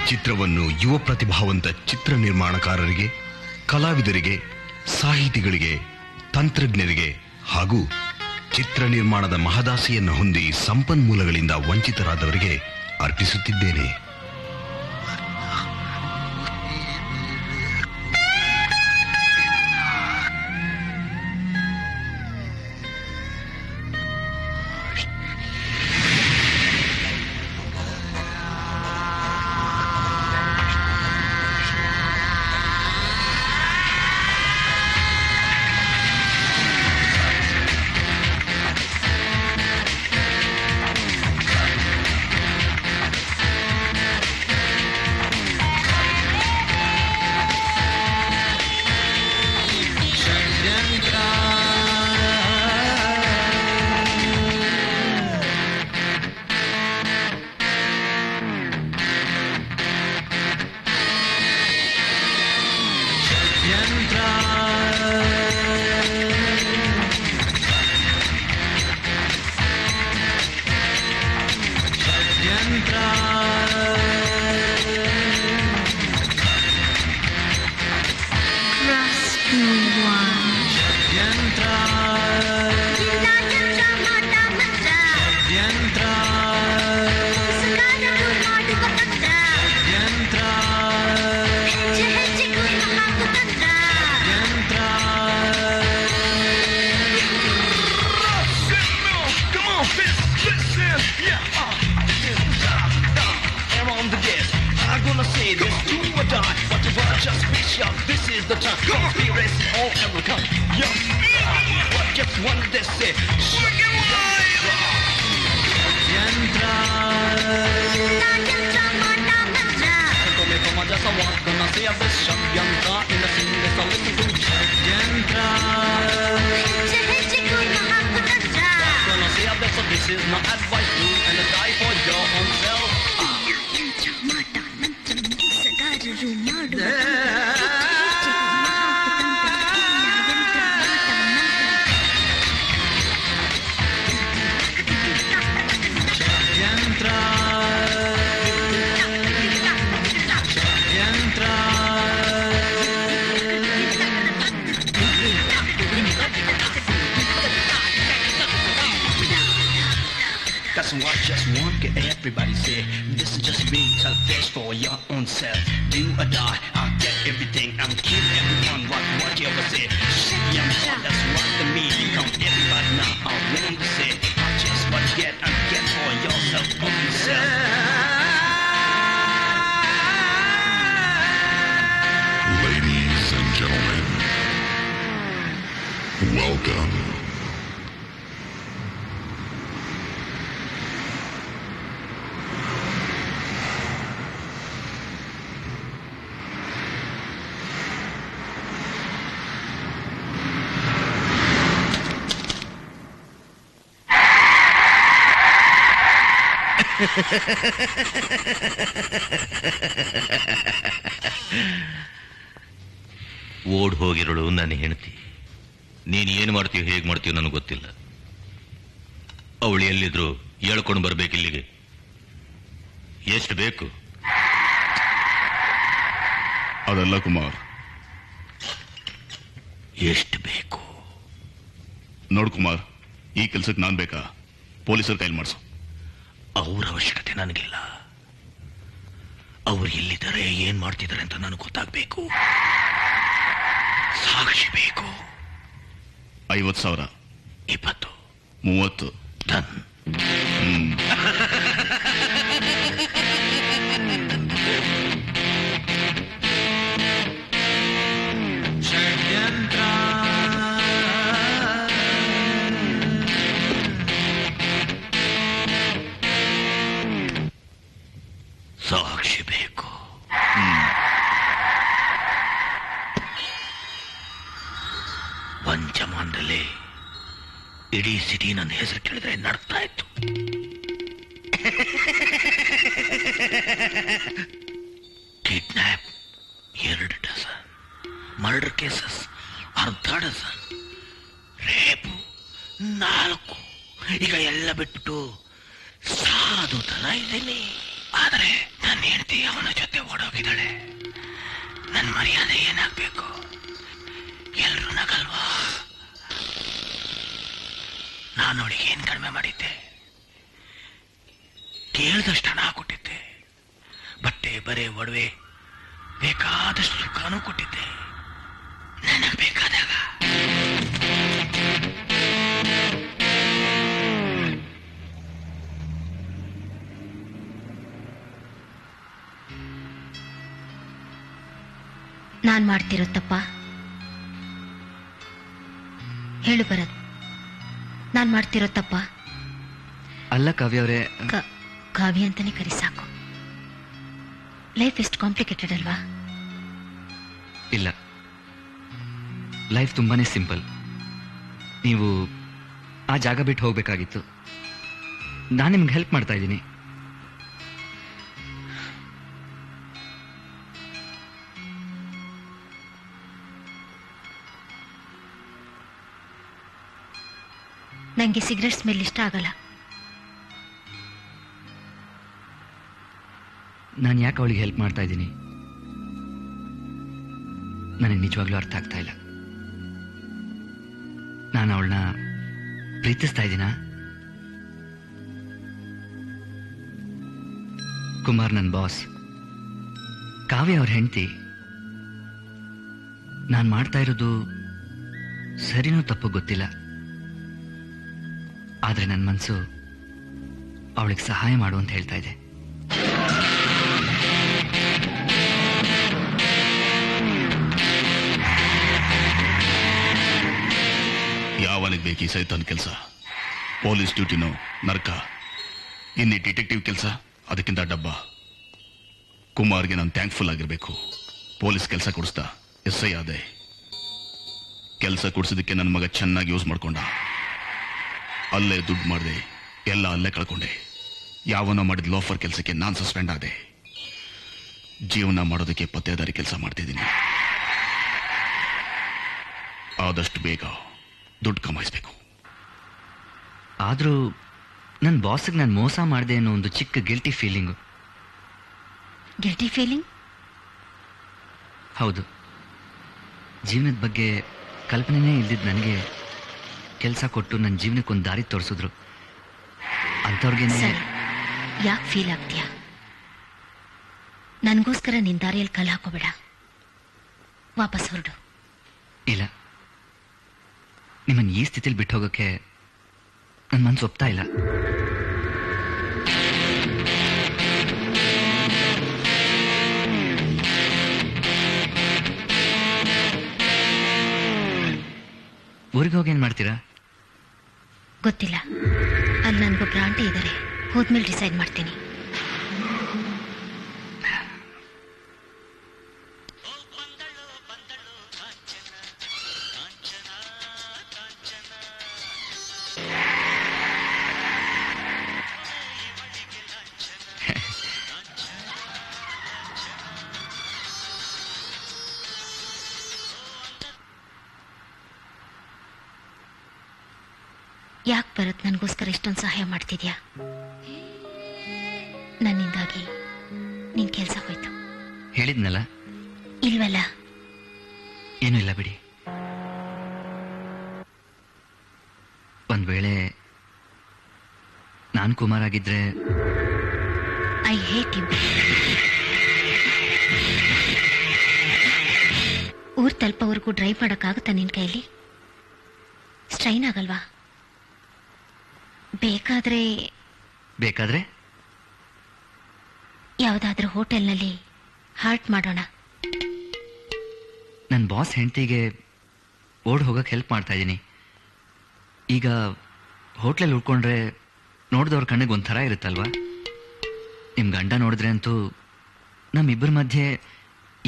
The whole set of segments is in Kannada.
ಚಿತ್ರವನ್ನು ಯುವ ಪ್ರತಿಭಾವಂತ ಚಿತ್ರ ನಿರ್ಮಾಣಕಾರರಿಗೆ, ಕಲಾವಿದರಿಗೆ, ಸಾಹಿತಿಗಳಿಗೆ, ತಂತ್ರಜ್ಞರಿಗೆ ಹಾಗೂ ಚಿತ್ರ ನಿರ್ಮಾಣದ ಮಹದಾಸೆಯನ್ನು ಹೊಂದಿ ಸಂಪನ್ಮೂಲಗಳಿಂದ ವಂಚಿತರಾದವರಿಗೆ ಅರ್ಪಿಸುತ್ತಿದ್ದೇನೆ. Everybody say, this is just me, tell this for your own self. Do or die, I'll get everything, I'm kill everyone, what you ever say. Young son, that's what the meaning. Come everybody now, I'm willing to say, I just what get, and get for yourself, own self. Ladies and gentlemen, welcome. ಓಡ್ ಹೋಗಿರೋಳು ನನ್ನ ಹೆಂಡತಿ. ನೀನು ಏನು ಮಾಡ್ತೀಯೋ ಹೇಗೆ ಮಾಡ್ತೀಯೋ ನನಗೆ ಗೊತ್ತಿಲ್ಲ. ಅವಳು ಎಲ್ಲಿದ್ರು ಹೇಳ್ಕೊಂಡು ಬರ್ಬೇಕು ಇಲ್ಲಿಗೆ. ಎಷ್ಟು ಬೇಕು? ಅದಲ್ಲ ಕುಮಾರ್, ಎಷ್ಟು ಬೇಕು? ನೋಡು ಕುಮಾರ್, ಈ ಕೆಲ್ಸಕ್ಕೆ ನಾನ್ ಬೇಕಾ? ಪೊಲೀಸರ ಕೈಲಿ ಮಾಡಿಸು. ಅವ್ರ ಅವಶ್ಯಕತೆ ನನಗಿಲ್ಲ. ಅವ್ರು ಎಲ್ಲಿದ್ದಾರೆ, ಏನ್ ಮಾಡ್ತಿದ್ದಾರೆ ಅಂತ ನನಗೆ ಗೊತ್ತಾಗಬೇಕು. ಸಾಕ್ಷಿ ಬೇಕು. 50,000, 20, 30 ಡನ್. ಸಾಕ್ಷಿ ಬೇಕು. ಒಂದ್ ಜಮಾನದಲ್ಲಿ ಇಡೀ ಸಿಟಿ ನನ್ನ ಹೆಸರು ಕೇಳಿದ್ರೆ ನಡ್ತಾ ಇತ್ತು. Kidnap 2 dozen, murder cases 1/2 dozen, rape 4. ಈಗ ಎಲ್ಲ ಬಿಟ್ಬಿಟ್ಟು ಸಾಧು ತರ ಇದ್ದೀನಿ. ಆದರೆ ನನ್ನ ಹೆಂಡತಿ ಅವನ ಜೊತೆ ಓಡೋಗಿದ್ದಾಳೆ. ನನ್ನ ಮರ್ಯಾದೆ ಏನಾಗಬೇಕು? ಎಲ್ರೂ ನಗಲ್ವಾ? ನಾನು ಅವಳಿಗೆ ಏನು ಕಡಿಮೆ ಮಾಡಿದ್ದೆ? ಕೇಳಿದಷ್ಟು ಹಣ ಕೊಟ್ಟಿದ್ದೆ, ಬಟ್ಟೆ ಬರೆ ಒಡವೆ ಬೇಕಾದಷ್ಟು ಸುಖನೂ ಕೊಟ್ಟಿದ್ದೆ. ನನಗೆ ಬೇಕಾದಾಗ ನಾನ್ ಮಾಡ್ತಿರೋ ತಪ್ಪ? ಹೇಳು ಭರತ್, ನಾನ್ ಮಾಡ್ತಿರೋ ತಪ್ಪ? ಅಲ್ಲ ಕಾವ್ಯ ಅವರೇ, ಕಾವ್ಯ ಅಂತಾನೆ ಕರಿ ಸಾಕು. ಲೈಫ್ ಎಷ್ಟು ಕಾಂಪ್ಲಿಕೇಟೆಡ್ ಅಲ್ವಾ? ಇಲ್ಲ, ಲೈಫ್ ತುಂಬಾನೇ ಸಿಂಪಲ್. ನೀವು ಆ ಜಾಗ ಬಿಟ್ಟು ಹೋಗ್ಬೇಕಾಗಿತ್ತು. ನಾನು ನಿಮ್ಗೆ ಹೆಲ್ಪ್ ಮಾಡ್ತಾ ಇದ್ದೀನಿ. ನಂಗೆ ಸಿಗರೆಟ್ ಸ್ಮೆಲ್ ಇಷ್ಟ ಆಗಲ್ಲ. ನಾನು ಯಾಕೆ ಅವಳಿಗೆ ಹೆಲ್ಪ್ ಮಾಡ್ತಾ ಇದ್ದೀನಿ ನನಗೆ ನಿಜವಾಗ್ಲೂ ಅರ್ಥ ಆಗ್ತಾ ಇಲ್ಲ. ನಾನು ಅವಳನ್ನ ಪ್ರೀತಿಸ್ತಾ ಇದ್ದೀನ? ಕುಮಾರ್ ನನ್ನ ಬಾಸ್, ಕಾವ್ಯ ಅವ್ರ ಹೆಂಡತಿ. ನಾನು ಮಾಡ್ತಾ ಇರೋದು ಸರಿನೋ ತಪ್ಪು ಗೊತ್ತಿಲ್ಲ, ಆದ್ರೆ ನನ್ನ ಮನಸ್ಸು ಅವಳಿಗೆ ಸಹಾಯ ಮಾಡು ಅಂತ ಹೇಳ್ತಾ ಇದೆ. ಯಾವನಿಗೆ ಬೇಕು ಈ ಸೈತಾನ್ ಕೆಲಸ? ಪೊಲೀಸ್ ಡ್ಯೂಟಿನೋ ನರ್ಕ, ಇನ್ನಿ ಡಿಟೆಕ್ಟಿವ್ ಕೆಲಸ ಅದಕ್ಕಿಂತ ಡಬ್ಬ. ಕುಮಾರ್ಗೆ ನಾನು ಥ್ಯಾಂಕ್ಫುಲ್ ಆಗಿರ್ಬೇಕು. ಪೊಲೀಸ್ ಕೆಲಸ ಕೊಡಿಸ್ದ, SI ಆದೆ. ಕೆಲಸ ಕೊಡಿಸೋದಕ್ಕೆ ನನ್ನ ಮಗ ಚೆನ್ನಾಗಿ ಯೂಸ್ ಮಾಡ್ಕೊಂಡ. ಅಲ್ಲೇ ದುಡ್ಡು ಮಾಡಿದೆ, ಎಲ್ಲ ಅಲ್ಲೇ ಕಳ್ಕೊಂಡೆ. ಯಾವನೋ ಮಾಡಿದ ಲೋಫರ್ ಕೆಲಸಕ್ಕೆ ನಾನು ಸಸ್ಪೆಂಡ್ ಆದೆ. ಜೀವನ ಮಾಡೋದಕ್ಕೆ ಪತ್ತೇದಾರಿ ಕೆಲಸ ಮಾಡ್ತಿದ್ದೀನಿ. ಆದಷ್ಟು ಬೇಗ ದುಡ್ಡು ಕಮಾಯಿಸ್ಬೇಕು. ಆದರೂ ನನ್ನ ಬಾಸ್ಗೆ ನಾನು ಮೋಸ ಮಾಡಿದೆ ಅನ್ನೋ ಒಂದು ಚಿಕ್ಕ ಗಿಲ್ಟಿ ಫೀಲಿಂಗು. Guilty feeling? ಹೌದು. ಜೀವನದ ಬಗ್ಗೆ ಕಲ್ಪನೆನೇ ಇಲ್ದಿದ್ದು ನನಗೆ ಕೆಲಸ ಕೊಟ್ಟು ನನ್ನ ಜೀವನಕ್ಕೊಂದು ದಾರಿ ತೋರಿಸಿದ್ರು. ಅಂಥವ್ರಿಗೇನೆ. ಯಾಕೆ ಫೀಲ್ ಆಗ್ತೀಯಾ? ನನಗೋಸ್ಕರ ನಿನ್ ದಾರಿಯಲ್ಲಿ ಕಲ್ಲು ಹಾಕೋಬೇಡ. ವಾಪಸ್ ಹೊರಡು. ಇಲ್ಲ, ನಿಮ್ಮನ್ನು ಈ ಸ್ಥಿತಿಲಿ ಬಿಟ್ಟು ಹೋಗೋಕ್ಕೆ ನನ್ನ ಮನಸ್ಸು ಒಪ್ತಾ ಇಲ್ಲ. ಊರಿಗೆ ಹೋಗಿ ಏನು ಮಾಡ್ತೀರಾ? ಗೊತ್ತಿಲ್ಲ. ಅಲ್ಲಿ ನನಗೊಬ್ರು ಆಂಟಿ ಇದ್ದಾರೆ. ಹೋದ್ಮೇಲೆ ಡಿಸೈಡ್ ಮಾಡ್ತೀನಿ. ಯಾಕೆ ಭರತ್ ನನಗೋಸ್ಕರ ಇಷ್ಟೊಂದು ಸಹಾಯ ಮಾಡ್ತಿದ್ಯಾ? ನನ್ನಿಂದಾಗಿ ನಿನ್ ಕೆಲಸ ಹೋಯ್ತು. ಹೇಳಿದ್ನಲ್ಲ. ಇಲ್ವಲ್ಲ? ಏನೂ ಇಲ್ಲ ಬಿಡಿ. ಒಂದ್ ವೇಳೆ ನಾನು ಕುಮಾರ್ ಆಗಿದ್ರೆ ಐ ಹೇಟ್ ಯು. ಊರ್ ತಲುಪೋವರೆಗೂ ಡ್ರೈವ್ ಮಾಡೋಕ್ಕಾಗುತ್ತಾ ನಿನ್ ಕೈಲಿ? ಸ್ಟ್ರೈನ್ ಆಗಲ್ವಾ? ಬೇಕಾದ್ರೆ ಯಾವುದಾದ್ರೂ ಹೋಟೆಲ್ನಲ್ಲಿ ಹಾರ್ಟ್ ಮಾಡೋಣ. ನನ್ನ ಬಾಸ್ ಹೆಂಡತಿಗೆ ಓಡ್ ಹೋಗಕ್ಕೆ ಹೆಲ್ಪ್ ಮಾಡ್ತಾ ಇದ್ದೀನಿ. ಈಗ ಹೋಟ್ಲಲ್ಲಿ ಉಳ್ಕೊಂಡ್ರೆ ನೋಡಿದವ್ರ ಕಣ್ಣಿಗೆ ಒಂಥರ ಇರುತ್ತಲ್ವಾ? ನಿಮ್ಮ ಗಂಡ ನೋಡಿದ್ರೆ ಅಂತೂ ನಮ್ಮಿಬ್ಬರ ಮಧ್ಯೆ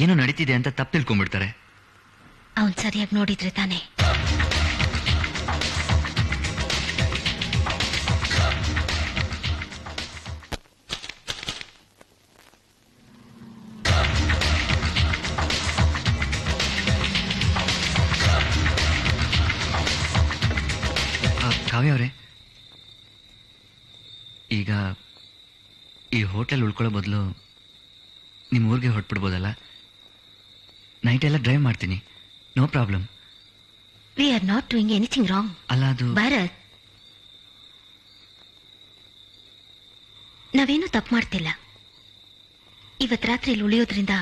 ಏನೋ ನಡೀತಿದೆ ಅಂತ ತಪ್ಪು ತಿಳ್ಕೊಂಡ್ಬಿಡ್ತಾರೆ. ಅವನ್ ಸರಿಯಾಗಿ ನೋಡಿದ್ರೆ ತಾನೆ. ಕಾವ್ಯ ಅವರೇ, ಈಗ ಈ ಹೋಟೆಲ್ ಉಳ್ಕೊಳ್ಳೋ ಬದಲು ನಿಮ್ಮ ಊರಿಗೆ ಹೊರಟ್ಬಿಡ್ಬೋದಲ್ಲ? ನೈಟ್ ಎಲ್ಲ ಡ್ರೈವ್ ಮಾಡ್ತೀನಿ, no problem. We are not doing anything wrong. ಅಲ್ಲ ಅದು ಭರತ್, ನಾವೇನು ತಪ್ಪು ಮಾಡ್ತಿಲ್ಲ. ಇವತ್ತು ರಾತ್ರಿ ಇಲ್ಲಿ ಉಳಿಯೋದ್ರಿಂದ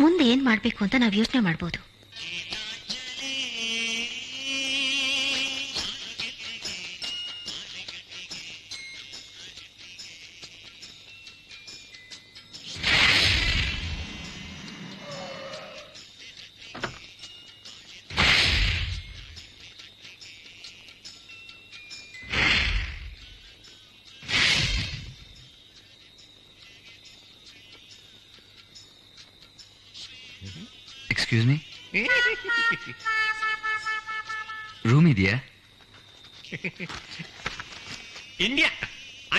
ಮುಂದೆ ಏನ್ ಮಾಡ್ಬೇಕು ಅಂತ ನಾವು ಯೋಚನೆ ಮಾಡ್ಬೋದು. ಎಕ್ಸ್ಕ್ಯೂಸ್ ಮೀ, ರೂಮ್ ಇದೆಯಾ? India,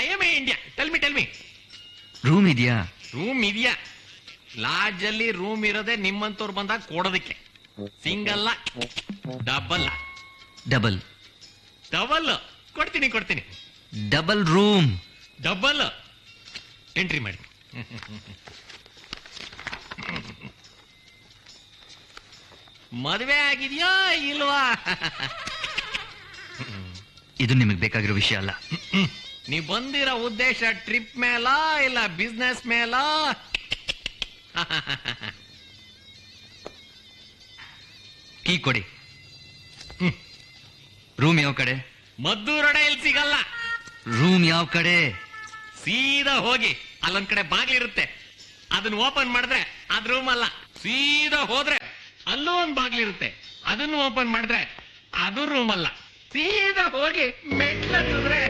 I am A India. Tell me room ಇದೆಯಾ? ರೂಮ್ ಇದೆಯಾ? ಲಾಡ್ಜ್ ಅಲ್ಲಿ ರೂಮ್ ಇರೋದೇ ನಿಮ್ಮಂತವ್ರು ಬಂದಾಗ ಕೊಡೋದಕ್ಕೆ. Single double? ಡಬಲ್. ಡಬಲ್ ಕೊಡ್ತೀನಿ. Double room. ಡಬಲ್ ಎಂಟ್ರಿ ಮಾಡಿ. ಮದುವೆ ಆಗಿದೆಯಾ ಇಲ್ವಾ? ಇದು ನಿಮಗೆ ಬೇಕಾಗಿರೋ ವಿಷಯ ಅಲ್ಲ. ನೀವು ಬಂದಿರೋ ಉದ್ದೇಶ ಟ್ರಿಪ್ ಮೇಲ ಇಲ್ಲ ಬಿಸ್ನೆಸ್ ಮೇಲ? ಕೀ ಕೊಡಿ. ರೂಮ್ ಯಾವ ಕಡೆ? ಮದ್ದೂರೊಡೆಯಲ್ಲಿ ಸಿಗಲ್ಲ. ರೂಮ್ ಯಾವ ಕಡೆ? ಸೀದಾ ಹೋಗಿ ಅಲ್ಲೊಂದ್ ಕಡೆ ಬಾಗ್ಲಿರುತ್ತೆ, ಅದನ್ನ ಓಪನ್ ಮಾಡಿದ್ರೆ ಅದ್ ರೂಮ್ ಅಲ್ಲ. ಸೀದಾ ಹೋದ್ರೆ ಅಲ್ಲೂ ಒಂದ್ ಬಾಗ್ಲಿರುತ್ತೆ, ಅದನ್ನು ಓಪನ್ ಮಾಡಿದ್ರೆ ಅದು ರೂಮ್ ಅಲ್ಲ. ಸೀದಾ ಹೋಗಿ ಮೆಟ್ಲಿದ್ರೆ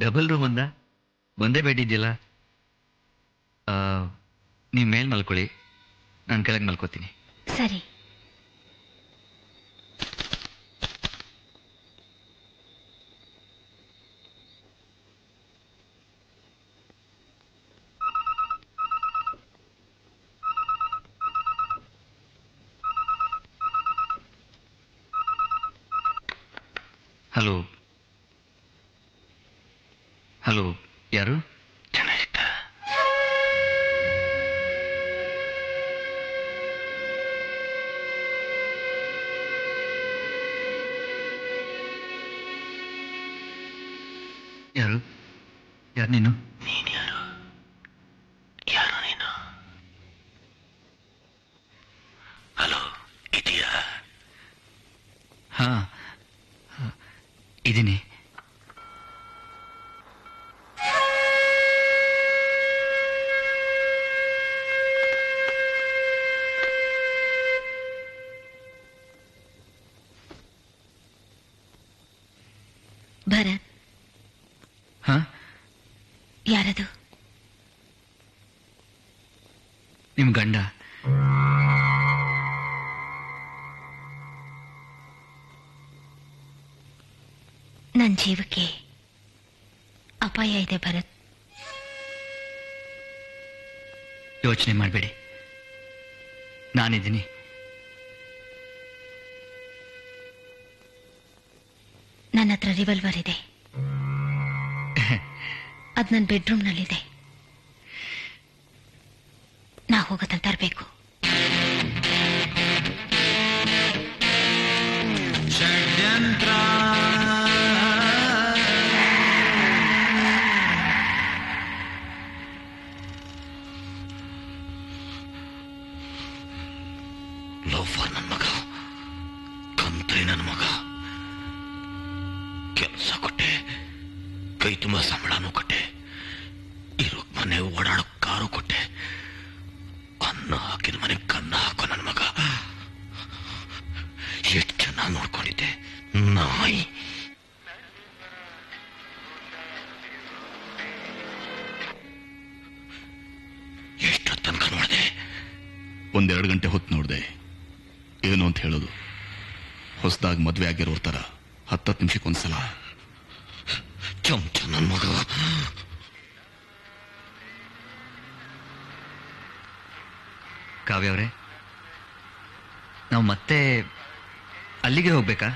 ಡಬಲ್ ರೂಮ್ ಅಂದ, ಒಂದೇ ಬೆಡ್ ಇದೆಯಲ್ಲ. ನೀವು ಮೇಲ್ ಮಲ್ಕೊಳ್ಳಿ, ನಾನು ಕೆಳಗೆ ಮಲ್ಕೋತೀನಿ. ಸರಿ. ಹಲೋ ಹಲೋ, ಯಾರು? ಯಾರು ಯಾರು ನೀನು? ನೀನು? ಹಲೋ, ಇದೆಯಾ? ಹಾ, ಇದ್ದೀನಿ. ಭರತ್, ಹಾ, ಯಾರದು? ನಿಮ್ ಗಂಡ. ನನ್ನ ಜೀವಕ್ಕೆ ಅಪಾಯ ಇದೆ ಭರತ್. ಯೋಚನೆ ಮಾಡಬೇಡಿ, ನಾನಿದ್ದೀನಿ. ನನ್ನ ಹತ್ರ ರಿವಲ್ವರ್ ಇದೆ, ಅದು ನನ್ನ ಬೆಡ್ರೂಮ್ನಲ್ಲಿದೆ. ನಾ ಹೋಗೋದನ್ನ ತರಬೇಕು. ಷಡ್ಯಂತ್ರ ಲೋಫರ್ ನನ್ನ ಮಗ, ಕಂತ್ರಿ ನನ್ನ ಮಗ. ಕೆಲಸ ಕೊಟ್ಟೆ, ಕೈ ತುಂಬ ಸಂಬಳನೂ ಕೊಟ್ಟೆ, ಇರೋ ಮನೆ ಓಡಾಡೋ ಕಾರು ಕೊಟ್ಟೆ, ಅನ್ನ ಹಾಕಿದ ಮನೆ ಕನ್ನ ಹಾಕೋ ನನ್ನ ಮಗ. ನಾಯಿ. ಎಷ್ಟು ತನಕ ನೋಡಿದೆ? 1-2 ಗಂಟೆ ಹೊತ್ತು ನೋಡಿದೆ. ಏನು ಅಂತ ಹೇಳೋದು? ಹೊಸದಾಗಿ ಮದ್ವೆ ಆಗಿರೋರ್ ತರ 10 ನಿಮಿಷಕ್ಕೊಂದ್ಸಲ. ಚಮಚ ನನ್ನ ಮಗ. ಕಾವ್ಯ ಅವರೇ, ನಾವು ಮತ್ತೆ ಅಲ್ಲಿಗೆ ಹೋಗ್ಬೇಕಾ?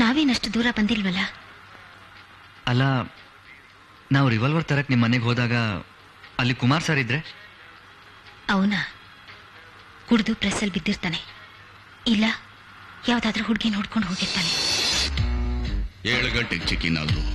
ನಾವೇನಷ್ಟು ದೂರ ಬಂದಿಲ್ವಲ್ಲ. ಅಲ್ಲ, ನಾವು ರಿವಾಲ್ವರ್ ತರಕ್ ನಿಮ್ಮ ಮನೆಗೆ ಹೋದಾಗ ಅಲ್ಲಿ ಕುಮಾರ್ ಸರ್ ಇದ್ರೆ? ಅವನ ಕುಡಿದು ಪ್ರೆಸ್ಸಲ್ಲಿ ಬಿದ್ದಿರ್ತಾನೆ, ಇಲ್ಲ ಯಾವ್ದಾದ್ರೂ ಹುಡುಗಿ ನೋಡ್ಕೊಂಡು ಹೋಗಿರ್ತಾನೆ. 7 ಗಂಟೆಗೆ ಚೆಕ್ ಇನ್ ಆದ್ರು.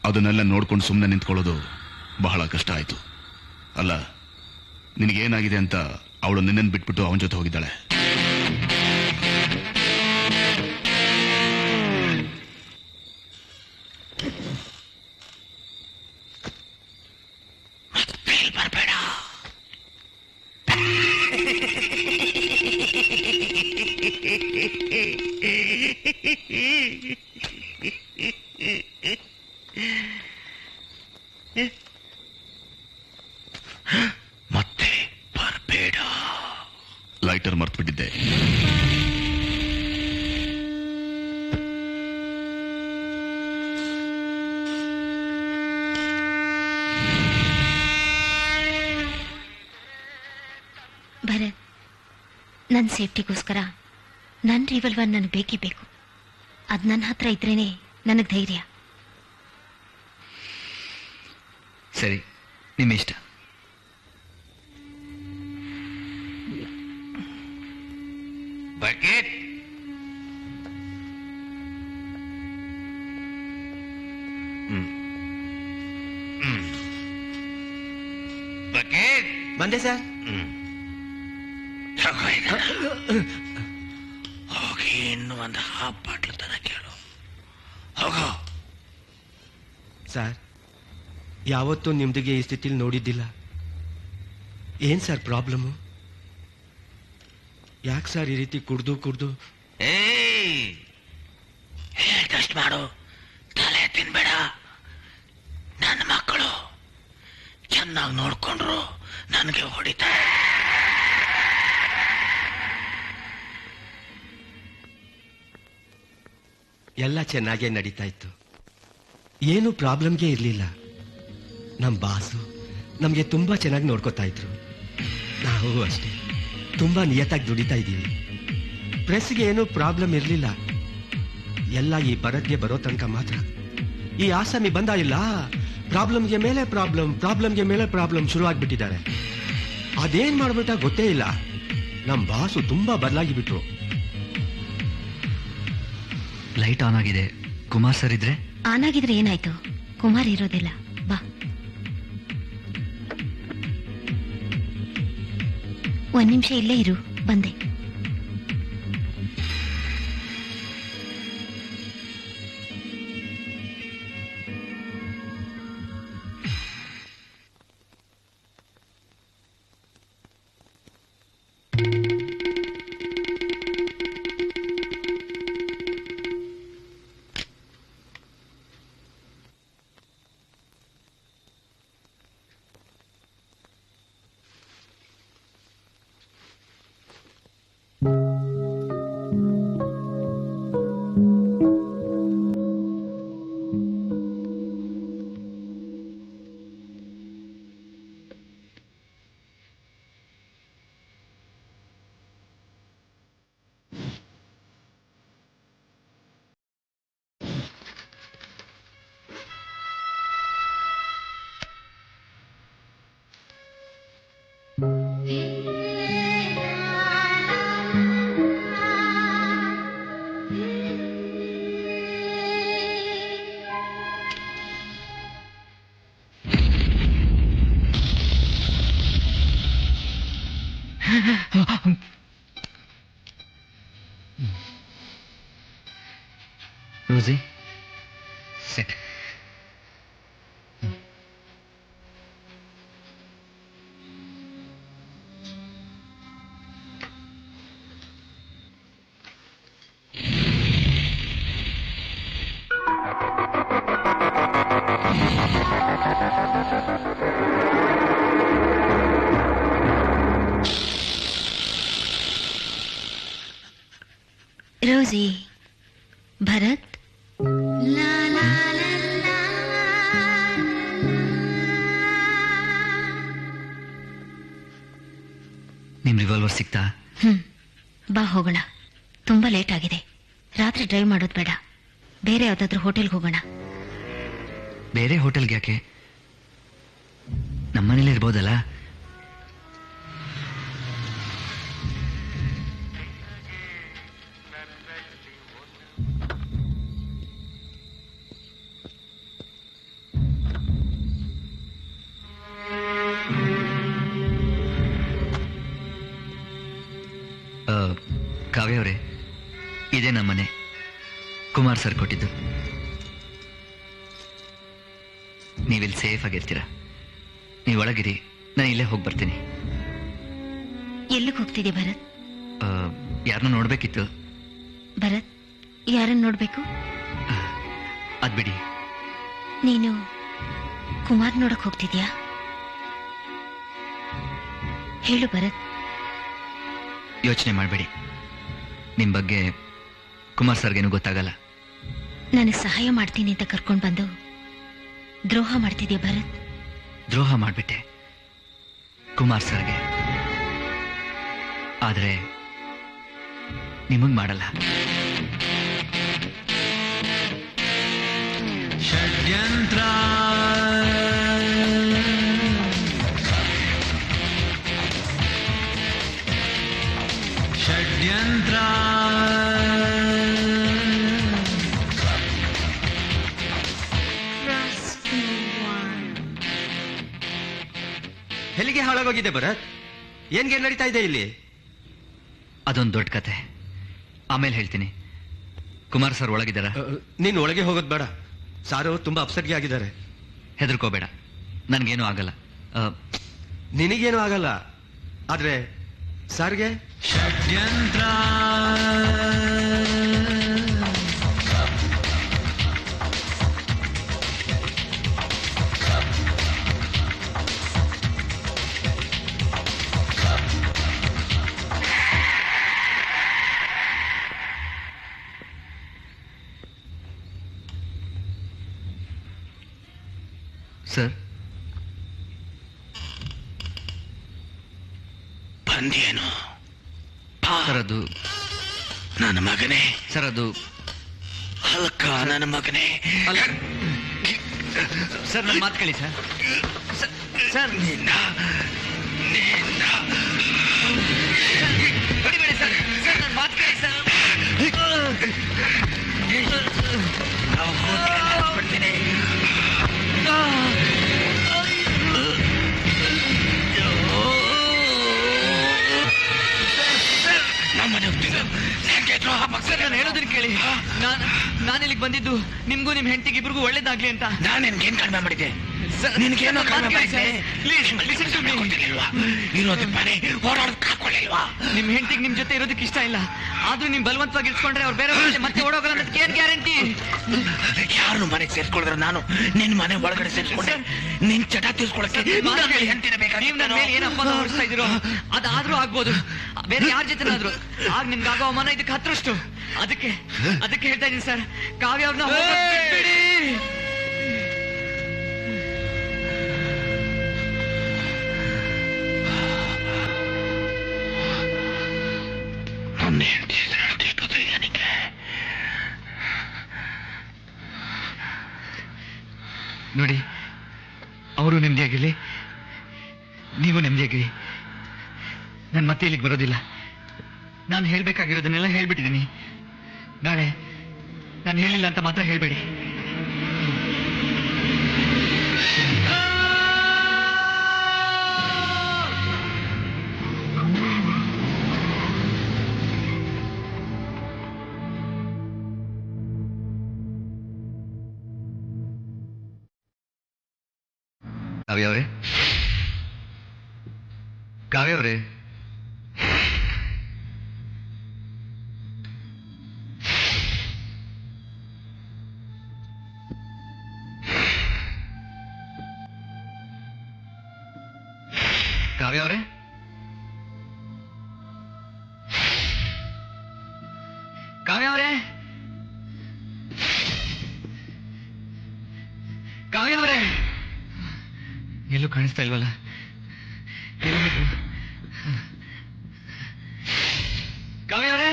ಅದನ್ನೆಲ್ಲ ನೋಡ್ಕೊಂಡು ಸುಮ್ಮನೆ ನಿಂತ್ಕೊಳ್ಳೋದು ಬಹಳ ಕಷ್ಟ ಆಯ್ತು. ಅಲ್ಲ, ನಿನಗೇನಾಗಿದೆ ಅಂತ ಅವಳು ನಿನ್ನನ್ನು ಬಿಟ್ಬಿಟ್ಟು ಅವನ ಜೊತೆ ಹೋಗಿದ್ದಾಳೆ. ಬರಬೇಡ. ಮತ್ತೆ ಬರಬೇಡ. ಲೈಟರ್ ಮರ್ತ್ಬಿಟ್ಟಿದ್ದೆ. ಭರತ್, ನನ್ನ ಸೇಫ್ಟಿಗೋಸ್ಕರ ನನ್ನ ರಿವಲ್ವರ್ ನನಗೆ ಬೇಕೇ ಬೇಕು. ಅದು ನನ್ನ ಹತ್ರ ಇದ್ರೇನೆ ನನಗೆ ಧೈರ್ಯ. ಸರಿ, ನಿಮ್ಮ ಇಷ್ಟ. ಬಕೆಟ್ ಬಕೆಟ್ ಬಂದೆ ಸರ್. ಹೋಗಿ ಇನ್ನು ಒಂದು ಹಾಫ್ ಬಾಟ್ಲು ತನ ಕೇಳು. ಹೋಗೋ. ಸರ್, ಯಾವತ್ತೂ ನಿಮ್ದಿಗೆ ಈ ಸ್ಥಿತಿಲಿ ನೋಡಿದ್ದಿಲ್ಲ. ಏನ್ ಸರ್ ಪ್ರಾಬ್ಲಮ್ಮು? ಯಾಕೆ ಸರ್ ಈ ರೀತಿ ಕುಡ್ದು? ಹೇಳ್ದಷ್ಟು ಮಾಡು, ತಲೆ ತಿನ್ಬೇಡ. ನನ್ನ ಮಕ್ಕಳು ಚೆನ್ನಾಗಿ ನೋಡ್ಕೊಂಡ್ರು ನನಗೆ ಹೊಡಿತಾರೆ. ಎಲ್ಲ ಚೆನ್ನಾಗೇ ನಡೀತಾ ಇತ್ತು, ಏನು ಪ್ರಾಬ್ಲಮ್ಗೆ ಇರಲಿಲ್ಲ. ನಮ್ಮ ಬಾಸು ನಮಗೆ ತುಂಬಾ ಚೆನ್ನಾಗಿ ನೋಡ್ಕೋತಾ ಇದ್ರು. ನಾವು ಅಷ್ಟೇ ತುಂಬಾ ನಿಯತ್ತಾಗಿ ದುಡಿತಾ ಇದ್ದೀವಿ. ಪ್ರೆಸ್ಗೆ ಏನೂ ಪ್ರಾಬ್ಲಮ್ ಇರಲಿಲ್ಲ. ಎಲ್ಲ ಈ ಭರತ್ಗೆ ಬರೋ ತನಕ ಮಾತ್ರ. ಈ ಆಸಾಮಿ ಬಂದ ಇಲ್ಲ, ಪ್ರಾಬ್ಲಮ್ಗೆ ಮೇಲೆ ಪ್ರಾಬ್ಲಮ್ ಶುರು ಆಗ್ಬಿಟ್ಟಿದ್ದಾರೆ. ಅದೇನ್ ಮಾಡ್ಬಿಟ್ಟ ಗೊತ್ತೇ ಇಲ್ಲ. ನಮ್ಮ ಬಾಸು ತುಂಬಾ ಬದಲಾಗಿ ಬಿಟ್ರು. ಲೈಟ್ ಆನ್ ಆಗಿದೆ. ಕುಮಾರ್ ಸರ್ ಇದ್ರೆ? ಆನ್ ಆಗಿದ್ರೆ ಏನಾಯ್ತು? ಕುಮಾರ್ ಇರೋದಿಲ್ಲ. ಬಾ, ಒಂದ್ ನಿಮಿಷ ಇಲ್ಲೇ ಇರು, ಬಂದೆ. ಸಿಟ್. ರೋಸಿ, ಭರತ್, ನಿಮ್ ರಿವಾಲ್ವರ್ ಸಿಕ್ತಾ? ಬಾ ಹೋಗೋಣ. ತುಂಬಾ ಲೇಟ್ ಆಗಿದೆ. ರಾತ್ರಿ ಡ್ರೈವ್ ಮಾಡೋದು ಬೇಡ. ಬೇರೆ ಯಾವ್ದಾದ್ರು ಹೋಟೆಲ್ಗೆ ಹೋಗೋಣ. ಬೇರೆ ಹೋಟೆಲ್ಗೆ ಯಾಕೆ? ನಮ್ಮನೇಲಿ ಇರ್ಬೋದಲ್ಲ. ಕಾವ್ಯ ಅವರೇ, ಇದೇ ನಮ್ಮನೆ. ಕುಮಾರ್ ಸರ್ ಕೊಟ್ಟಿದ್ದು. ನೀವಿಲ್ಲಿ ಸೇಫ್ ಆಗಿರ್ತೀರಾ. ನೀವು ಒಳಗಿರಿ, ನಾನು ಇಲ್ಲೇ ಹೋಗಿ ಬರ್ತೀನಿ. ಎಲ್ಲಿಗೆ ಹೋಗ್ತಿದ್ಯಾ ಭರತ್? ಯಾರನ್ನೂ ನೋಡ್ಬೇಕಿತ್ತು. ಭರತ್, ಯಾರನ್ನ ನೋಡ್ಬೇಕು? ಅದ್ಬಿಡಿ. ನೀನು ಕುಮಾರ್ ನೋಡಕ್ ಹೋಗ್ತಿದ್ಯಾ? ಹೇಳು ಭರತ್. ಯೋಚನೆ ಮಾಡಬೇಡಿ. ನಿಮ್ ಬಗ್ಗೆ ಕುಮಾರ್ ಸರ್ಗೇನು ಗೊತ್ತಾಗಲ್ಲ. ನನಗೆ ಸಹಾಯ ಮಾಡ್ತೀನಿ ಅಂತ ಕರ್ಕೊಂಡು ಬಂದು ದ್ರೋಹ ಮಾಡ್ತಿದ್ಯಾ ಭರತ್? ದ್ರೋಹ ಮಾಡ್ಬಿಟ್ಟೆ ಕುಮಾರ್ ಸರ್ಗೆ. ಆದ್ರೆ ನಿಮಗ್ ಮಾಡಲ್ಲ. ಷಡ್ಯಂತ್ರ ಷಡ್ಯಂತ್ರ ಎಲ್ಲಿಗೆ ಹಾಳಾಗೋಗಿದೆ ಭರತ್? ಏನ್ಗೆ ನಡೀತಾ ಇದೆ ಇಲ್ಲಿ? ಅದೊಂದು ದೊಡ್ಡ ಕತೆ, ಆಮೇಲೆ ಹೇಳ್ತೀನಿ. ಕುಮಾರ್ ಸರ್ ಒಳಗಿದ್ದಾರ? ನೀನ್ ಒಳಗೆ ಹೋಗೋದ್ ಬೇಡ. ಸಾರು ತುಂಬಾ ಅಪ್ಸೆಟ್ಗೆ ಆಗಿದ್ದಾರೆ. ಹೆದರ್ಕೋಬೇಡ, ನನ್ಗೇನು ಆಗಲ್ಲ. ನಿನಗೇನು ಆಗಲ್ಲ, ಆದ್ರೆ ಸಾರ್ಗೆ ಷಡ್ಯಂತ್ರ ಸರ್. ಬಂದೇನು ಸರ್ ಅದು ನನ್ನ ಮಗನೇ. ಸರ್ ಅದು ಹಲ್ಕ ನನ್ನ ಮಗನೇ. ಸರ್ ನನ್ನ ಮಾತು ಕೇಳಿ ಸರ್. ಸರ್ ನಿನ್ನ ಹೊಡಿಬೇಡಿ ಸರ್. ಸರ್ ನನ್ನ ಮಾತು ಕೇಳಿ ಸರ್. ಬಿಡ್ತೀನಿ. ನಮ್ಮನೆ ಹೋಗ್ತಿದ್ದು ನನಗೆ ದ್ರೋಹ ಸರ್, ನಾನು ಹೇಳೋದನ್ನ ಕೇಳಿ. ನಾನು ಇಲ್ಲಿಗೆ ಬಂದಿದ್ದು ನಿಮ್ಗೂ ನಿಮ್ ಹೆಂಡತಿಗೆ ಇಬ್ರಿಗೂ ಒಳ್ಳೇದಾಗ್ಲಿ ಅಂತ. ನಾನು ನಿನ್ಗೇನು ಕಡಿಮೆ ಮಾಡಿದ್ದೆ? ನಿನ್ಗೇನೋ ಕಡಿಮೆ ಮಾಡಿದ್ದೆ? ಇರೋದಕ್ಕೆ ಮನೆ ಓಡಾಡೋದಕ್ಕೆ ಹಾಕೊಳ್ಳಿಲ್ವಾ? ನಿಮ್ ಹೆಂಡತಿಗೆ ನಿಮ್ ಜೊತೆ ಇರೋದಕ್ಕೆ ಇಷ್ಟ ಇಲ್ಲ. ಆದ್ರೂ ನಿಮ್ ಬಲವಂತವಾಗಿ ಇರ್ಸ್ಕೊಂಡ್ರೆ ಅವ್ರು ಬೇರೆ ಮತ್ತೆ ಓಡೋಗಲ್ಲ ಅನ್ನೋದಕ್ಕೆ ಏನ್ ಗ್ಯಾರಂಟಿ? ಯಾರು ಮನೆಗೆ ಸೇರ್ಸ್ಕೊಳಿದ್ರೆ ನಾನು ನಿನ್ ಮನೆ ಒಳಗಡೆ ಸೇರ್ಸ್ಕೊಂಡೆ ನಿನ್ ಚಟ ತೀರ್ಸ್ಕೊಳಕ್ಕೆ ನೀವ್ ನನ್ನ ಮೇಲೆ ಏನ್ ಅಪವಾದ ಹೊರಿಸ್ತಾ ಇದೀರೋ ಅದಾದ್ರೂ ಆಗ್ಬೋದು, ಬೇರೆ ಯಾರ ಜೊತೆನಾದ್ರು. ಆಗ ನಿಮ್ಗಾಗೋ ಅವಮಾನ ಇದಕ್ಕೆ ಹತ್ರಷ್ಟು. ಅದಕ್ಕೆ ಹೇಳ್ತಾ ಇದೀನಿ ಸರ್, ಕಾವ್ಯ ಅವ್ರನ್ನ ಬಿಡಿ. ನೋಡಿ, ಅವರು ನೆಮ್ಮದಿಯಾಗಿರ್ಲಿ, ನೀವು ನೆಮ್ಮದಿಯಾಗಿರಿ. ನಾನು ಮತ್ತೆ ಇಲ್ಲಿಗೆ ಬರೋದಿಲ್ಲ. ನಾನು ಹೇಳ್ಬೇಕಾಗಿರೋದನ್ನೆಲ್ಲ ಹೇಳ್ಬಿಟ್ಟಿದ್ದೀನಿ. ನಾಳೆ ನಾನು ಹೇಳಿಲ್ಲ ಅಂತ ಮಾತ್ರ ಹೇಳ್ಬೇಡಿ. ಕಾವ್ಯ ಅವರೇ, ಕಾವ್ಯ ಅವರೇ, ಕಾವ್ಯ ಅವರೇ, ಕಾವ್ಯ ಅವರೇ, ಕಾವ್ಯ ಅವರೇ, ಎಲ್ಲೂ ಕಾಣಿಸ್ತಾ ಇಲ್ವಲ್ಲ? ಕಾವ್ಯ ಅವರೇ,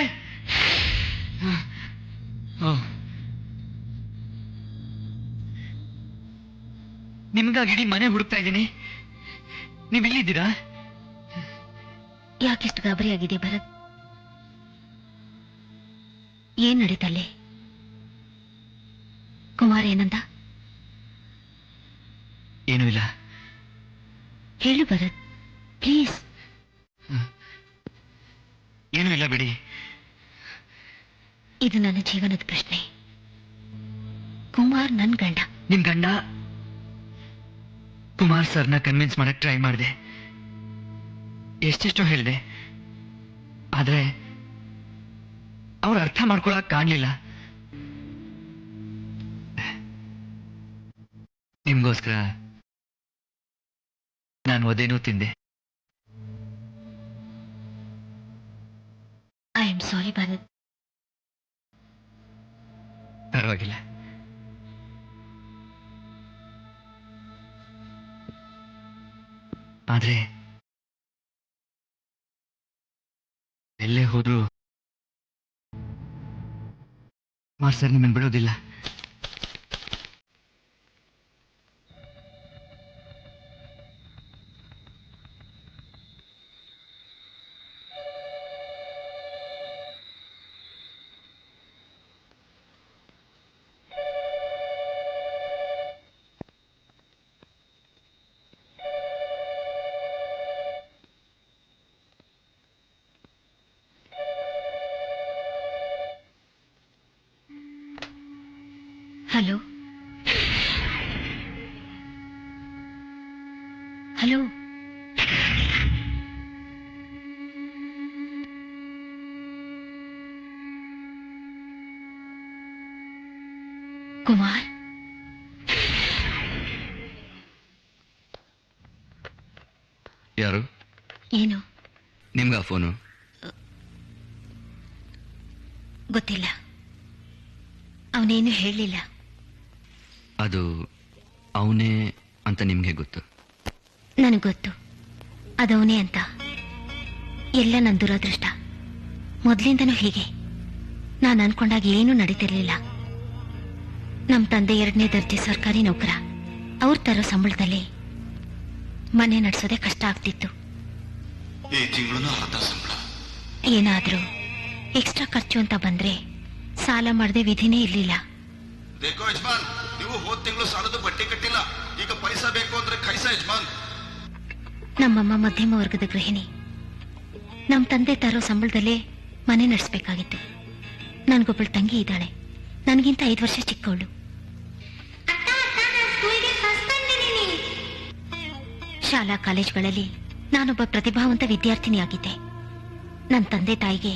ನಿಮ್ಗಾಗಿ ಇಡೀ ಮನೆ ಹುಡುಕ್ತಾ ಇದ್ದೀನಿ. ನೀವು ಇಲ್ಲಿದ್ದೀರಾ? ಯಾಕೆಷ್ಟು ಗಾಬರಿ ಆಗಿದೆ ಭರತ್? ಏನ್ ನಡೀತಲ್ಲೇ? ಕುಮಾರ್ ಏನಂದ? ಏನೂ ಇಲ್ಲ. ಹೇಳು ಭರತ್, ಪ್ಲೀಸ್. ಏನೂ ಇಲ್ಲ ಬಿಡಿ. ಇದು ನನ್ನ ಜೀವನದ ಪ್ರಶ್ನೆ. ಕುಮಾರ್ ನನ್ ಗಂಡ. ನಿಮ್ ಗಂಡ? ಕುಮಾರ್ ಸರ್ನ ಕನ್ವಿನ್ಸ್ ಮಾಡಕ್ ಟ್ರೈ ಮಾಡಿದೆ, ಎಷ್ಟೆಷ್ಟೋ ಹೇಳಿದೆ, ಆದ್ರೆ ಅವ್ರು ಅರ್ಥ ಮಾಡ್ಕೊಳಕ್ ಕಾಣ್ಲಿಲ್ಲ. ನಿಮ್ಗೋಸ್ಕರ ನಾನು ಒದೇನೂ ತಿಂದೆ. I am sorry Bharat. ಪರವಾಗಿಲ್ಲ. ಆದ್ರೆ ಎಲ್ಲೇ ಹೋದ್ರು ಕುಮಾರ್ ಸರ್ ನಿಮ್ಮನ್ನು ಬಿಡೋದಿಲ್ಲ. Hello hello, Kumar. ಯಾರು? ಏನು? ನಿಮ್ಗ ಫೋನು? ಗೊತ್ತಿಲ್ಲ, ಅವನೇನು ಹೇಳಲಿಲ್ಲ. ಅದು ಅವನೇ ಅಂತ ನಿಮ್ಗೆ ಗೊತ್ತು? ನನಗೆ ಗೊತ್ತು ಅದವನೇ ಅಂತ. ಎಲ್ಲ ನನ್ನ ದುರದೃಷ್ಟ. ಮೊದಲಿಂದನೂ ಹೀಗೆ. ನಾನು ಅನ್ಕೊಂಡಾಗ ಏನೂ ನಡೀತಿರ್ಲಿಲ್ಲ. ನಮ್ಮ ತಂದೆ 2ನೇ ದರ್ಜೆ ಸರ್ಕಾರಿ ನೌಕರ. ಅವ್ರ ತರೋ ಸಂಬಳದಲ್ಲಿ ಮನೆ ನಡೆಸೋದೇ ಕಷ್ಟ ಆಗ್ತಿತ್ತು. ಈ ತಿಂಗಳು ಅರ್ಧ ಸಂಬಳ. ಏನಾದ್ರೂ ಎಕ್ಸ್ಟ್ರಾ ಖರ್ಚು ಅಂತ ಬಂದ್ರೆ ಸಾಲ ಮಾಡದೆ ವಿಧಿನೇ ಇರ್ಲಿಲ್ಲ. ದೇಖೋ ಯಜಮಾನ್, ನೀವು ಹೋದ ತಿಂಗಳು ಸಾಲದ ಬಡ್ಡಿ ಕಟ್ಟಿಲ್ಲ, ಈಗ ಪೈಸಾ ಬೇಕು ಅಂದ್ರೆ ಕೈಸಾ ಯಜಮಾನ್. ನಮ್ಮಮ್ಮ ಮಧ್ಯಮ ವರ್ಗದ ಗೃಹಿಣಿ. ನಮ್ಮ ತಂದೆ ತರೋ ಸಂಬಳದಲ್ಲೇ ಮನೆ ನಡೆಸಬೇಕಾಗಿತ್ತು. ನನಗೊಬ್ಬಳು ತಂಗಿ ಇದ್ದಾಳೆ, ನನಗಿಂತ 5 ವರ್ಷ ಚಿಕ್ಕವಳು. ಶಾಲಾ ಕಾಲೇಜುಗಳಲ್ಲಿ ನಾನೊಬ್ಬ ಪ್ರತಿಭಾವಂತ ವಿದ್ಯಾರ್ಥಿನಿಯಾಗಿದ್ದೆ. ನನ್ನ ತಂದೆ ತಾಯಿಗೆ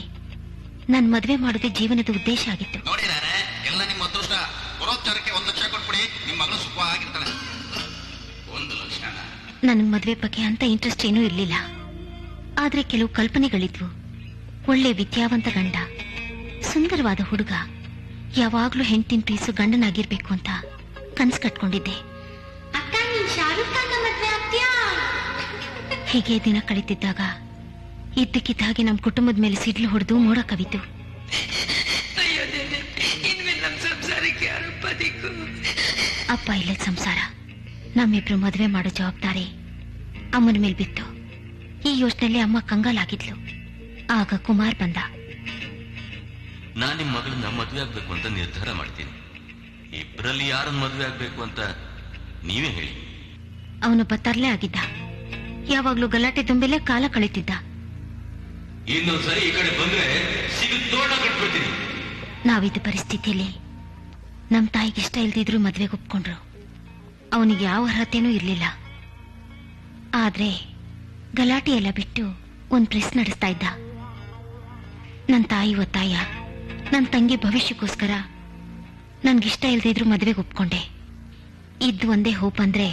ನನ್ನ ಮದುವೆ ಮಾಡೋದೇ ಜೀವನದ ಉದ್ದೇಶ ಆಗಿತ್ತು. ನೋಡಿದಾರೆ ಎಲ್ಲ ನಿಮ್ಮ ಅದೃಷ್ಟ. ಬರೋಚಾರಕ್ಕೆ 1 ಲಕ್ಷ ಕೊಟ್ಬಿಡಿ, ನಿಮ್ಮ ಮಗಳು ಸುಖವಾಗಿರ್ತಾಳೆ. 1 ಲಕ್ಷ? ನನಗೆ ಮದುವೆ ಬಗ್ಗೆ ಅಂತ ಇಂಟ್ರೆಸ್ಟ್ ಏನೂ ಇರಲಿಲ್ಲ. ಆದ್ರೆ ಕೆಲವು ಕಲ್ಪನೆಗಳಿದ್ವು. ಒಳ್ಳೆ ವಿದ್ಯಾವಂತ ಗಂಡ, ಸುಂದರವಾದ ಹುಡುಗ, ಯಾವಾಗ್ಲೂ ಹೆಂಡತಿನ ಪ್ರೀಸು ಗಂಡನಾಗಿರ್ಬೇಕು ಅಂತ ಕನ್ಸು ಕಟ್ಕೊಂಡಿದ್ದೆ. ಹೀಗೆ ದಿನ ಕಳೀತಿದ್ದಾಗ ಇದ್ದಕ್ಕಿದ್ದ ಹಾಗೆ ನಮ್ಮ ಕುಟುಂಬದ ಮೇಲೆ ಸಿಡ್ಲು ಹೊಡೆದು ಮೋಡ ಕವಿತು. ಅಪ್ಪ ಇಲ್ಲದ ಸಂಸಾರ, ನಮ್ಮಿಬ್ರು ಮದುವೆ ಮಾಡೋ ಜವಾಬ್ದಾರಿ ಅಮ್ಮನ ಮೇಲೆ ಬಿತ್ತು. ಈ ಯೋಚನೆಯಲ್ಲಿ ಅಮ್ಮ ಕಂಗಾಲಾಗಿದ್ಲು. ಆಗ ಕುಮಾರ್ ಬಂದ. ನಾನು ನಿಮ್ಮ ಮಗಳನ್ನ ಮದುವೆ ಆಗ್ಬೇಕು ಅಂತ ನಿರ್ಧಾರ ಮಾಡ್ತೀನಿ. ಇಬ್ಬರಲ್ಲಿ ಯಾರನ್ನ ಮದುವೆ ಆಗ್ಬೇಕು ಅಂತ ನೀವೇ ಹೇಳಿ. ಅವನೊಬ್ಬ ತರ್ಲೆ ಆಗಿದ್ದ. ಯಾವಾಗ್ಲೂ ಗಲಾಟೆ ತುಂಬೆಲೆ ಕಾಲ ಕಳೀತಿದ್ದ. ಇನ್ನೊಂದ್ಸರಿ ಈ ಕಡೆ ಬಂದ್ರೆ ಸಿಗುತ್ತೋಟ ಕಟ್ಬಿಡ್ತೀನಿ. ನಾವಿದ್ದ ಪರಿಸ್ಥಿತಿಯಲ್ಲಿ ನಮ್ಮ ತಾಯಿಗೆ ಇಷ್ಟ ಇಲ್ದಿದ್ರು ಮದ್ವೆಗೆ ಒಪ್ಕೊಂಡ್ರು. ಅವನಿಗೆ ಯಾವ ಅರ್ಹತೆನೂ ಇರ್ಲಿಲ್ಲ. ಆದ್ರೆ ಗಲಾಟೆ ಎಲ್ಲ ಬಿಟ್ಟು ಒಂದು ಪ್ರೆಸ್ ನಡೆಸ್ತಾ ಇದ್ದ. ನನ್ನ ತಾಯಿ ಒತ್ತಾಯ, ನನ್ನ ತಂಗಿ ಭವಿಷ್ಯಕ್ಕೋಸ್ಕರ ನನ್ಗಿಷ್ಟ ಇಲ್ಲದೆ ಇದ್ರು ಮದುವೆಗೆ ಒಪ್ಕೊಂಡೆ. ಇದ್ದು ಒಂದೇ ಹೋಪ್ ಅಂದ್ರೆ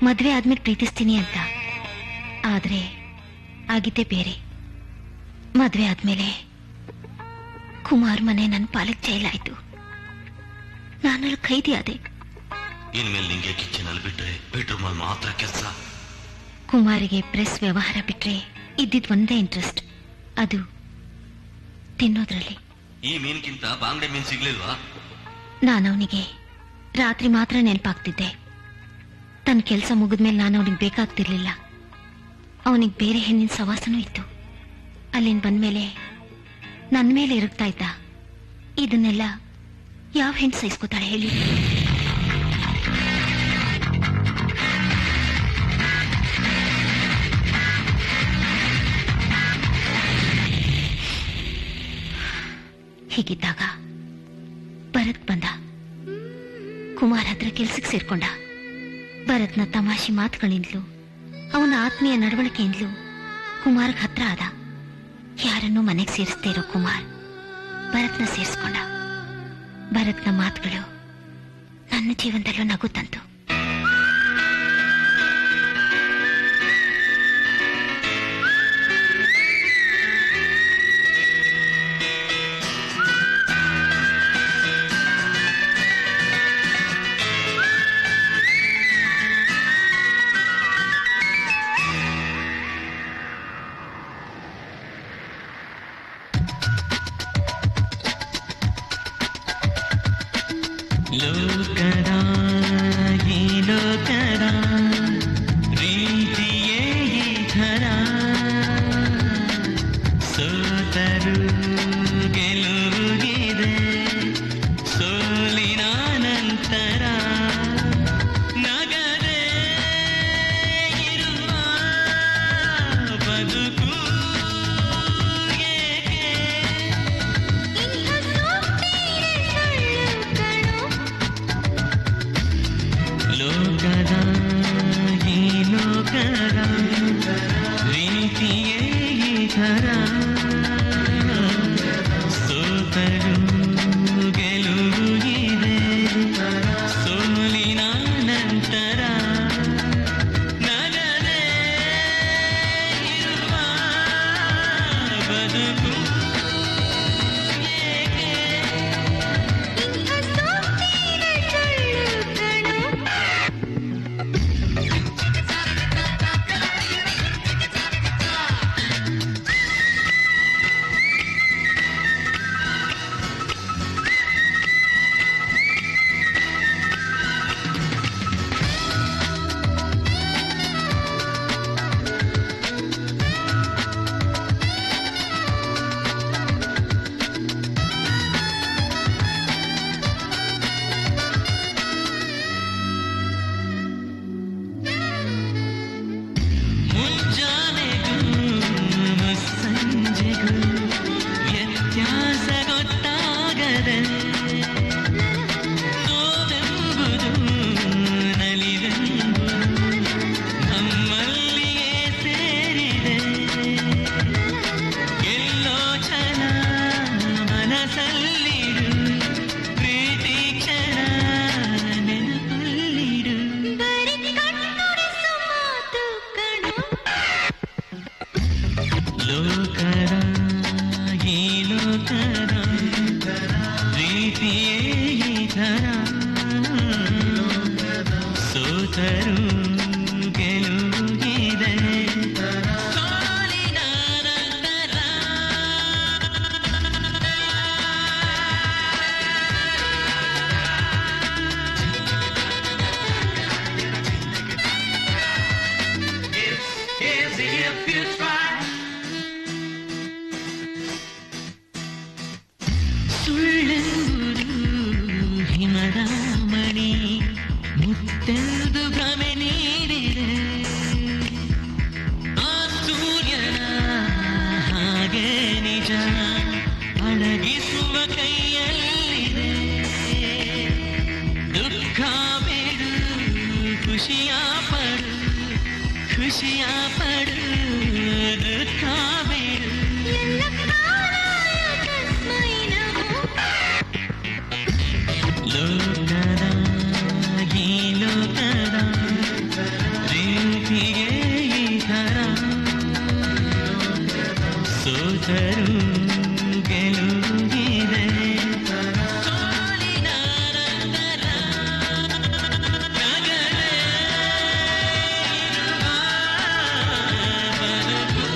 ಮದುವೆ ಆದ್ಮೇಲೆ ಪ್ರೀತಿಸ್ತೀನಿ ಅಂತ. ಆದ್ರೆ ಆಗಿದ್ದೇ ಬೇರೆ. ಮದುವೆ ಆದ್ಮೇಲೆ ಕುಮಾರ್ ಮನೆ ನನ್ನ ಪಾಲಕ್ ಜೈಲಾಯ್ತು. ನಾನಲ್ಲಿ ಖೈದಿ ಆದೆ. ಇನ್ಮೇಲೆ ನಿಂಗೆ ಕಿಚನಲ್ಲಿ ಬಿಟ್ರೆ ಬೆಡ್ರೂಮ್ ಅಲ್ಲಿ ಮಾತ್ರ ಕೆಲಸ. ಕುಮಾರಿಗೆ ಪ್ರೆಸ್ ವ್ಯವಹಾರ ಬಿಟ್ರೆ ಇದ್ದಿದ್ ಒಂದೇ ಇಂಟ್ರೆಸ್ಟ್, ಅದು ತಿನ್ನೋದ್ರಲ್ಲಿ. ಈ ಮೀನ್ಗಿಂತ ಬಾಂಗ್ಡೆ ಮೀನ್ ಸಿಗ್ಲಿಲ್ವಾ? ನಾನವನಿಗೆ ರಾತ್ರಿ ಮಾತ್ರ ನೆನಪಾಗ್ತಿದ್ದೆ. ತನ್ನ ಕೆಲಸ ಮುಗಿದ್ಮೇಲೆ ನಾನು ಅವನಿಗೆ ಬೇಕಾಗ್ತಿರ್ಲಿಲ್ಲ. ಅವನಿಗೆ ಬೇರೆ ಹೆಣ್ಣಿನ ಸವಾಸನೂ ಇತ್ತು. ಅಲ್ಲಿಂದ ಬಂದ್ಮೇಲೆ ನನ್ನ ಮೇಲೆ ಇರುಗ್ತಾ ಇದ್ದ. ಇದನ್ನೆಲ್ಲ ಯಾವ ಹೆಣ್ಣು ಸಹಿಸ್ಕೋತಾಳೆ ಹೇಳಿ? ಹೀಗಿದ್ದಾಗ ಭರತ್ ಬಂದ. ಕುಮಾರ್ ಹತ್ರ ಕೆಲ್ಸಕ್ಕೆ ಸೇರ್ಕೊಂಡ. ಭರತ್ನ ತಮಾಷೆ ಮಾತುಗಳಿಂದಲೂ ಅವನ ಆತ್ಮೀಯ ನಡವಳಿಕೆಯಿಂದಲೂ ಕುಮಾರ್ಗ್ ಹತ್ರ ಆದ. ಯಾರನ್ನೂ ಮನೆಗೆ ಸೇರಿಸ್ದೇ ಇರೋ ಕುಮಾರ್ ಭರತ್ನ ಸೇರಿಸ್ಕೊಂಡ. ಭರತ್ನ ಮಾತುಗಳು ನನ್ನ ಜೀವನದಲ್ಲೂ ನಗು ತಂತು. ಲೋಕದ ಈ ಲೋಕದ ರೀತಿಯೇ ಈ ಥರ, ಸೋತರು ಗೆಲುವಿದೆ ಸೋಲಿನ ನಂತರ, ನಗದೆ ಇರುವ ಬದುಕು ಲೋಕದ ಈ ಲೋಕದ ರೀತಿಯೇ ಈ ಥರ, ಸೋತರು ಗೆಲುವಿದೆ ಸೋಲಿನ ನಂತರ, ನಗದೆ ಇರುವ ಬದುಕು ಮುಂಜಾನೆಗೂ ಸಂಜೆಗೂ ವ್ಯತ್ಯಾಸ ಗೊತ್ತಾಗದೆ, ನೋವೆಂಬುದು ನಲಿವೆಂಬುದು ನಮ್ಮಲ್ಲಿಯೇ ಸೇರಿದೆ, ಎಲ್ಲೋ ಛಲ ಮನಸ್ಸಲ್ಲಿಡು, ಪ್ರೀತಿ ಕ್ಷಣ ನೆನಪಲ್ಲಿಡು. ಲೋಕದ ಈ ಲೋಕದ ರೀತಿಯೇ ಈ ಥರ, ಸೋತರು ಗೆಲುವಿದೆ ಸೋಲಿನ ನಂತರ. ಸುಳ್ಳೆಂಬುದು ಹಿಮದ ಮಣಿ, ಮುತ್ತೆಂದು ಭ್ರಮೆ ನೀಡಿದೆ, ಆ ಸೂರ್ಯನ ಹಾಗೆ ನಿಜ ಅಡಗಿಸುವ ಕೈಯಲ್ಲಿದೆ, ದುಃಖ ಬೇಡು ಖುಷಿಯ ಪಡು ಖುಷಿಯ ಪಡು ದುಃಖ ಬಿಡು ಲೋಕದ ಈ ಲೋಕದ ರೀತಿಗೆ ಈ ಥರ ಸೋತರು ಗೆಲುವಿದೆ ಸೋಲಿನ ನಂತರ ನಗರೇ ಇರುವ ಬದುಕು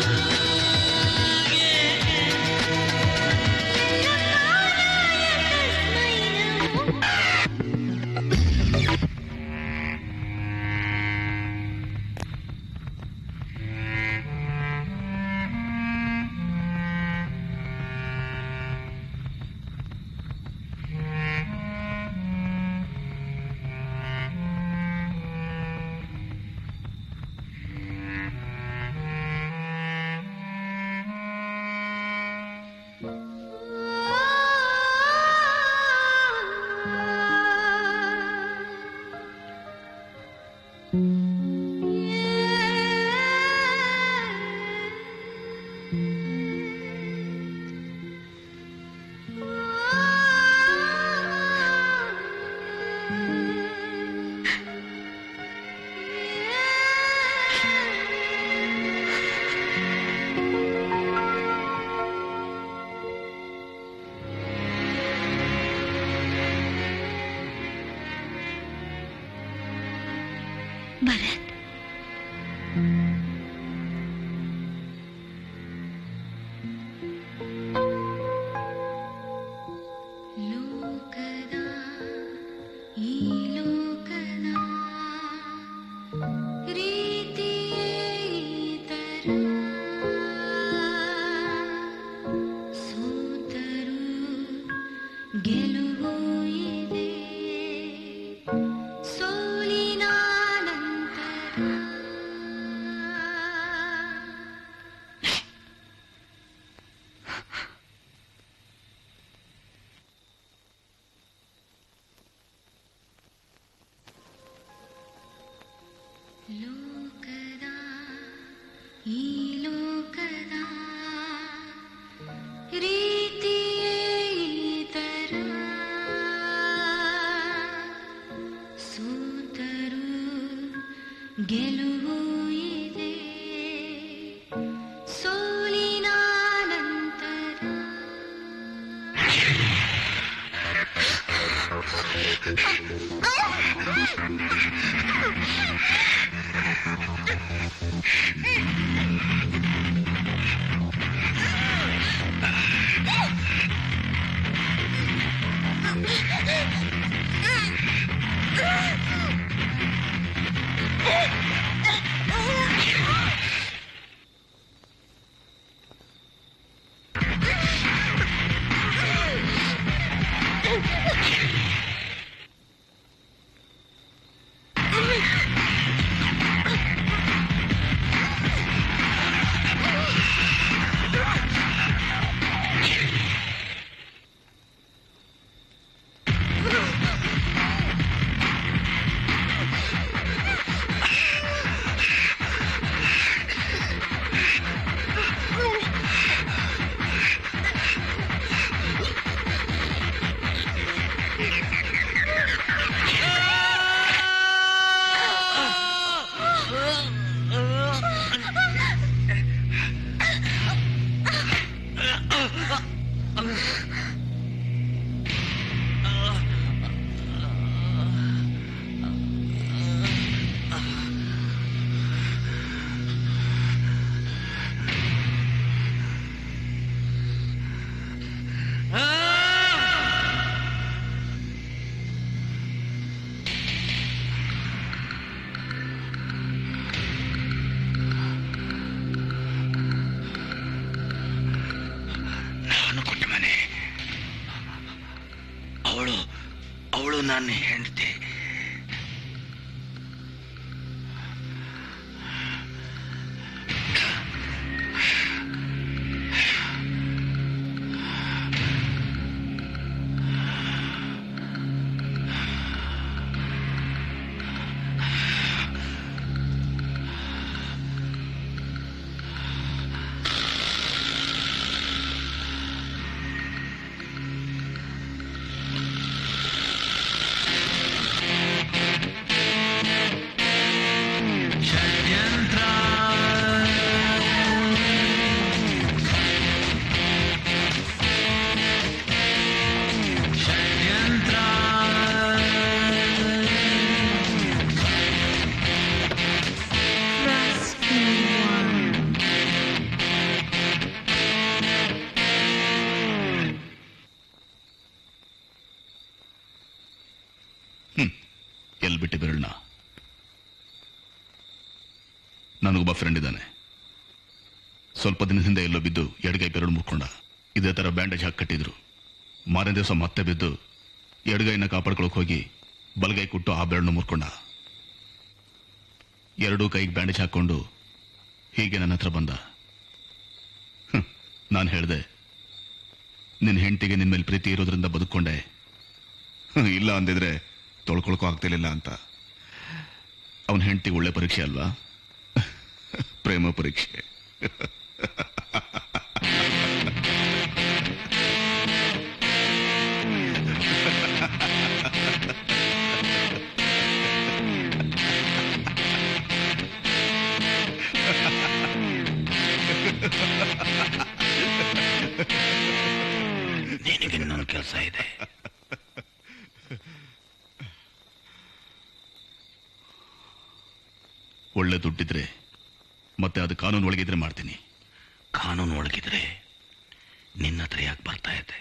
ಭರತ್, ಲೋಕದ ಈ ಲೋಕದ ರೀತಿಯೇ ಈ ಥರ ಸೋತರು ಗೆಲುವು ಇದೆ ಸೋಲಿನ ನಂತರ ಲೋಕದ ಈ ಲೋಕದ ರೀತಿಯೇ ಈ ಥರ ಸೋತರು ಗೆಲುವು ಇದೆ ಸೋಲಿನ ನಂತರ ಅವಳು ನನ್ನ ಹೆಂಡತಿ. ಬಿಟ್ಟೆ ಬೆರಳನ್ನ. ನನಗೊಬ್ಬ ಫ್ರೆಂಡ್ ಇದ್ದಾನೆ. ಸ್ವಲ್ಪ ದಿನದ ಹಿಂದೆ ಎಲ್ಲೋ ಬಿದ್ದು ಎಡಗೈ ಬೆರಳು ಮುರ್ಕೊಂಡ. ಇದೇ ಥರ ಬ್ಯಾಂಡೇಜ್ ಹಾಕಿ ಕಟ್ಟಿದ್ರು. ಮಾರನೇ ದಿವಸ ಮತ್ತೆ ಬಿದ್ದು ಎಡಗೈನ ಕಾಪಾಡ್ಕೊಳಕ್ ಹೋಗಿ ಬಲಗೈ ಕುಟ್ಟು ಆ ಬೆರಳನ್ನು ಮುರ್ಕೊಂಡ. ಎರಡೂ ಕೈಗೆ ಬ್ಯಾಂಡೇಜ್ ಹಾಕೊಂಡು ಹೀಗೆ ನನ್ನ ಹತ್ರ ಬಂದ. ನಾನು ಹೇಳಿದೆ, ನಿನ್ನ ಹೆಂಡತಿಗೆ ನಿನ್ನ ಮೇಲೆ ಪ್ರೀತಿ ಇರೋದ್ರಿಂದ ಬದುಕೊಂಡೆ, ಇಲ್ಲ ಅಂದಿದ್ರೆ ತೊಳ್ಕೊಳಕ್ಕೂ ಆಗ್ತಿರ್ಲಿಲ್ಲ ಅಂತ. ಅವನ ಹೆಂಡತಿಗೆ ಒಳ್ಳೆ ಪರೀಕ್ಷೆ ಅಲ್ವಾ? ಪ್ರೇಮ ಪರೀಕ್ಷೆ. ನಿನಗೆ ಇನ್ನೊಂದು ಕೆಲಸ ಇದೆ. ಒಳ್ಳೆ ದುಡ್ಡಿದ್ರೆ ಮತ್ತೆ ಅದು ಕಾನೂನು ಒಳಗಿದ್ರೆ ಮಾಡ್ತೀನಿ. ಕಾನೂನು ಒಳಗಿದ್ರೆ ನಿನ್ನ ಹತ್ರ ಯಾಕೆ ಬರ್ತಾ ಇದೆ?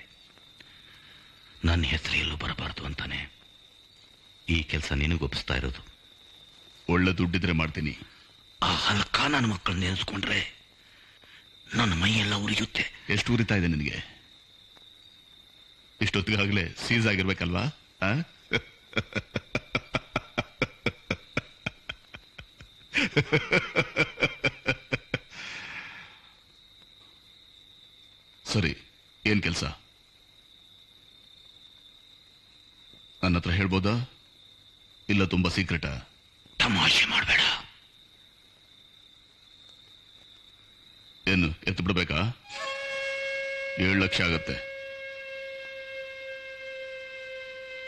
ನನ್ನ ಹೆಸರು ಎಲ್ಲೂ ಬರಬಾರ್ದು ಅಂತಾನೆ ಈ ಕೆಲಸ ನಿನಗೊಪ್ಪಿಸ್ತಾ ಇರೋದು. ಒಳ್ಳೆ ದುಡ್ಡಿದ್ರೆ ಮಾಡ್ತೀನಿ. ಆ ಹಲ್ಕ ನನ್ನ ಮಕ್ಕಳು ನೆನೆಸ್ಕೊಂಡ್ರೆ ನನ್ನ ಮೈಯೆಲ್ಲ ಉರಿಯುತ್ತೆ. ಎಷ್ಟು ಉರಿತಾ ಇದೆ ನಿನಗೆ? ಇಷ್ಟೊತ್ತಿಗಾಗಲೇ ಸೀಸ್ ಆಗಿರ್ಬೇಕಲ್ವಾ? ಸರಿ, ಏನ್ ಕೆಲಸ? ನನ್ನ ಹತ್ರ ಹೇಳ್ಬೋದಾ, ಇಲ್ಲ ತುಂಬಾ ಸೀಕ್ರೆಟಾ? ತಮಾಷೆ ಮಾಡಬೇಡ. ಏನು ಎತ್ತು ಬಿಡ್ಬೇಕಾ? 7 ಲಕ್ಷ ಆಗತ್ತೆ.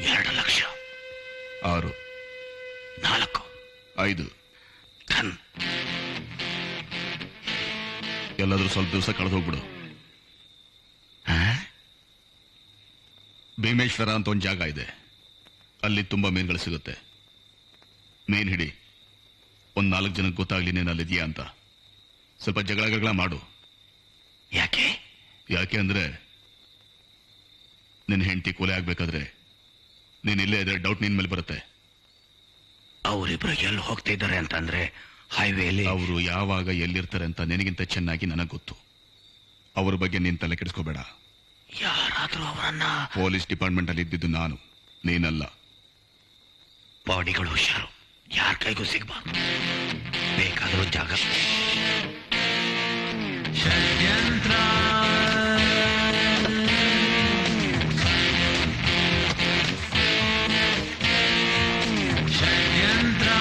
2 ಲಕ್ಷ. 6, 4, 5. ಟನ್. ಎಲ್ಲಾದ್ರೂ ಸ್ವಲ್ಪ ದಿವಸ ಕಳೆದು ಹೋಗ್ಬಿಡು. ಭೀಮೇಶ್ವರ ಅಂತ ಒಂದು ಜಾಗ ಇದೆ, ಅಲ್ಲಿ ತುಂಬಾ ಮೀನುಗಳು ಸಿಗುತ್ತೆ. ಮೀನ್ ಹಿಡಿ. 4 ಜನಕ್ಕೆ ಗೊತ್ತಾಗ್ಲಿ ನೀನು ಅಲ್ಲಿದ್ಯಾ ಅಂತ. ಸ್ವಲ್ಪ ಜಗಳ ಮಾಡು. ಯಾಕೆ? ಯಾಕೆ ಅಂದ್ರೆ ನಿನ್ನ ಹೆಂಡತಿ ಕೊಲೆ ಆಗ್ಬೇಕಾದ್ರೆ ನೀನ್ ಇಲ್ಲೇ ಇದ್ರೆ ಡೌಟ್ ನಿನ್ ಮೇಲೆ ಬರುತ್ತೆ. ಅವರಿಬ್ರು ಎಲ್ಲಿ ಹೋಗ್ತಾ ಇದ್ದಾರೆ ಅಂತಂದ್ರೆ ಹೈವೇಲಿ. ಅವರು ಯಾವಾಗ ಎಲ್ಲಿರ್ತಾರೆ ಅಂತ ನಿನಗಿಂತ ಚೆನ್ನಾಗಿ ನನಗೆ ಗೊತ್ತು. ಅವ್ರ ಬಗ್ಗೆ ನೀನ್ ತಲೆ ಕೆಡಿಸ್ಕೋಬೇಡ. ಯಾರಾದ್ರೂ ಅವರನ್ನ ಪೊಲೀಸ್ ಡಿಪಾರ್ಟ್ಮೆಂಟ್ ಅಲ್ಲಿ ಇದ್ದಿದ್ದು ನಾನು, ನೀನಲ್ಲ. ಬಾಡಿಗಳು ಹುಷಾರು, ಯಾರ ಕೈಗೂ ಸಿಗಬಾರ್ದು. ಬೇಕಾದರೂ ಜಾಗ. ಷಡ್ಯಂತ್ರ ಷಡ್ಯಂತ್ರ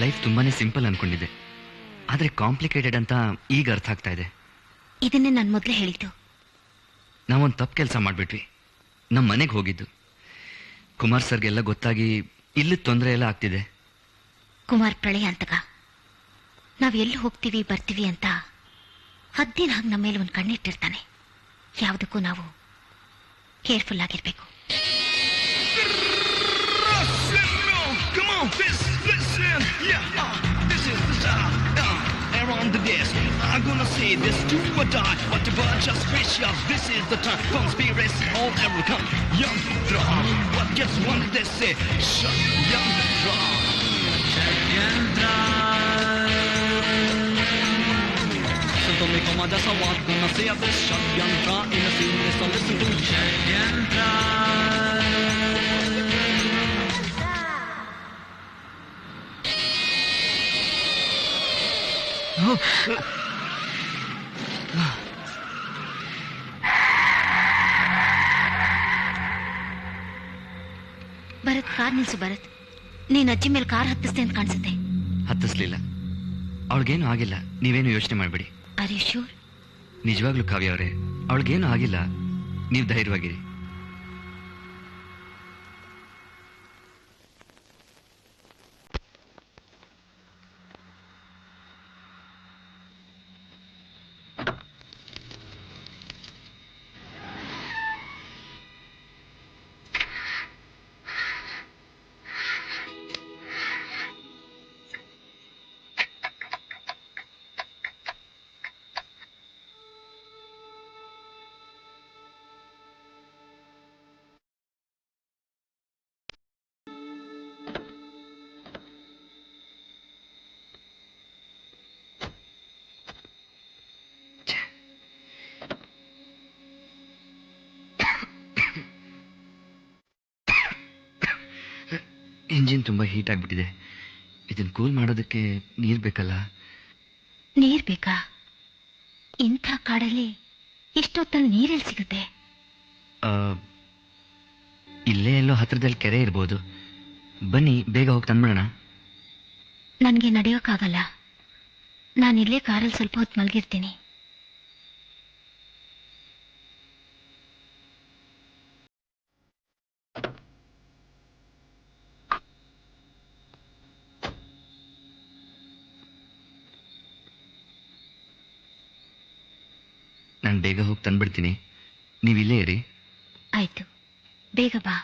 ಲೈಫ್ ತುಂಬಾನೇ ಸಿಂಪಲ್ ಅನ್ಕೊಂಡಿದ್ದೆ, ಆದ್ರೆ ಕಾಂಪ್ಲಿಕೇಟೆಡ್ ಅಂತ ಈಗ ಅರ್ಥ ಆಗ್ತಾ ಇದೆ. ಇದನ್ನೇ ನಾನು ಮೊದಲೇ ಹೇಳಿದ್ದು. ನಾವೊಂದು ತಪ್ಪು ಕೆಲಸ ಮಾಡಿಬಿಟ್ವಿ. ನಮ್ಮ ಮನೆಗೆ ಹೋಗಿದ್ದು ಕುಮಾರ್ ಸರ್ಗೆಲ್ಲ ಗೊತ್ತಾಗಿ ಇಲ್ಲಿ ತೊಂದರೆ ಎಲ್ಲ ಆಗ್ತಿದೆ. ಕುಮಾರ್ ಪ್ರಳಯ ಅಂತಗ ನಾವ್ ಎಲ್ಲಿ ಹೋಗ್ತೀವಿ ಬರ್ತೀವಿ ಅಂತ ಹದ್ದಿನ ಹಾಗೆ ನಮ್ಮ ಮೇಲೆ ಒಂದು ಕಣ್ಣಿಟ್ಟಿರ್ತಾನೆ. ಯಾವುದಕ್ಕೂ ನಾವು ಕೇರ್ಫುಲ್ ಆಗಿರ್ಬೇಕು. Come on, listen, yeah, this is the time, around the desk, I'm gonna say this, do or die, whatever, just wish ya, this is the time, conspiracy, all ever come, young drum, what gets one they say, shut young drum. ಷಡ್ಯಂತ್ರ So don't make all my just what gonna say this, shut young drum, in the scene, so listen to ಷಡ್ಯಂತ್ರ ಭರತ್, ಕಾರ್ ನಿಲ್ಸು. ಭರತ್, ನೀನ್ ಅಜ್ಜಿ ಮೇಲೆ ಕಾರ್ ಹತ್ತಿಸ್ತೆ ಅಂತ ಕಾಣಿಸುತ್ತೆ. ಹತ್ತಿಸ್ಲಿಲ್ಲ, ಅವಳಿಗೇನು ಆಗಿಲ್ಲ, ನೀವೇನು ಯೋಚನೆ ಮಾಡಬೇಡಿ. Are you sure? ನಿಜವಾಗ್ಲೂ ಕಾವ್ಯ ಅವರೇ, ಅವಳಿಗೇನು ಆಗಿಲ್ಲ, ನೀವು ಧೈರ್ಯವಾಗಿರಿ. ಇಂಜಿನ್ ತುಂಬ ಹೀಟ್ ಆಗಿಬಿಟ್ಟಿದೆ. ಇದನ್ನು ಕೂಲ್ ಮಾಡೋದಕ್ಕೆ ನೀರು ಬೇಕಲ್ಲ? ನೀರ್ ಬೇಕಾ? ಇಂಥ ಕಾಡಲ್ಲಿ ಎಷ್ಟೊತ್ತಲ್ಲಿ ನೀರೆಲ್ಲಿ ಸಿಗುತ್ತೆ? ಆ, ಇಲ್ಲೇ ಎಲ್ಲೋ ಹತ್ರದಲ್ಲಿ ಕೆರೆ ಇರ್ಬೋದು. ಬನ್ನಿ, ಬೇಗ ಹೋಗಿ ತಂದ್ಬಿಡೋಣ. ನನಗೆ ನಡೆಯೋಕ್ಕಾಗಲ್ಲ. ನಾನಿಲ್ಲೇ ಕಾರಲ್ಲಿ ಸ್ವಲ್ಪ ಹೊತ್ತು ಮಲಗಿರ್ತೀನಿ. ನಾನು ಬೇಗ ಹೋಗಿ ತಂದ್ಬಿಡ್ತೀನಿ, ನೀವು ಇಲ್ಲೇ ಇರಿ. ಆಯ್ತು, ಬೇಗ ಬಾ.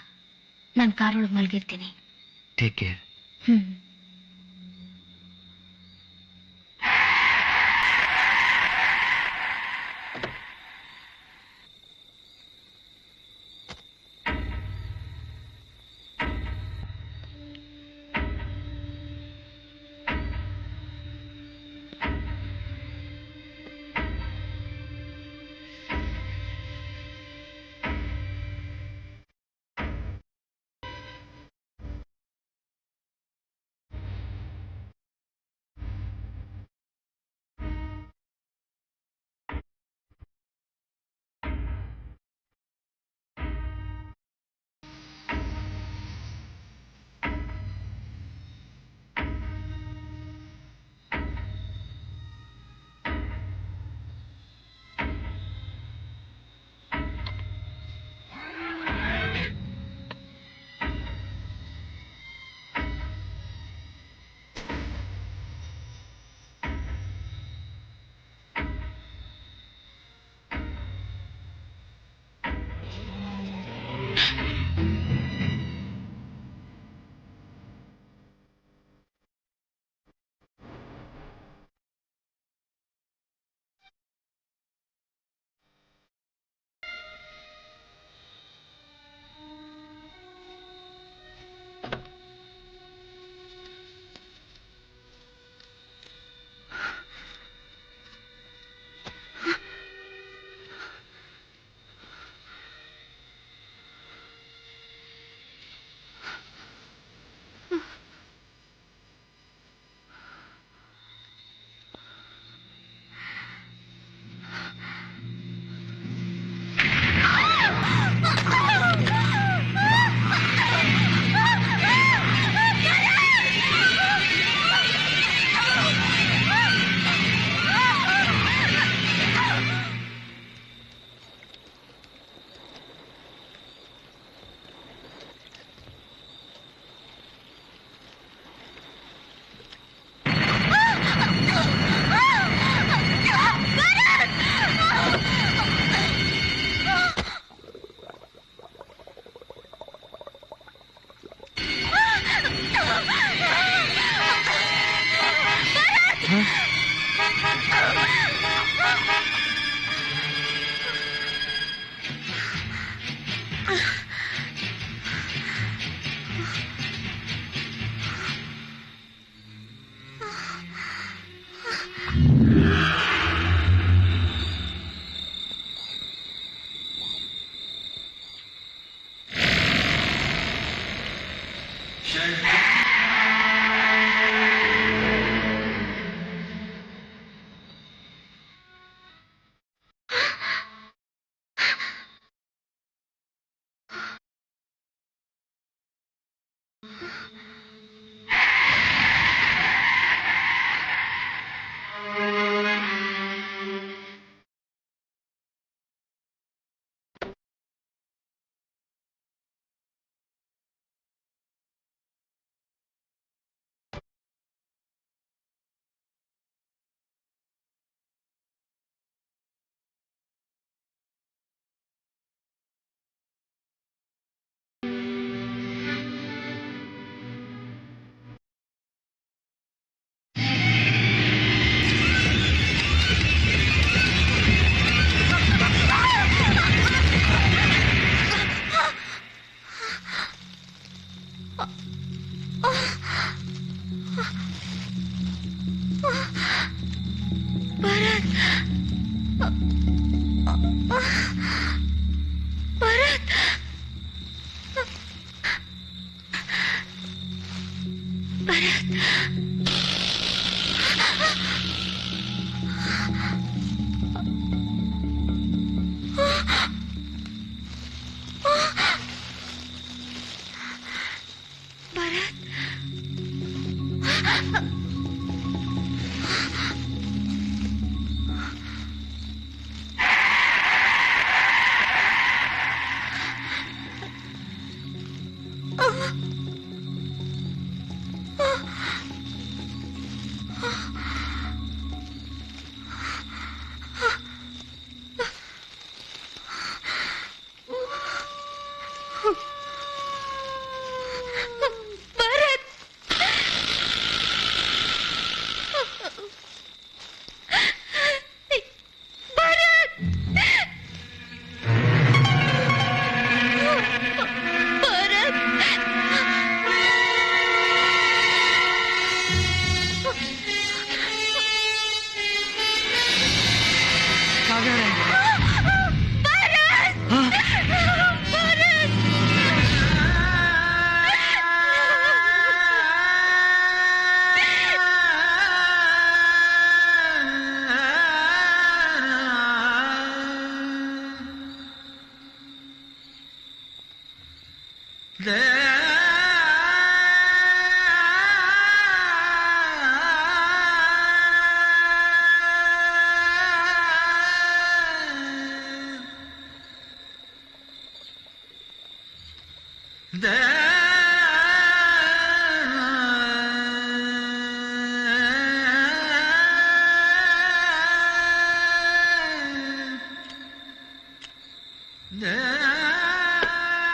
ನಾನು ಕಾರೊಳಗೆ ಮಲಗಿರ್ತೀನಿ. Take care. ಹ್ಮ್.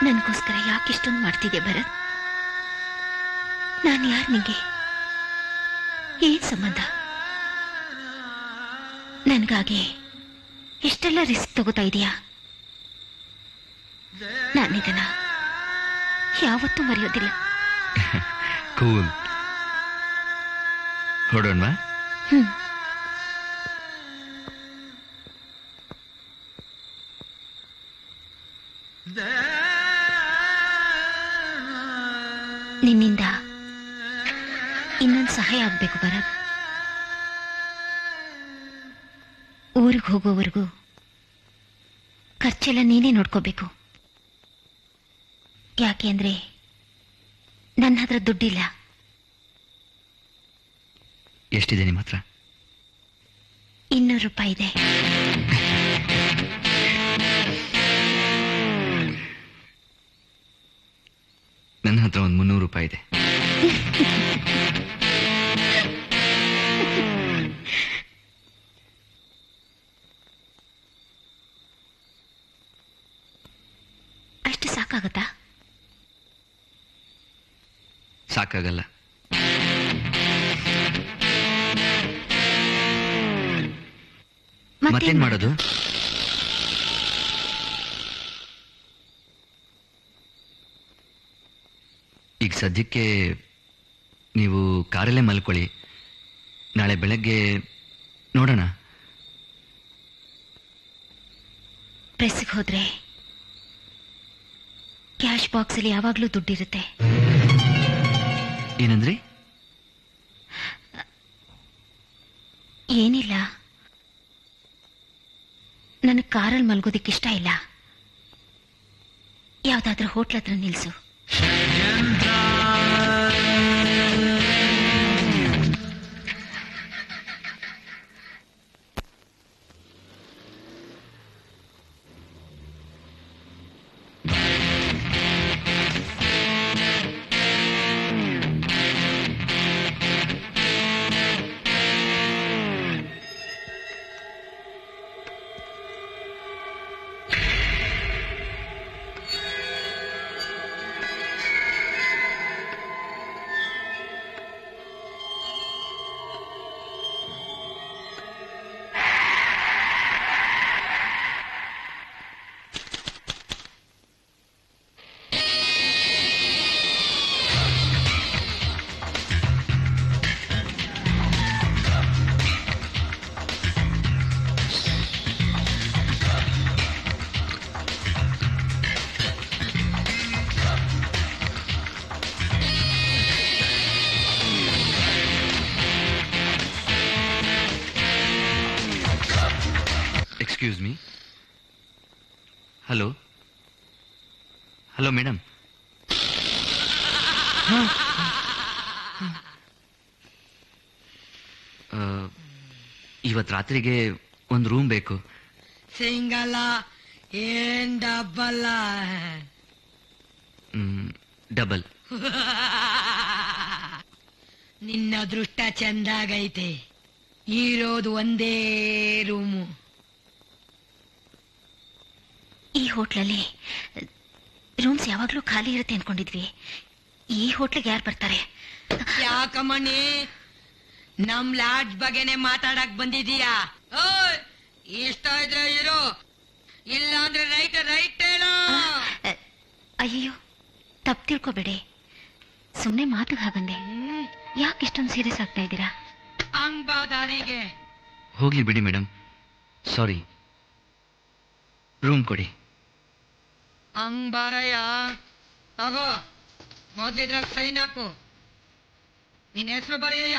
ನನಗೋಸ್ಕರ ಯಾಕೆ ಇಷ್ಟೊಂದು ಮಾಡ್ತಿದ್ದೆ ಭರತ್? ನಾನು ಯಾರು ನಿಂಗೆ? ಏನ್ ಸಂಬಂಧ? ನನ್ಗಾಗಿ ಇಷ್ಟೆಲ್ಲ ರಿಸ್ಕ್ ತಗೋತಾ ಇದೀಯಾ? ನಾನಿದನ್ನ ಯಾವತ್ತೂ ಮರೆಯೋದಿಲ್ಲ. ಕೂಲ್. ಹೊರಡೋಣವಾ? ನಿನ್ನಿಂದ ಇನ್ನೊಂದು ಸಹಾಯ ಆಗ್ಬೇಕು ಭರತ್. ಊರಿಗೆ ಹೋಗೋವರೆಗೂ ಖರ್ಚೆಲ್ಲ ನೀನೇ ನೋಡ್ಕೋಬೇಕು. ಯಾಕೆ ಅಂದ್ರೆ ನನ್ನ ಹತ್ರ ದುಡ್ಡಿಲ್ಲ. ಎಷ್ಟಿದೆ ನಿಮ್ಮ ಹತ್ರ? 200 ರೂಪಾಯಿ ಇದೆ. ನನ್ನ ಹತ್ರ ಒಂದು 300 ರೂಪಾಯಿ ಇದೆ. ಅಷ್ಟು ಸಾಕಾಗತ್ತಾ? ಸಾಕಾಗಲ್ಲ. ಮತ್ತೇನ್ ಮಾಡೋದು? ಈಗ ಸದ್ಯಕ್ಕೆ ನೀವು ಕಾರಲ್ಲೇ ಮಲ್ಕೊಳ್ಳಿ. ನಾಳೆ ಬೆಳಗ್ಗೆ ನೋಡೋಣ. ಪ್ರೆಸ್ಗೆ ಹೋದ್ರೆ ಕ್ಯಾಶ್ ಬಾಕ್ಸಲ್ಲಿ ಯಾವಾಗಲೂ ದುಡ್ಡಿರುತ್ತೆ. ಏನಂದ್ರಿ? ಏನಿಲ್ಲ, ನನಗೆ ಕಾರಲ್ಲಿ ಮಲ್ಗೋದಿಕ್ಕೆ ಇಷ್ಟ ಇಲ್ಲ. ಯಾವ್ದಾದ್ರೂ ಹೋಟ್ಲ್ ಹತ್ರ ನಿಲ್ಸು. Excuse me. Hello hello madam. ಇವತ್ತು ರಾತ್ರಿಗೆ ಒಂದು ರೂಮ್ ಬೇಕು. ಸಿಂಗಲ್ಲ, ಏನ್ ಡಬ್ಬಲ್ಲ? ಡಬಲ್. ನಿನ್ನ ಅದೃಷ್ಟ ಚಂದಾಗೈತೆ. ಇರೋದು ಒಂದೇ ರೂಮು. ಈ ಹೋಟ್ಲಲ್ಲಿ ರೂಮ್ಸ್ ಯಾವಾಗ್ಲೂ ಖಾಲಿ ಇರುತ್ತೆ ಅನ್ಕೊಂಡಿದ್ವಿ. ಈ ಹೋಟ್ಲಿಗೆ ಯಾರು ಬರ್ತಾರೆ? ಯಾಕಮ್ಮಣ್ಣಿ, ನಮ್ ಲಾಡ್ಜ್ ಬಗ್ಗೆನೆ ಮಾತಾಡಕ್ ಬಂದಿದೀಯಾ? ಇಷ್ಟ ಇದ್ರೆ ಇರೋ, ಇಲ್ಲ ಅಂದ್ರೆ ರೈಟ್ ರೈಟ್ ಹೇಳೋ. ಅಯ್ಯೋ, ತಪ್ಪು ತಿಳ್ಕೊಬೇಡಿ. ಸುಮ್ಮನೆ ಮಾತು ಹಾಗಂದೆ. ಯಾಕೆ ಇಷ್ಟೊಂದು ಸೀರಿಯಸ್ ಆಗ್ತಾ ಇದ್ದೀರಾ? ಅಂಬಾದಾರಿಗೆ ಹೋಗ್ಲಿ ಬಿಡಿ ಮೇಡಮ್, ಸಾರಿ. ರೂಮ್ ಕೊಡಿ. ಅಂಬಾರಯ್ಯ, ತಗೋ, ಮೊದ್ಲಿದ್ರಾಗ ಸೈನ್ ಹಾಕು. ನಿನ್ನ ಹೆಸರು ಬರೆಯ.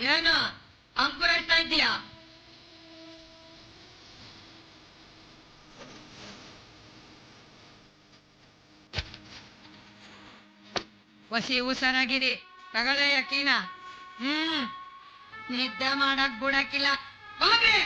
ಏನು ಅಂಕುರ ಎಷ್ತಾ ಇದ್ದೀಯಾ? ಒಸಿ ಹುಷಾರಾಗಿರಿ. ತಗೊಳ್ಳೆ ಯಕೀನ. ನಿದ್ದೆ ಮಾಡಕ್ ಬಿಡಕ್ಕಿಲ್ಲ. ಹೋಗ್ರಿ.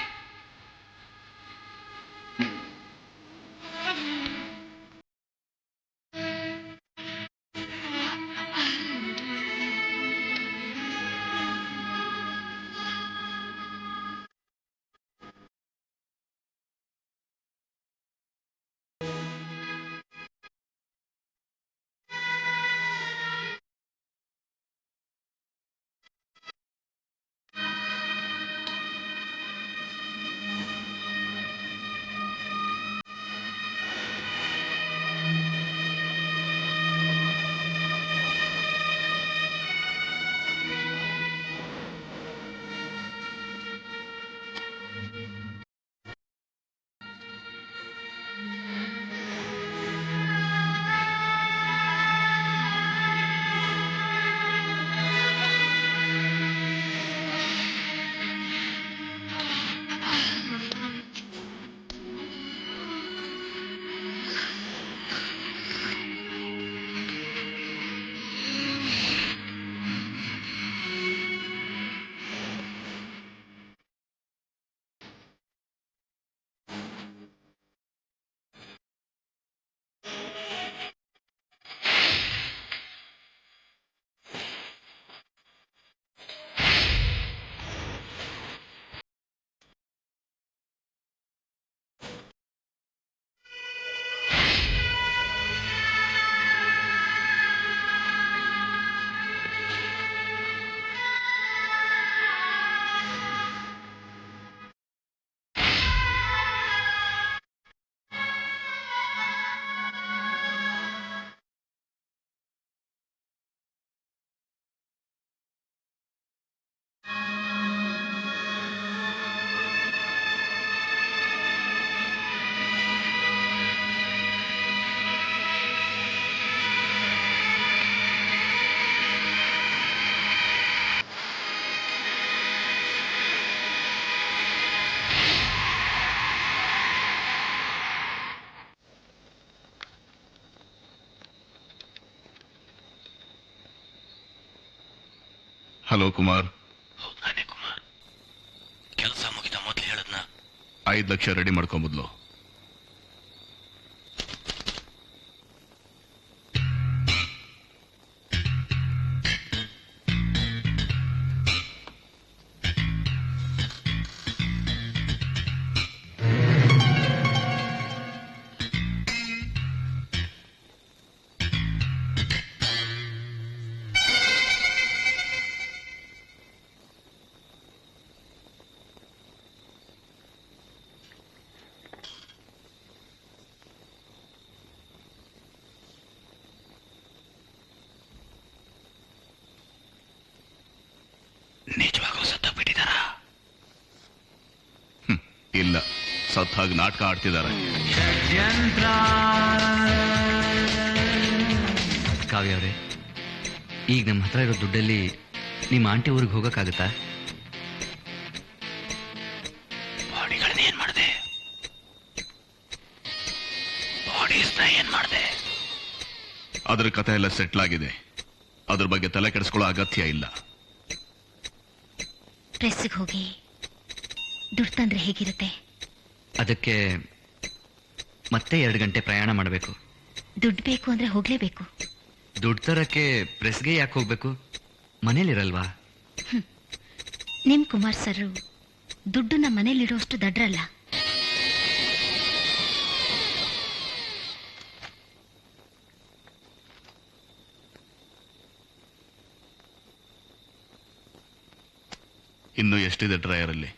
ಹಲೋ ಕುಮಾರ್. ನಾನೇ ಕುಮಾರ್. ಕೆಲಸ ಮುಗಿದ ಮೊದಲು ಹೇಳದ್ನ 5 ಲಕ್ಷ ರೆಡಿ ಮಾಡ್ಕೊಂಬದ್ಲು. ನಿಜವಾಗೂ ಸತ್ತೋಗ್ಬಿಟ್ಟಿದಾರ? ಇಲ್ಲ, ಸತ್ ಹಾಗೆ ನಾಟಕ ಆಡ್ತಿದ್ದಾರೆ. ಕಾವ್ಯ ಅವರೇ, ಈಗ ನಮ್ಮ ಹತ್ರ ಇರೋ ದುಡ್ಡಲ್ಲಿ ನಿಮ್ಮ ಆಂಟಿ ಊರಿಗೆ ಹೋಗಕ್ಕಾಗತ್ತಾ? ಬಾಡಿಗಳನ್ನ ಏನ್ ಮಾಡಿದೆ? ಬಾಡೀಸ್ನ ಏನ್ ಮಾಡಿದೆ? ಅದ್ರ ಕಥೆ ಎಲ್ಲ ಸೆಟ್ಲ್ ಆಗಿದೆ. ಅದ್ರ ಬಗ್ಗೆ ತಲೆ ಕೆಡಿಸ್ಕೊಳ್ಳೋ ಅಗತ್ಯ ಇಲ್ಲ. ಪ್ರೆಸ್ಸಿಗೆ ಹೋಗಿ ದುಡ್ಡು ತಂದ್ರೆ ಹೇಗಿರುತ್ತೆ? ಅದಕ್ಕೆ ಮತ್ತೆ 2 ಗಂಟೆ ಪ್ರಯಾಣ ಮಾಡಬೇಕು. ದುಡ್ಡು ಬೇಕು ಅಂದ್ರೆ ಹೋಗ್ಲೇಬೇಕು. ದುಡ್ಡು ತರಕ್ಕೆ ಪ್ರೆಸ್ಗೆ ಯಾಕೆ ಹೋಗ್ಬೇಕು? ಮನೇಲಿರಲ್ವಾ? ನಿಮ್ ಕುಮಾರ್ ಸರ್ ದುಡ್ಡನ್ನ ಮನೇಲಿಡುವಷ್ಟು ದಡ್ರಲ್ಲ. ಇನ್ನು ಎಷ್ಟಿದೆ ಡ್ರೈಯರಲ್ಲಿ?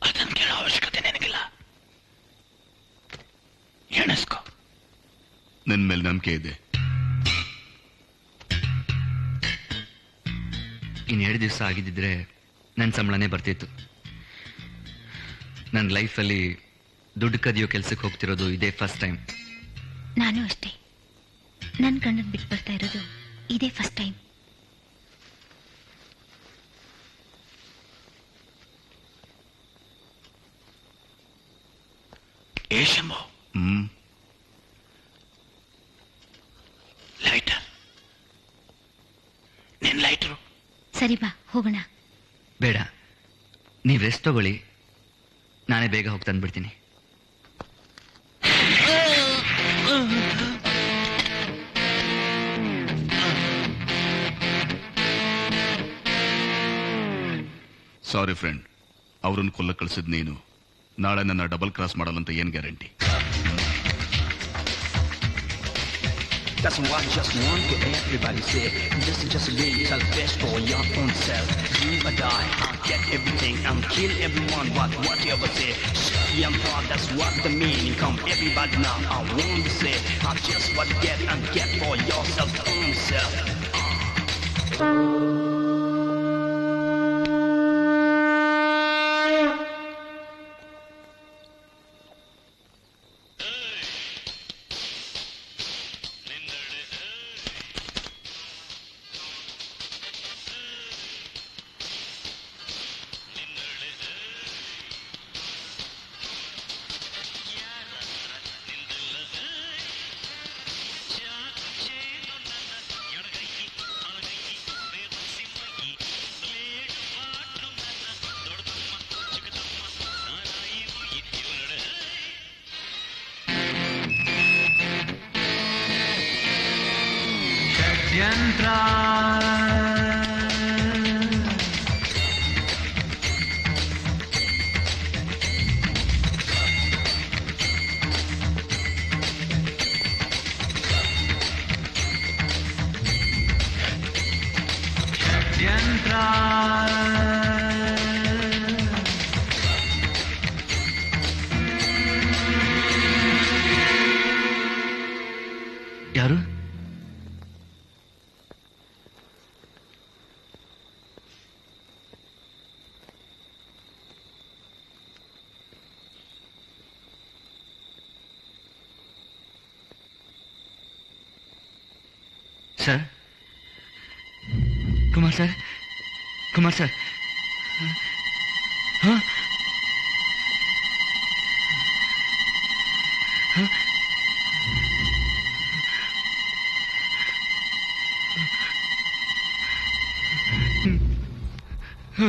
ಅದನ್ನ ಕೇಳೋ ಅವಶ್ಯಕತೆ ನಿನಗಿಲ್ಲ. ಎಣಿಸ್ಕೋ. ನಿನ್ ಮೇಲೆ ನಂಬಿಕೆ ಇದೆ. ಇನ್ನು 2 ದಿವಸ ಆಗಿದ್ದಿದ್ರೆ ನನ್ನ ಸಂಬಳನೇ ಬರ್ತಿತ್ತು. ನನ್ನ ಲೈಫಲ್ಲಿ ದುಡ್ಡು ಕದಿಯೋ ಕೆಲ್ಸಕ್ಕೆ ಹೋಗ್ತಿರೋದು ಇದೇ ಫಸ್ಟ್ ಟೈಮ್. ನಾನು ಅಷ್ಟೇ. ನನ್ನ ಗಂಡನ್ ಬಿಟ್ಟು ಬರ್ತಾ ಇರೋದು ಇದೇ ಫಸ್ಟ್ ಟೈಮ್. ಏ ಶಂಭು, ಲೈಟರ್ ಸರಿ ಬಾ ಹೋಗೋಣ. ಬೇಡ, ನೀವು ರೆಸ್ಟ್ ತಗೊಳ್ಳಿ, ನಾನೇ ಬೇಗ ಹೋಗಿ ತಂದ್ಬಿಡ್ತೀನಿ. ಸಾರಿ ಫ್ರೆಂಡ್, ಅವ್ರನ್ನ ಕೊಲ್ಲ ಕಳಿಸಿದ್ ನೀನು. ನಾಳೆ ನನ್ನ ಡಬಲ್ ಕ್ರಾಸ್ ಮಾಡಲ್ಲಂತ ಏನ್ guarantee? That's why I just want to everybody say, this is just being selfish for your own self. Do or die, I'll get everything, I'll kill everyone, whatever say. I'm proud, that's what the meaning. Come everybody now, I want to say, I just what to get and get for yourself, own self. ಷಡ್ಯಂತ್ರ ಷಡ್ಯಂತ್ರ ಯಾರು? Sir, Kumar sir, Kumar sir. ಹ? ಹ?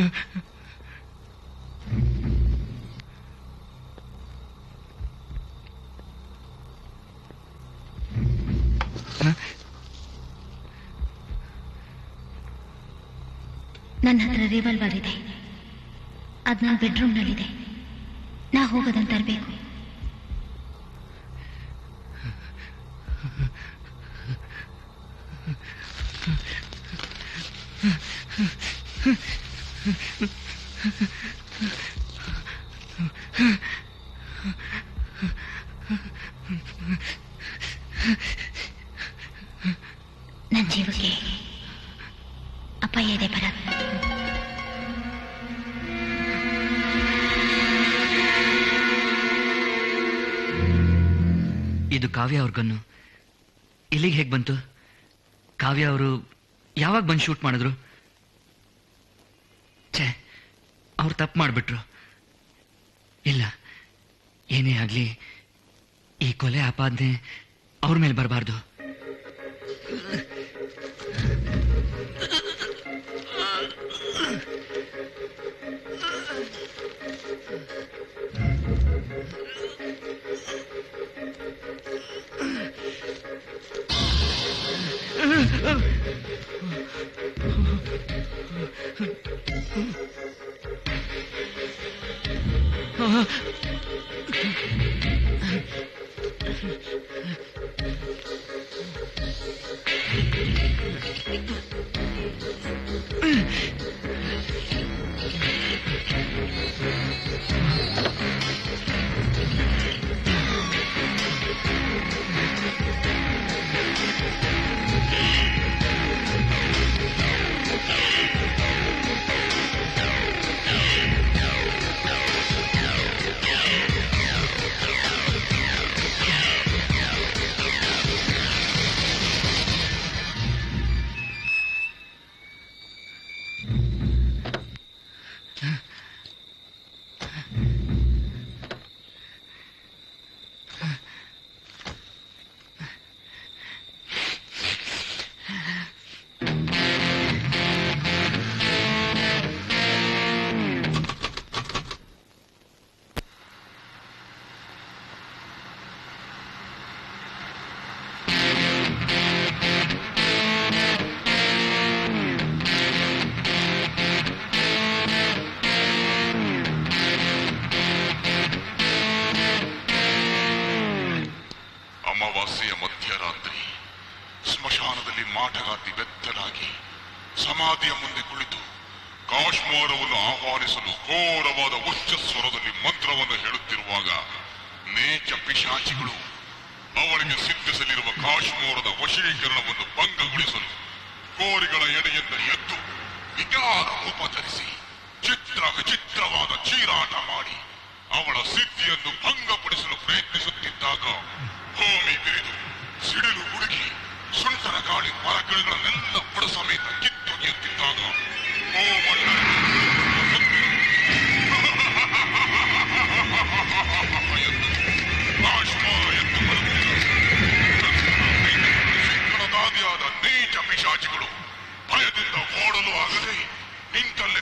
ನನ್ನ ಹತ್ರ ರಿವಾಲ್ವರ್ ಇದೆ, ಅದು ನನ್ನ ಬೆಡ್ರೂಮ್ನಲ್ಲಿದೆ. ನಾ ಹೋಗೋದನ್ನು ತರಬೇಕು. ನನ್ನ ಜೀವಕ್ಕೆ ಅಪಾಯ ಇದೆ ಭರತ್. ಇದು ಕಾವ್ಯ ಅವ್ರ ಗನ್ನು ಇಲ್ಲಿಗೆ ಹೇಗೆ ಬಂತು? ಕಾವ್ಯ ಅವರು ಯಾವಾಗ ಬಂದು ಶೂಟ್ ಮಾಡಿದ್ರು? ಛೇ, ಅವ್ರು ತಪ್ಪು ಮಾಡಿಬಿಟ್ರು. ಇಲ್ಲ, ಏನೇ ಆಗಲಿ ಈ ಕೊಲೆ ಆಪಾದನೆ ಅವ್ರ ಮೇಲೆ ಬರಬಾರ್ದು. ಅಮಾವಾಸ್ಯೆಯ ಮಧ್ಯರಾತ್ರಿ ಸ್ಮಶಾನದಲ್ಲಿ ಮಾಟಗಾತಿ ಬೆತ್ತಲಾಗಿ ಸಮಾಧಿಯ ಮುಂದೆ ಕುಳಿತು ಕಾಶ್ಮೀರವನ್ನು ಆಹ್ವಾನಿಸಲು ಘೋರವಾದ ಉಚ್ಚ ಸ್ವರದಲ್ಲಿ ಮಂತ್ರವನ್ನು ಹೇಳುತ್ತಿರುವಾಗ ನೀಚ ಪಿಶಾಚಿಗಳು ಅವಳಿಗೆ ಸಿದ್ಧಿಸಲಿರುವ ಕಾಶ್ಮೀರದ ವಶೀಕರಣವನ್ನು ಭಂಗಗೊಳಿಸಲು ಕೋರಿಗಳ ಎಡೆಯಿಂದ ಎದ್ದು ವಿಕಾರ ರೂಪ ಧರಿಸಿ ವಿಚಿತ್ರವಾದ ಚೀರಾಟ ಮಾಡಿ ಅವಳ ಸಿದ್ಧಿಯನ್ನು ಭಂಗಪಡಿಸಲು ಪ್ರಯತ್ನಿಸುತ್ತಿದ್ದಾಗ ಭೂಮಿ ಬಿರಿದು ಸಿಡಿಲು ಹುಡುಕಿ ಸುಂಟರ ಗಾಳಿ ಮರಗಿಡಗಳನ್ನೆಲ್ಲ ಬುಡ ಸಮೇತ ಕಿತ್ತೊಗೆಯುತ್ತಿದ್ದಾಗ ಶಿಕ್ಷಣದಾದಿಯಾದ ನೀಚ ಪಿಶಾಚಿಗಳು ಭಯದಿಂದ ಓಡಲು ಆಗದೆ ನಿಂತಲ್ಲೇ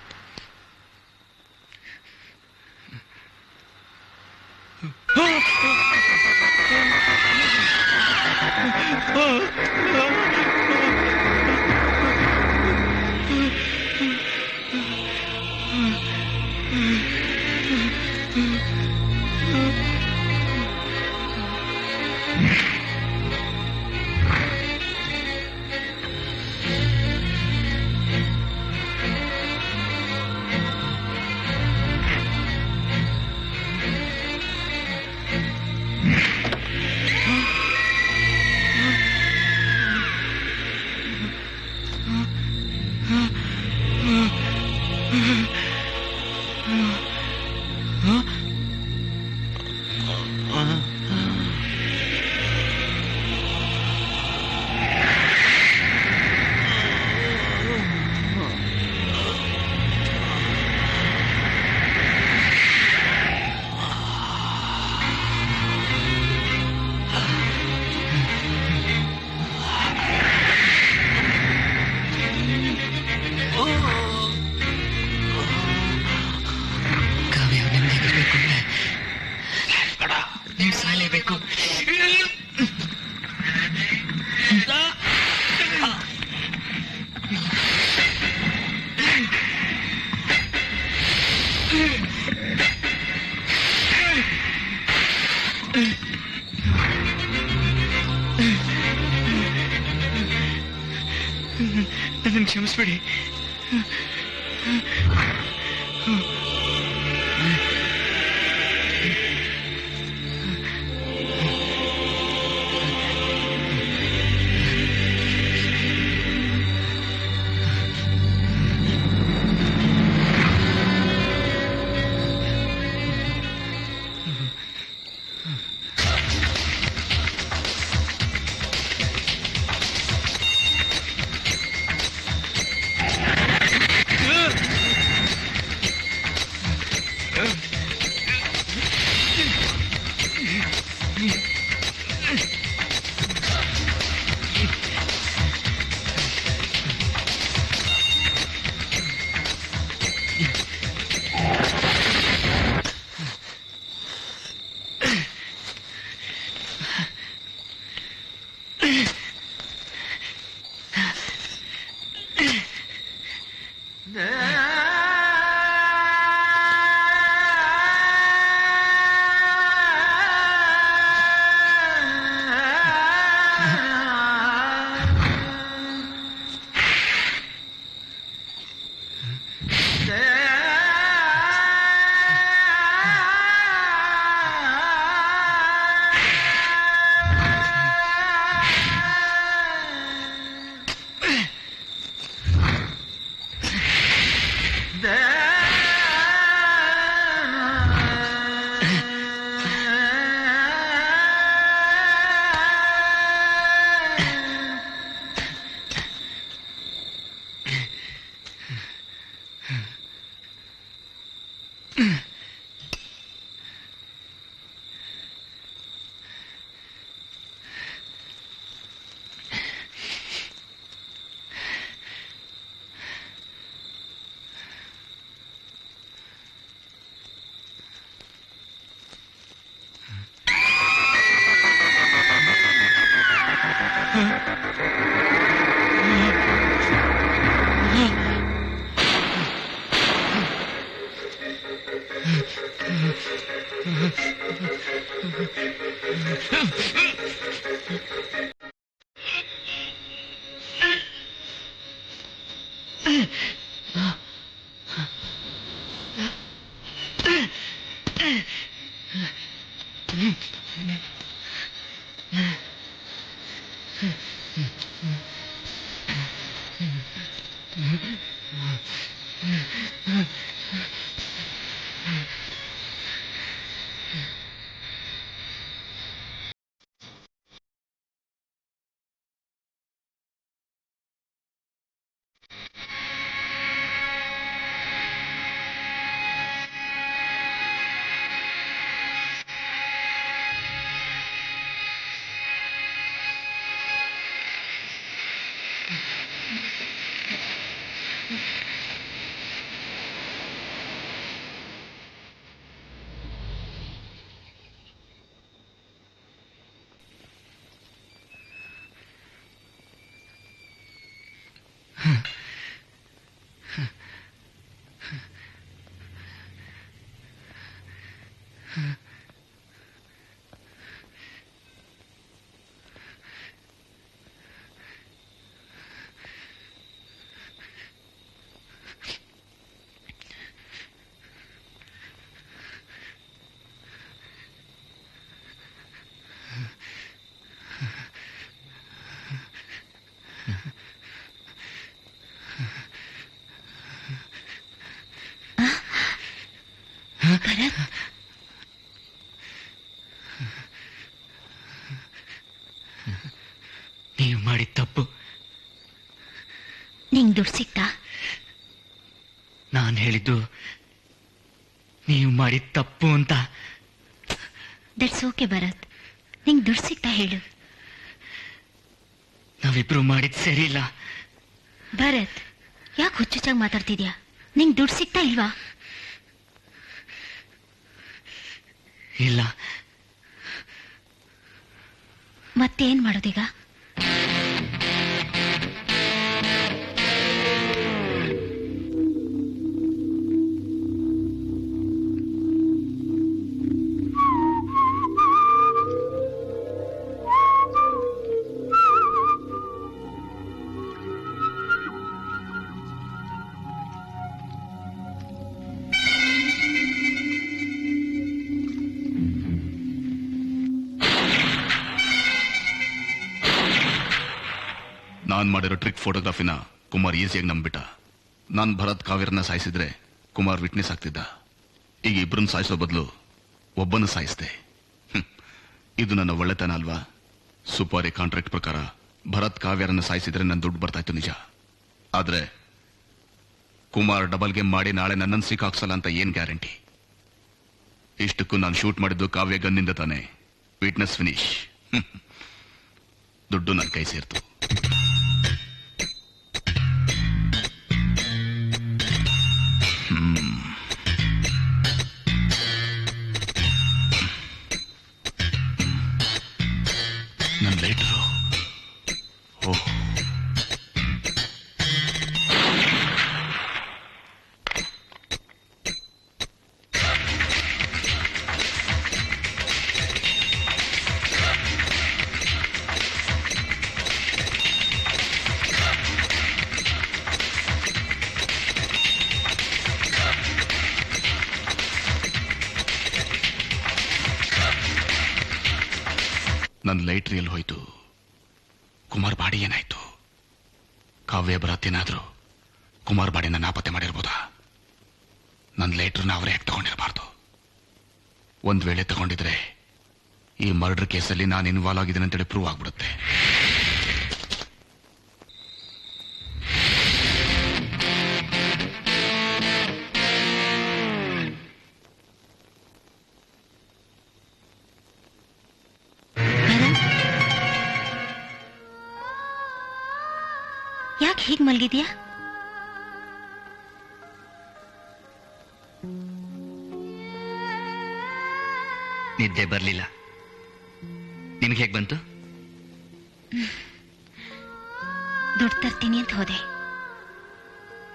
ನನ್ನನ್ನು ಕ್ಷಮಿಸ್ಬಿಡಿ. ಭರತ್, ನೀವು ಮಾಡಿದ ತಪ್ಪು. ನಿಂಗೆ ದುಡ್ಡು ಸಿಕ್ತಾ? ನಾನು ಹೇಳಿದ್ದು ನೀವು ಮಾಡಿದ ತಪ್ಪು ಅಂತ. ದಟ್ಸ್ ಓಕೆ ಭರತ್, ನಿಂಗೆ ದುಡ್ಡು ಸಿಕ್ತಾ ಹೇಳು. ನಾವಿಬ್ರು ಮಾಡಿದ್ ಸರಿ ಇಲ್ಲ. ಭರತ್, ಯಾಕೆ ಹುಚ್ಚುಚ್ಚಾಗಿ ಮಾತಾಡ್ತಿದ್ಯಾ? ನಿಂಗೆ ದುಡ್ಡು ಸಿಗ್ತಾ ಇಲ್ವಾ? ಇಲ್ಲ. ಮತ್ತೇನ್ ಮಾಡೋದೀಗ? ನಾನ್ ಮಾಡಿರೋ ಟ್ರಿಕ್ ಫೋಟೋಗ್ರಾಫಿನ ಕುಮಾರ್ ಈಸಿಯಾಗಿ ನಂಬಿಟ್ಟ. ನಾನ್ ಭರತ್ ಕಾವ್ಯರನ್ನ ಸಾಯಿಸಿದ್ರೆ ಕುಮಾರ್ ವಿಟ್ನೆಸ್ ಆಗ್ತಿದ್ದ. ಈಗ ಇಬ್ಬರನ್ನ ಸಾಯಿಸೋ ಬದಲು ಒಬ್ಬನ ಸಾಯಿಸ್ದೆ. ಇದು ನನ್ನ ಒಳ್ಳೆತನ ಅಲ್ವಾ? ಸುಪಾರಿ ಕಾಂಟ್ರಾಕ್ಟ್ ಪ್ರಕಾರ ಭರತ್ ಕಾವ್ಯರನ್ನ ಸಾಯಿಸಿದ್ರೆ ನನ್ನ ದುಡ್ಡು ಬರ್ತಾ ಇತ್ತು ನಿಜ. ಆದ್ರೆ ಕುಮಾರ್ ಡಬಲ್ ಗೇಮ್ ಮಾಡಿ ನಾಳೆ ನನ್ನನ್ನು ಸಿಕ್ಕಾಕ್ಸಲ್ಲ ಅಂತ ಏನ್ ಗ್ಯಾರಂಟಿ? ಇಷ್ಟಕ್ಕೂ ನಾನು ಶೂಟ್ ಮಾಡಿದ್ದು ಕಾವ್ಯ ಗನ್ನಿಂದ ತಾನೆ. Witness finish. ದುಡ್ಡು ನನ್ನ ಕೈ ಸೇರ್ತು. ನನ್ನ ಲೈಟರು. ಓಹ್, ನನ್ನ ಲೈಟ್ರಿ ಎಲ್ಲಿ ಹೋಯ್ತು? ಕುಮಾರ್ ಬಾಡಿ ಏನಾಯ್ತು? ಕಾವ್ಯ ಬರತ್ತೇನಾದ್ರು ಕುಮಾರ್ ಬಾಡಿನ ನಾಪತ್ತೆ ಮಾಡಿರ್ಬೋದಾ? ನನ್ನ ಲೈಟ್ರನ್ನ ಅವರೇ ಯಾಕೆ ತಗೊಂಡಿರಬಾರ್ದು? ಒಂದ್ ವೇಳೆ ತಗೊಂಡಿದ್ರೆ ಈ ಮರ್ಡರ್ ಕೇಸಲ್ಲಿ ನಾನು ಇನ್ವಾಲ್ವ್ ಆಗಿದ್ದೇನೆ ಅಂತೇಳಿ ಪ್ರೂವ್ ಆಗ್ಬಿಡುತ್ತೆ. ಯಾಕೆ ಹೀಗೆ ಮಲ್ಗಿದ್ಯಾ? ನಿದ್ದೆ ಬರ್ಲಿಲ್ಲ. ನಿಮ್ಗೆ ಹೇಗೆ ಬಂತು? ದುಡ್ಡು ತರ್ತೀನಿ ಅಂತ ಹೋದೆ,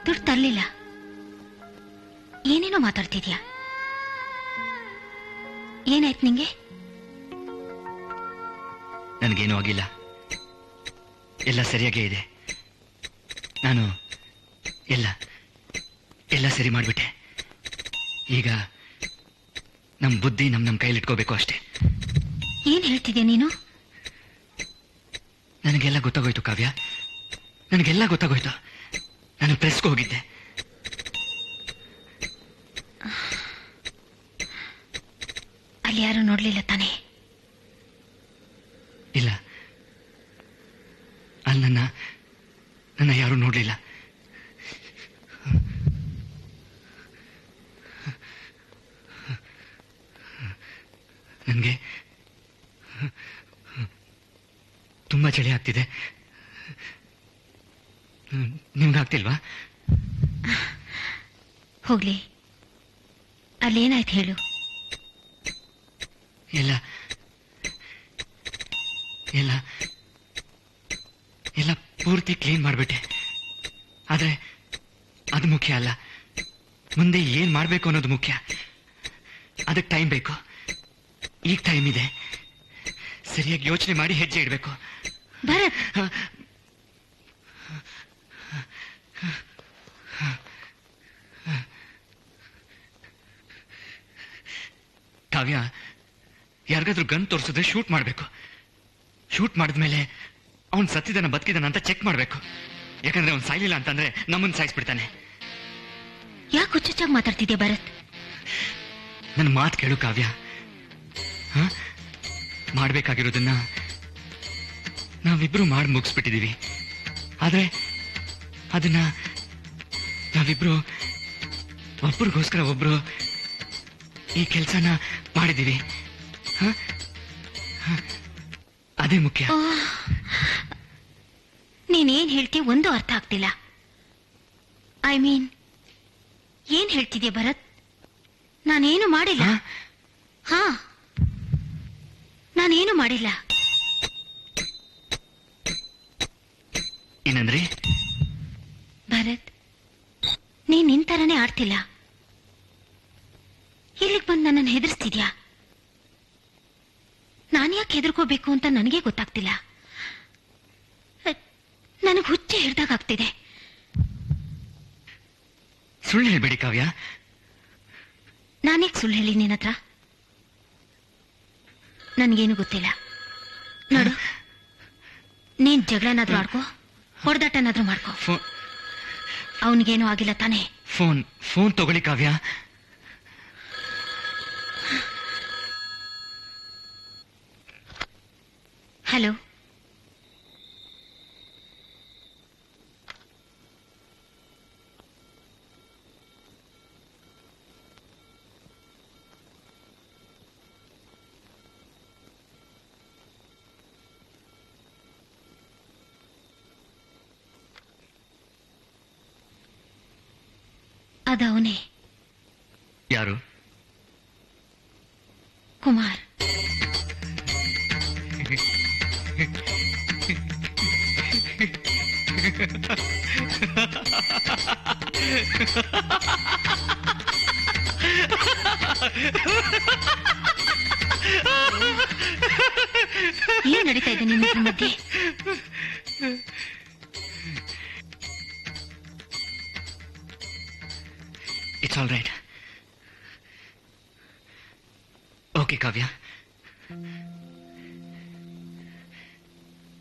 ದುಡ್ಡು ತರ್ಲಿಲ್ಲ. ಏನೇನೋ ಮಾತಾಡ್ತಿದ್ಯಾ? ಏನಾಯ್ತು ನಿಂಗೆ? ನನಗೇನೂ ಆಗಿಲ್ಲ, ಎಲ್ಲ ಸರಿಯಾಗೇ ಇದೆ. ನಾನು ಎಲ್ಲ ಸರಿ ಮಾಡಿಬಿಟ್ಟೆ. ಈಗ ನಮ್ಮ ಬುದ್ಧಿ ನಮ್ಮ ಕೈಲಿಟ್ಕೋಬೇಕು ಅಷ್ಟೇ. ಏನ್ ಹೇಳ್ತಿದ್ಯಾ ನೀನು? ನನಗೆಲ್ಲ ಗೊತ್ತಾಗೋಯ್ತು ಕಾವ್ಯ, ನನಗೆಲ್ಲ ಗೊತ್ತಾಗೋಯ್ತು. ನಾನು ಪ್ರೆಸ್ಗೆ ಹೋಗಿದ್ದೆ. ಅಲ್ಲಿ ಯಾರು ನೋಡ್ಲಿಲ್ಲ ತಾನೇ? ಇಲ್ಲ, ಅಲ್ಲಿ ನನ್ನ ಯಾರೂ ನೋಡ್ಲಿಲ್ಲ. ನನಗೆ ತುಂಬಾ ಚಳಿ ಆಗ್ತಿದೆ. ನಿಮ್ಗಾಗ್ತಿಲ್ವಾ? ಹೋಗ್ಲಿ, ಅಲ್ಲೇನಾಯ್ತು ಹೇಳು. ಎಲ್ಲ ಎಲ್ಲ ಎಲ್ಲ ಪೂರ್ತಿ ಕ್ಲೀನ್ ಮಾಡಿಬಿಟ್ಟೆ. ಆದ್ರೆ ಅದು ಮುಖ್ಯ ಅಲ್ಲ. ಮುಂದೆ ಏನ್ ಮಾಡ್ಬೇಕು ಅನ್ನೋದು ಮುಖ್ಯ. ಅದಕ್ಕೆ ಟೈಮ್ ಬೇಕು. ಈಗ ಟೈಮ್ ಇದೆ. ಸರಿಯಾಗಿ ಯೋಚನೆ ಮಾಡಿ ಹೆಜ್ಜೆ ಇಡಬೇಕು. ಭರತ್, ಕಾವ್ಯ, ಯಾರಿಗಾದ್ರೂ ಗನ್ ತೋರಿಸಿದ್ರೆ ಶೂಟ್ ಮಾಡಬೇಕು. ಶೂಟ್ ಮಾಡಿದ್ಮೇಲೆ ಅವ್ನು ಸತ್ತಿದಾನ ಬದುಕಿದಾನ ಅಂತ ಚೆಕ್ ಮಾಡಬೇಕು. ಯಾಕಂದ್ರೆ ಅವ್ನು ಸಾಯ್ಲಿಲ್ಲ ಅಂತಂದ್ರೆ ನಮ್ಮನ್ನು ಸಾಯಿಸ್ಬಿಡ್ತಾನೆ. ಯಾಕೆ ಹುಚ್ಚುಚ್ಚಾಗಿ ಮಾತಾಡ್ತಿದ್ಯಾ ಭರತ್? ನನ್ನ ಮಾತು ಕೇಳು ಕಾವ್ಯ. ಮಾಡ್ಬೇಕಾಗಿರೋದನ್ನ ನಾವಿಬ್ರು ಮಾಡಿ ಮುಗಿಸ್ಬಿಟ್ಟಿದೀವಿ. ಆದ್ರೆ ಅದನ್ನ ನಾವಿಬ್ರು ಒಬ್ರಿಗೋಸ್ಕರ ಒಬ್ರು ಈ ಕೆಲಸನ ಮಾಡಿದೀವಿ. ಅದೇ ಮುಖ್ಯ. ನೀನೇನ್ ಹೇಳ್ತೀಯ ಒಂದು ಅರ್ಥ ಆಗ್ತಿಲ್ಲ. ಐ ಮೀನ್, ಏನ್ ಹೇಳ್ತಿದ್ಯಾ ಭರತ್? ನಾನೇನು ಮಾಡಿಲ್ಲ. ನಾನೇನು ಮಾಡಿಲ್ಲ. ಏನಂದ್ರೆ? ಭರತ್, ನೀನ್ ನಿನ್ ತರನೇ ಆಡ್ತಿಲ್ಲ. ಇಲ್ಲಿಗೆ ಬಂದು ನನ್ನನ್ನು ಹೆದರ್ಸ್ತಿದ್ಯಾ? ನಾನ್ಯಾಕೆ ಹೆದರ್ಕೋಬೇಕು ಅಂತ ನನಗೆ ಗೊತ್ತಾಗ್ತಿಲ್ಲ. ನನಗೆ ಹುಚ್ಚೆ ಹಿಡ್ದಾಗ್ತಿದೆ. ಸುಳ್ಳು ಹೇಳ್ಬೇಡಿ ಕಾವ್ಯ. ನಾನೇಕ್ ಸುಳ್ಳು ಹೇಳಿ ನಿನ್ನ ಹತ್ರ? ನನ್ಗೇನು ಗೊತ್ತಿಲ್ಲ. ನೋಡು, ನೀನ್ ಜಗಳನಾದ್ರೂ ಆಡ್ಕೋ, ಹೊಡೆದಾಟನಾದ್ರೂ ಮಾಡ್ಕೋ. ಅವನಿಗೇನು ಆಗಿಲ್ಲ ತಾನೇ? ಫೋನ್ ತಗೊಳ್ಳಿ ಕಾವ್ಯ. ಹಲೋ, ಅದವನೇ. ಯಾರು? ಕುಮಾರ್. ಏನ್ ನಡೀತಾ ಇದೆ ನಿಮ್ಮ ಮಧ್ಯೆ? It's all right. ಓಕೆ ಕಾವ್ಯ,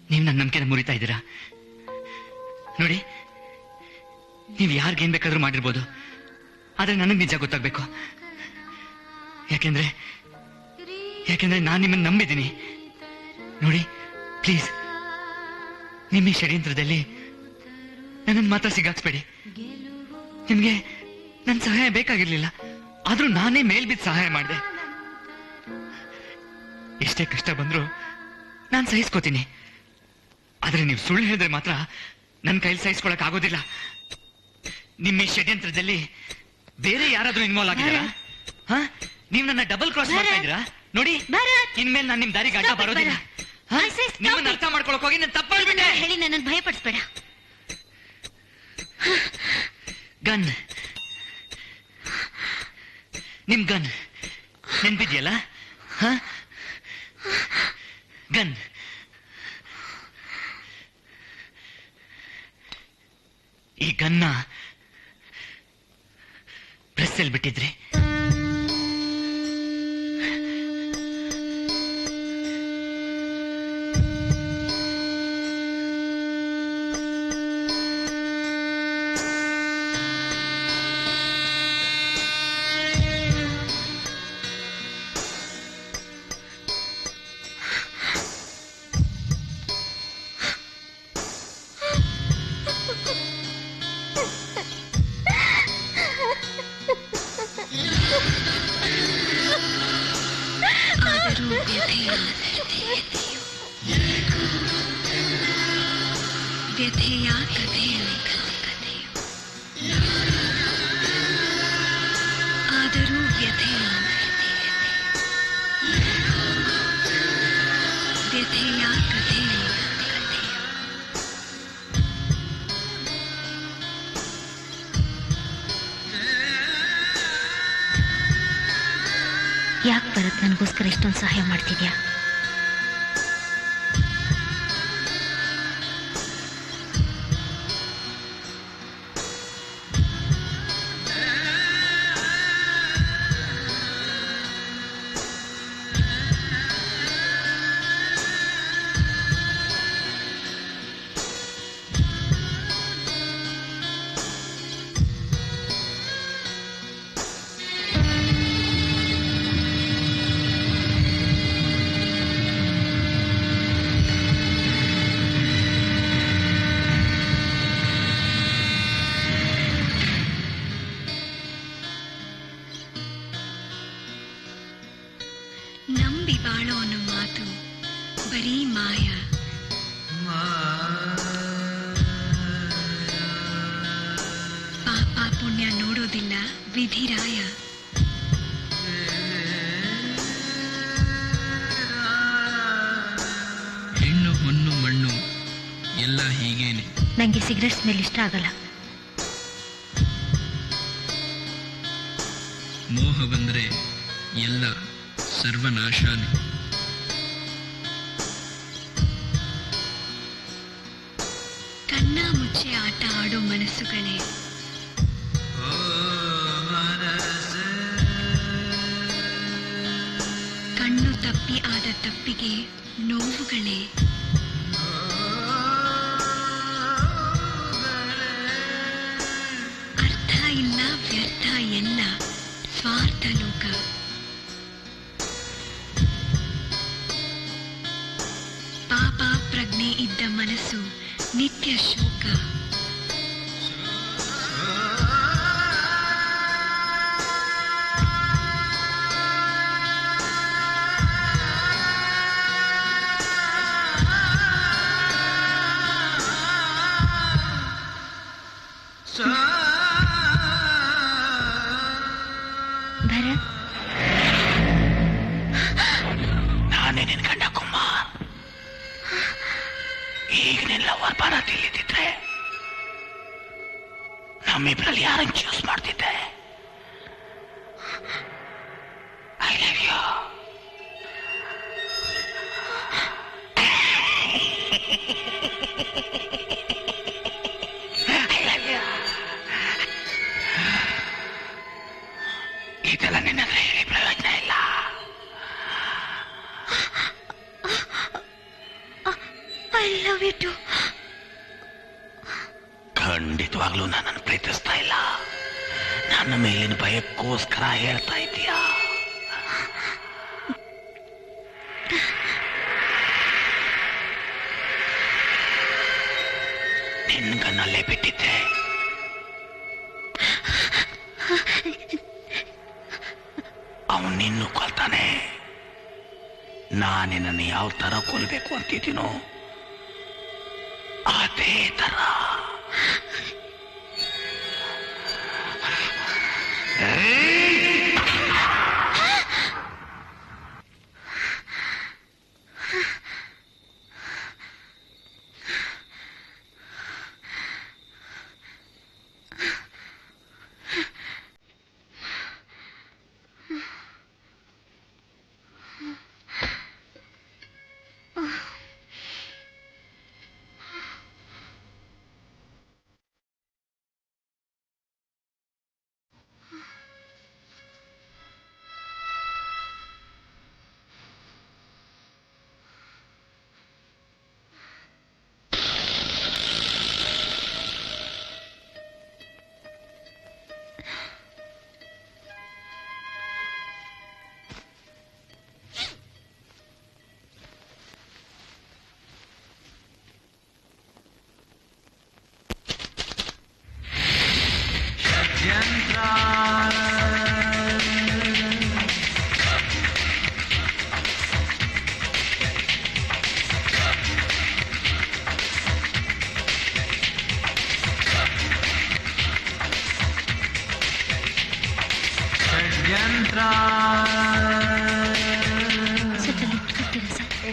ನೀವು ನನ್ನ ನಂಬಿಕೆನ ಮುರಿತಾ ಇದ್ದೀರಾ. ನೋಡಿ, ನೀವು ಯಾರಿಗೇನ್ ಬೇಕಾದ್ರೂ ಮಾಡಿರ್ಬೋದು, ಆದ್ರೆ ನನಗೆ ನಿಜ ಗೊತ್ತಾಗ್ಬೇಕು. ಯಾಕೆಂದ್ರೆ ನಾನು ನಿಮ್ಮನ್ನು ನಂಬಿದ್ದೀನಿ. ನೋಡಿ ಪ್ಲೀಸ್, ನಿಮ್ಮ ಈ ಷಡ್ಯಂತ್ರದಲ್ಲಿ ನನ್ನನ್ನು ಮಾತ್ರ ಸಿಗಾಕ್ಸ್ಬೇಡಿ. ನಿಮ್ಗೆ ನನ್ನ ಸಹಾಯ ಬೇಕಾಗಿರ್ಲಿಲ್ಲ, ಆದ್ರೂ ನಾನೇ ಮೇಲ್ಬಿದ್ದು ಸಹಾಯ ಮಾಡಿದೆ. ಎಷ್ಟೇ ಕಷ್ಟ ಬಂದ್ರು ನಾನು ಸಹಿಸ್ಕೋತೀನಿ. ಆದ್ರೆ ನೀವು ಸುಳ್ಳು ಹೇಳಿದ್ರೆ ಮಾತ್ರ ನನ್ನ ಕೈಲಿ ಸಹಿಸ್ಕೊಳಕ್ ಆಗೋದಿಲ್ಲ. ನಿಮ್ಮ ಈ ಷಡ್ಯಂತ್ರದಲ್ಲಿ ಬೇರೆ ಯಾರಾದ್ರೂ ಇನ್ವಾಲ್ವ್ ಆಗಿದ್ದೀರಾ? ನೀವು ನನ್ನ ಡಬಲ್ ಕ್ರಾಸ್ ಮಾಡ್ತಾ ಇದ್ದೀರಾ? ನೋಡಿ, ಇನ್ಮೇಲೆ ನಾನು ನಿಮ್ ದಾರಿಗೆ ಅಡ್ಡ ಬರೋದಿಲ್ಲ. ನಿಮ್ಮನ್ನ ಅರ್ಥ ಮಾಡ್ಕೊಳಕ್ ಹೋಗಿ ನಾನು ತಪ್ಪು ಮಾಡ್ಬಿಟ್ಟೆ. ಹೇಳಿ ನನ್ನನ್ನು ಭಯಪಡಿಸ್ಬೇಡ. ಗನ್, ನಿಮ್ ಗನ್ ನೆನ್ಪಿದ್ಯಲ್ಲ? ಗನ್ ಈ ಗನ್ನ ಪ್ರೆಸ್ಸಲ್ಲಿ ಬಿಟ್ಟಿದ್ರಿ. ವ್ಯಥೆಯ ಕಥೆಯಲ್ಲಿ ಆದರೂ ವ್ಯಥೆಯ ಕಥೆಯಲ್ಲಿ ಯಾಕೆ ಭರತ್ ನನಗೋಸ್ಕರ ಇಷ್ಟೊಂದು ಸಹಾಯ ಮಾಡ್ತಿದ್ಯಾ? ನಂಬಿ ಬಾಳೋ ಅನ್ನೋ ಮಾತು ಬರೀ ಮಾಯ. ಪಾಪ ಪುಣ್ಯ ನೋಡೋದಿಲ್ಲ ವಿಧಿರಾಯ. ಹೆಣ್ಣು ಹೊನ್ನು ಮಣ್ಣು ಎಲ್ಲ ಹೀಗೇನೆ. ನನಗೆ ಸಿಗರೆಟ್ ಸ್ಮೆಲ್ ಇಷ್ಟ ಆಗಲ್ಲ. ಮೋಹ ಬಂದ್ರೆ ಎಲ್ಲ ಸರ್ವನಾಶಾನೆ. ಕಣ್ಣ ಮುಚ್ಚೆ ಆಟ ಆಡೋ ಮನಸ್ಸುಗಳೇ, ಕಣ್ಣು ತಪ್ಪಿ ಆದ ತಪ್ಪಿಗೆ ನೋವುಗಳೇ, ಅರ್ಥ ಇಲ್ಲ ವ್ಯರ್ಥ ಎಲ್ಲ ಸ್ವಾರ್ಥ ಲೋಕ. ಪಾಪ ಪ್ರಜ್ಞೆ ಇದ್ದ ಮನಸ್ಸು ನಿತ್ಯ ಶೋಕ. ಭರತ್, ನಾನೇ ನಿನ್ ಗಂಡ ಕುಮಾರ್. ಈಗ ನಿನ್ನ ಲವರ್ ಭಾರತ್ ಇಲ್ಲಿದ್ದಿದ್ರೆ ನಮ್ಮಿಬ್ರಲ್ಲಿ ಯಾರನ್ನು ಚೂಸ್ ಮಾಡ್ತಿದ್ದೆ? I love you. ಇದೆಲ್ಲ ನಿನ್ನ ಹತ್ರ ಹೇಳಿ ಪ್ರಯೋಜನ ಇಲ್ಲ. I love you too. ಖಂಡಿತವಾಗ್ಲೂ ನನ್ನನ್ನು ಪ್ರೀತಿಸ್ತಾ ಇಲ್ಲ. ನನ್ನ ಮೇಲಿನ ಭಯಕ್ಕೋಸ್ಕರ ಹೇಳ್ತಾ ಇದೀಯಾ? ನಿನ್ಗನ್ನಲ್ಲೇ ಬಿಟ್ಟಿದ್ದೆ. ಅವನು ನಿನ್ನೂ ಕೊಲ್ತಾನೆ. ನಾನಿನ್ನನ್ನು ಯಾವ ತರ ಕೊಲ್ಬೇಕು ಅಂತಿದ್ದೀನೋ ಅದೇ ತರ.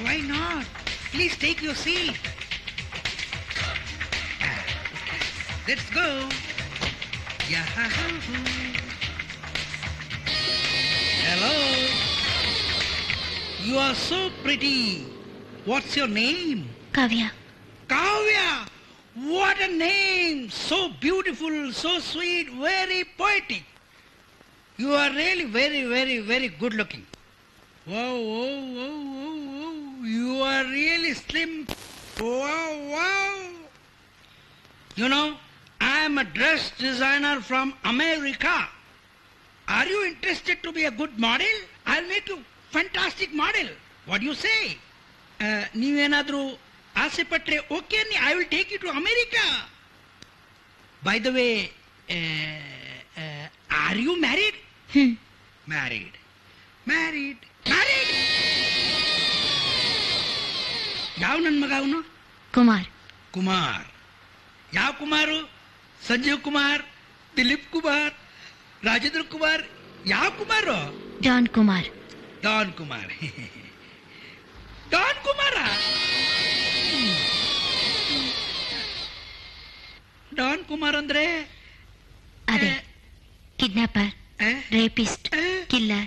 Why not? Please take your seat. Let's go. Yahoo! Hello. You are so pretty. What's your name? Kavya. Kavya. What a name. So beautiful, so sweet, very poetic. You are really very, very, very good looking. Wow, wow, wow, wow, wow. You are really slim. Wow, wow. You know, I am a dress designer from America. Are you interested to be a good model? I'll make you fantastic model. What do you say? ನೀವೇನಾದರೂ ಆಸೆ ಪಟ್ಟರೆ ಓಕೆ ಅನ್ನಿ. I will take you to America. By the way, are you married? Married married married. ಯಾವ ನನ್ನ ಮಗ ಅವನು? ಕುಮಾರ್. ಕುಮಾರ್. ಯಾವ ಕುಮಾರು? ಸಂಜೀವ್ ಕುಮಾರ್, ದಿಲೀಪ್ ಕುಮಾರ್, ರಾಜೇಂದ್ರ ಕುಮಾರ್, ಯಾವ Kumar? Don Kumar. Don Kumar. Don Kumara? Don Kumar ಅಂದ್ರೆ ಅದೇ kidnapper, rapist, killer,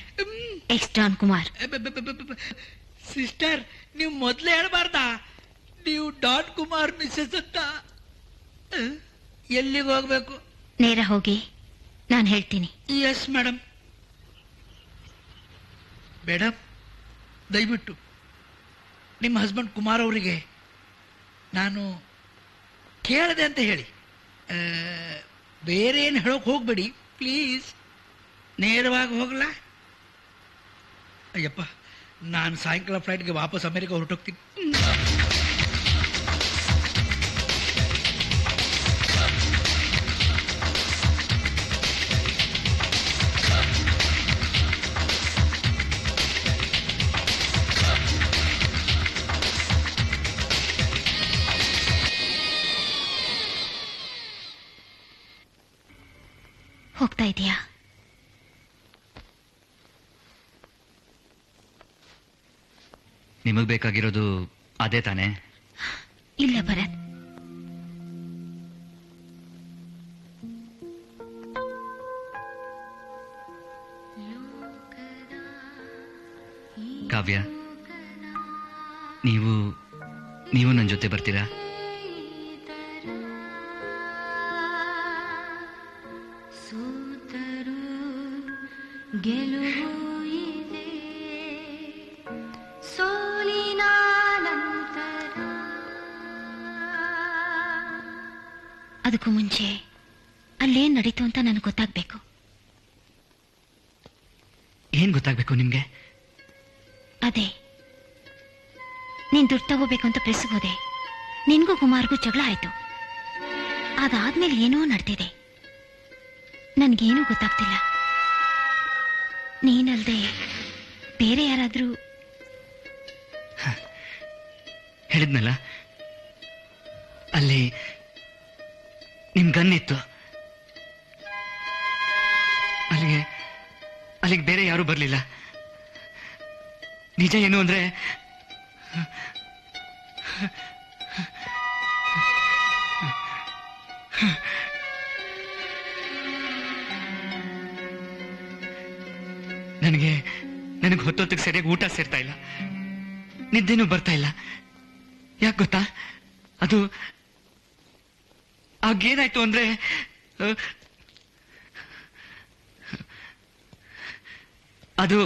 ex don Kumar. Sister, ನೀವು ಮೊದಲೇ ಹೇಳ್ಬಾರ್ದ ನೀವು ಡಾನ್ ಕುಮಾರ್ ಮಿಸ್ಸಸ್ ಅಂತ? ಎಲ್ಲಿಗೆ ಹೋಗ್ಬೇಕು? ನೇರ ಹೋಗಿ ನಾನು ಹೇಳ್ತೀನಿ. Yes madam. ಮೇಡಮ್, ದಯವಿಟ್ಟು ನಿಮ್ಮ ಹಸ್ಬೆಂಡ್ ಕುಮಾರ್ ಅವರಿಗೆ ನಾನು ಕೇಳಿದೆ ಅಂತ ಹೇಳಿ. ಬೇರೆ ಏನು ಹೇಳೋಕೆ ಹೋಗಬೇಡಿ ಪ್ಲೀಸ್. ನೇರವಾಗಿ ಹೋಗಲ್ಲ? ಅಯ್ಯಪ್ಪ, ನಾನು ಸಾಯಂಕಾಲ ಫ್ಲೈಟ್ಗೆ ವಾಪಸ್ ಅಮೆರಿಕ ಹೊರಟೋಗ್ತೀನಿ. ಹೋಗ್ತಾ ಇದೀಯಾ? ನಿಮಗ್ ಬೇಕಾಗಿರೋದು ಅದೇ ತಾನೇ? ಇಲ್ಲ ಭರತ್, ಕಾವ್ಯ, ನೀವು ನನ್ನ ಜೊತೆ ಬರ್ತೀರಾ? ಗೆಲುವು ಇದೆ ಸೋಲಿನ ನಂತರ. ಅದಕ್ಕೂ ಮುಂಚೆ ಅಲ್ಲೇನ್ ನಡೀತು ಅಂತ ನನಗೆ ಗೊತ್ತಾಗ್ಬೇಕು. ಏನ್ ಗೊತ್ತಾಗ್ಬೇಕು ನಿಮ್ಗೆ? ಅದೇ, ನೀನ್ ದುಡ್ಡು ತಗೋಬೇಕು ಅಂತ ಪ್ರೆಸ್ಗೆ ಹೋದೆ. ನಿನ್ಗೂ ಕುಮಾರ್ಗೂ ಜಗಳ ಆಯ್ತು. ಅದಾದ್ಮೇಲೆ ಏನೋ ನಡೆದಿದೆ, ನನ್ಗೇನೂ ಗೊತ್ತಾಗ್ತಿಲ್ಲ. ನೀನಲ್ದೆ ಬೇರೆ ಯಾರಾದ್ರೂ? ಹೇಳಿದ್ನಲ್ಲ, ಅಲ್ಲಿ ನಿಮ್ ಗನ್ ಇತ್ತು. ಅಲ್ಲಿಗೆ ಬೇರೆ ಯಾರೂ ಬರಲಿಲ್ಲ. ನಿಜ ಏನು ಅಂದ್ರೆ, ನನಗೆ ಹೊತ್ತೊತ್ತಿಗೆ ಸರಿಯಾಗಿ ಊಟ ಸೇರ್ತಾ ಇಲ್ಲ, ನಿದ್ದೆನೂ ಬರ್ತಾ ಇಲ್ಲ. ಯಾಕೆ ಗೊತ್ತಾ? ಅದು ಆಗೇನಾಯ್ತು ಅಂದ್ರೆ, ಅದು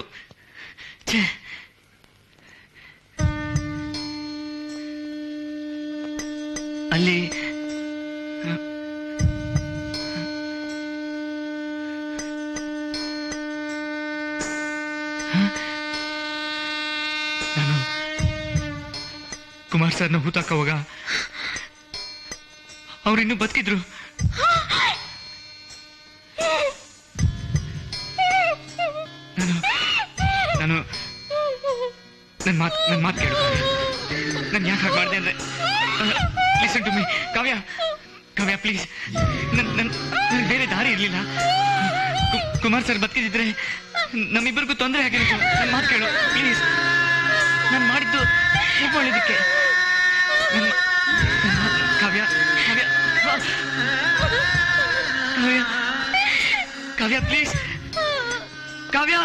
ಅಲ್ಲಿ ನಾನು ಕುಮಾರ್ ಸರ್ನ ಹೂತಾಕೋವಾಗ ಅವ್ರಿನ್ನೂ ಬದುಕಿದ್ರು. ನಾನು ನನ್ನ ಮಾತು ಕೇಳು. ನಾನು ಯಾಕೆ ಹಾಗೆ ಮಾಡಿದೆ ಅಂದ್ರೆ, listen to me Kavya, please. ನನ್ ಬೇರೆ ದಾರಿ ಇರಲಿಲ್ಲ. ಕುಮಾರ್ ಸರ್ ಬದುಕಿದ್ರೆ ನಮ್ಮಿಬ್ಬರಿಗೂ ತೊಂದರೆ ಆಗಿರೋದು. ನನ್ನ ಮಾತು ಕೇಳು ಪ್ಲೀಸ್. ನಾನು ಮಾಡಿದ್ದು ಒಳ್ಳೆದಕ್ಕೆ. ಕಾವ್ಯ ಪ್ಲೀಸ್. ಕಾವ್ಯ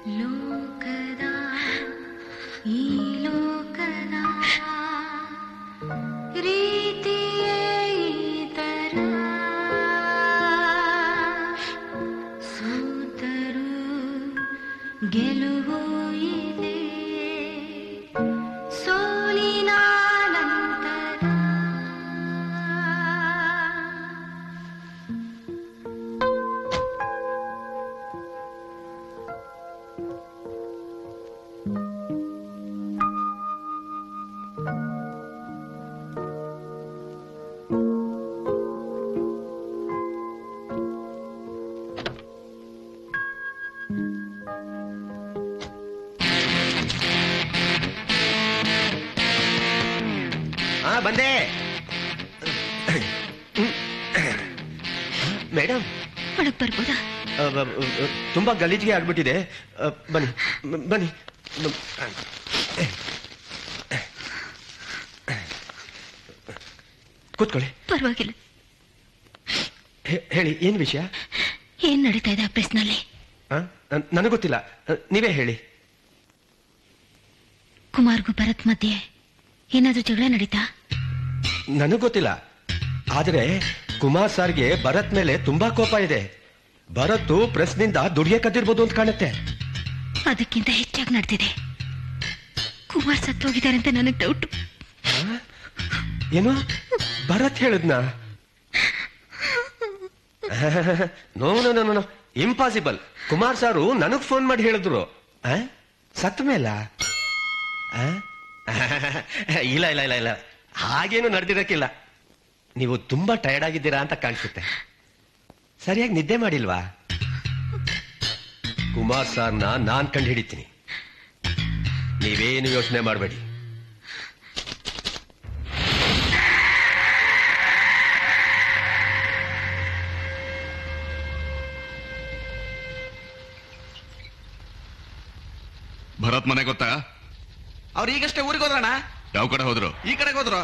ಲೋಕದ ಈ ಲೋಕದ ರೀತಿಯೇ ಈ ತರ ಸೋತರು ಗೆಲುವು ಇದೆ ಸೋಲಿನ ನಂತರ ಬಂದೆ ಮೇಡಮ್. ಒಳಗ್ ಬರ್ಬೋದಾ? ತುಂಬಾ ಗಲೀಜಿಗೆ ಆಗ್ಬಿಟ್ಟಿದೆ. ಬನ್ನಿ ಬನ್ನಿ. ಕೂತ್ಕೊಳ್ಳಿ. ಪರವಾಗಿಲ್ಲ. ಹೇಳಿ, ಏನ್ ವಿಷಯ? ಏನ್ ನಡೀತಾ ಇದೆ ಆಫೀಸ್ನಲ್ಲಿ? ನನಗೆ ಗೊತ್ತಿಲ್ಲ, ನೀವೇ ಹೇಳಿ. ಕುಮಾರ್ಗೂ ಭರತ್ ಮಧ್ಯೆ ಏನಾದ್ರೂ ಜಗಳ ನಡೀತಾ? ನನಗ್ ಗೊತ್ತಿಲ್ಲ, ಆದ್ರೆ ಕುಮಾರ್ ಸಾರ್ಗೆ ಭರತ್ ಮೇಲೆ ತುಂಬಾ ಕೋಪ ಇದೆ. ಭರತ್ ಪ್ರೆಸ್ನಿಂದ ದುಡಿಯ ಕದ್ದಿರ್ಬೋದು ಅಂತ ಕಾಣುತ್ತೆ. ಅದಕ್ಕಿಂತ ಹೆಚ್ಚಾಗಿ ನಡೆದಿದೆ. ಕುಮಾರ್ ಸತ್ತೋಗಿದ್ದಾರೆ ಅಂತ ನನಗೆ ಡೌಟ್. ಏನು ಭರತ್ ಹೇಳದ್ನ? No no no no, impossible. Kumar sir ನನಗ್ ಫೋನ್ ಮಾಡಿ ಹೇಳಿದ್ರು ಸತ್ತ ಮೇಲ. ಇಲ್ಲ ಇಲ್ಲ ಇಲ್ಲ ಇಲ್ಲ, ಹಾಗೇನು ನಡೆದಿರಕ್ಕಿಲ್ಲ. ನೀವು ತುಂಬಾ ಟಯರ್ಡ್ ಆಗಿದ್ದೀರಾ ಅಂತ ಕಾಣಿಸುತ್ತೆ. ಸರಿಯಾಗಿ ನಿದ್ದೆ ಮಾಡಿಲ್ವಾ? ಕುಮಾರ್ ಸಾರ್ನ ನಾನ್ ಕಂಡು ಹಿಡಿತೀನಿ, ನೀವೇನು ಯೋಚನೆ ಮಾಡಬೇಡಿ. ಭರತ್ ಮನೆ ಗೊತ್ತಾ? ಅವ್ರು ಈಗಷ್ಟೇ ಊರಿಗೆ ಹೋದ್ರಣ್ಣ. ಯಾವ ಕಡೆ ಹೋದ್ರು? ಈ ಕಡೆಗೆ ಹೋದ್ರು.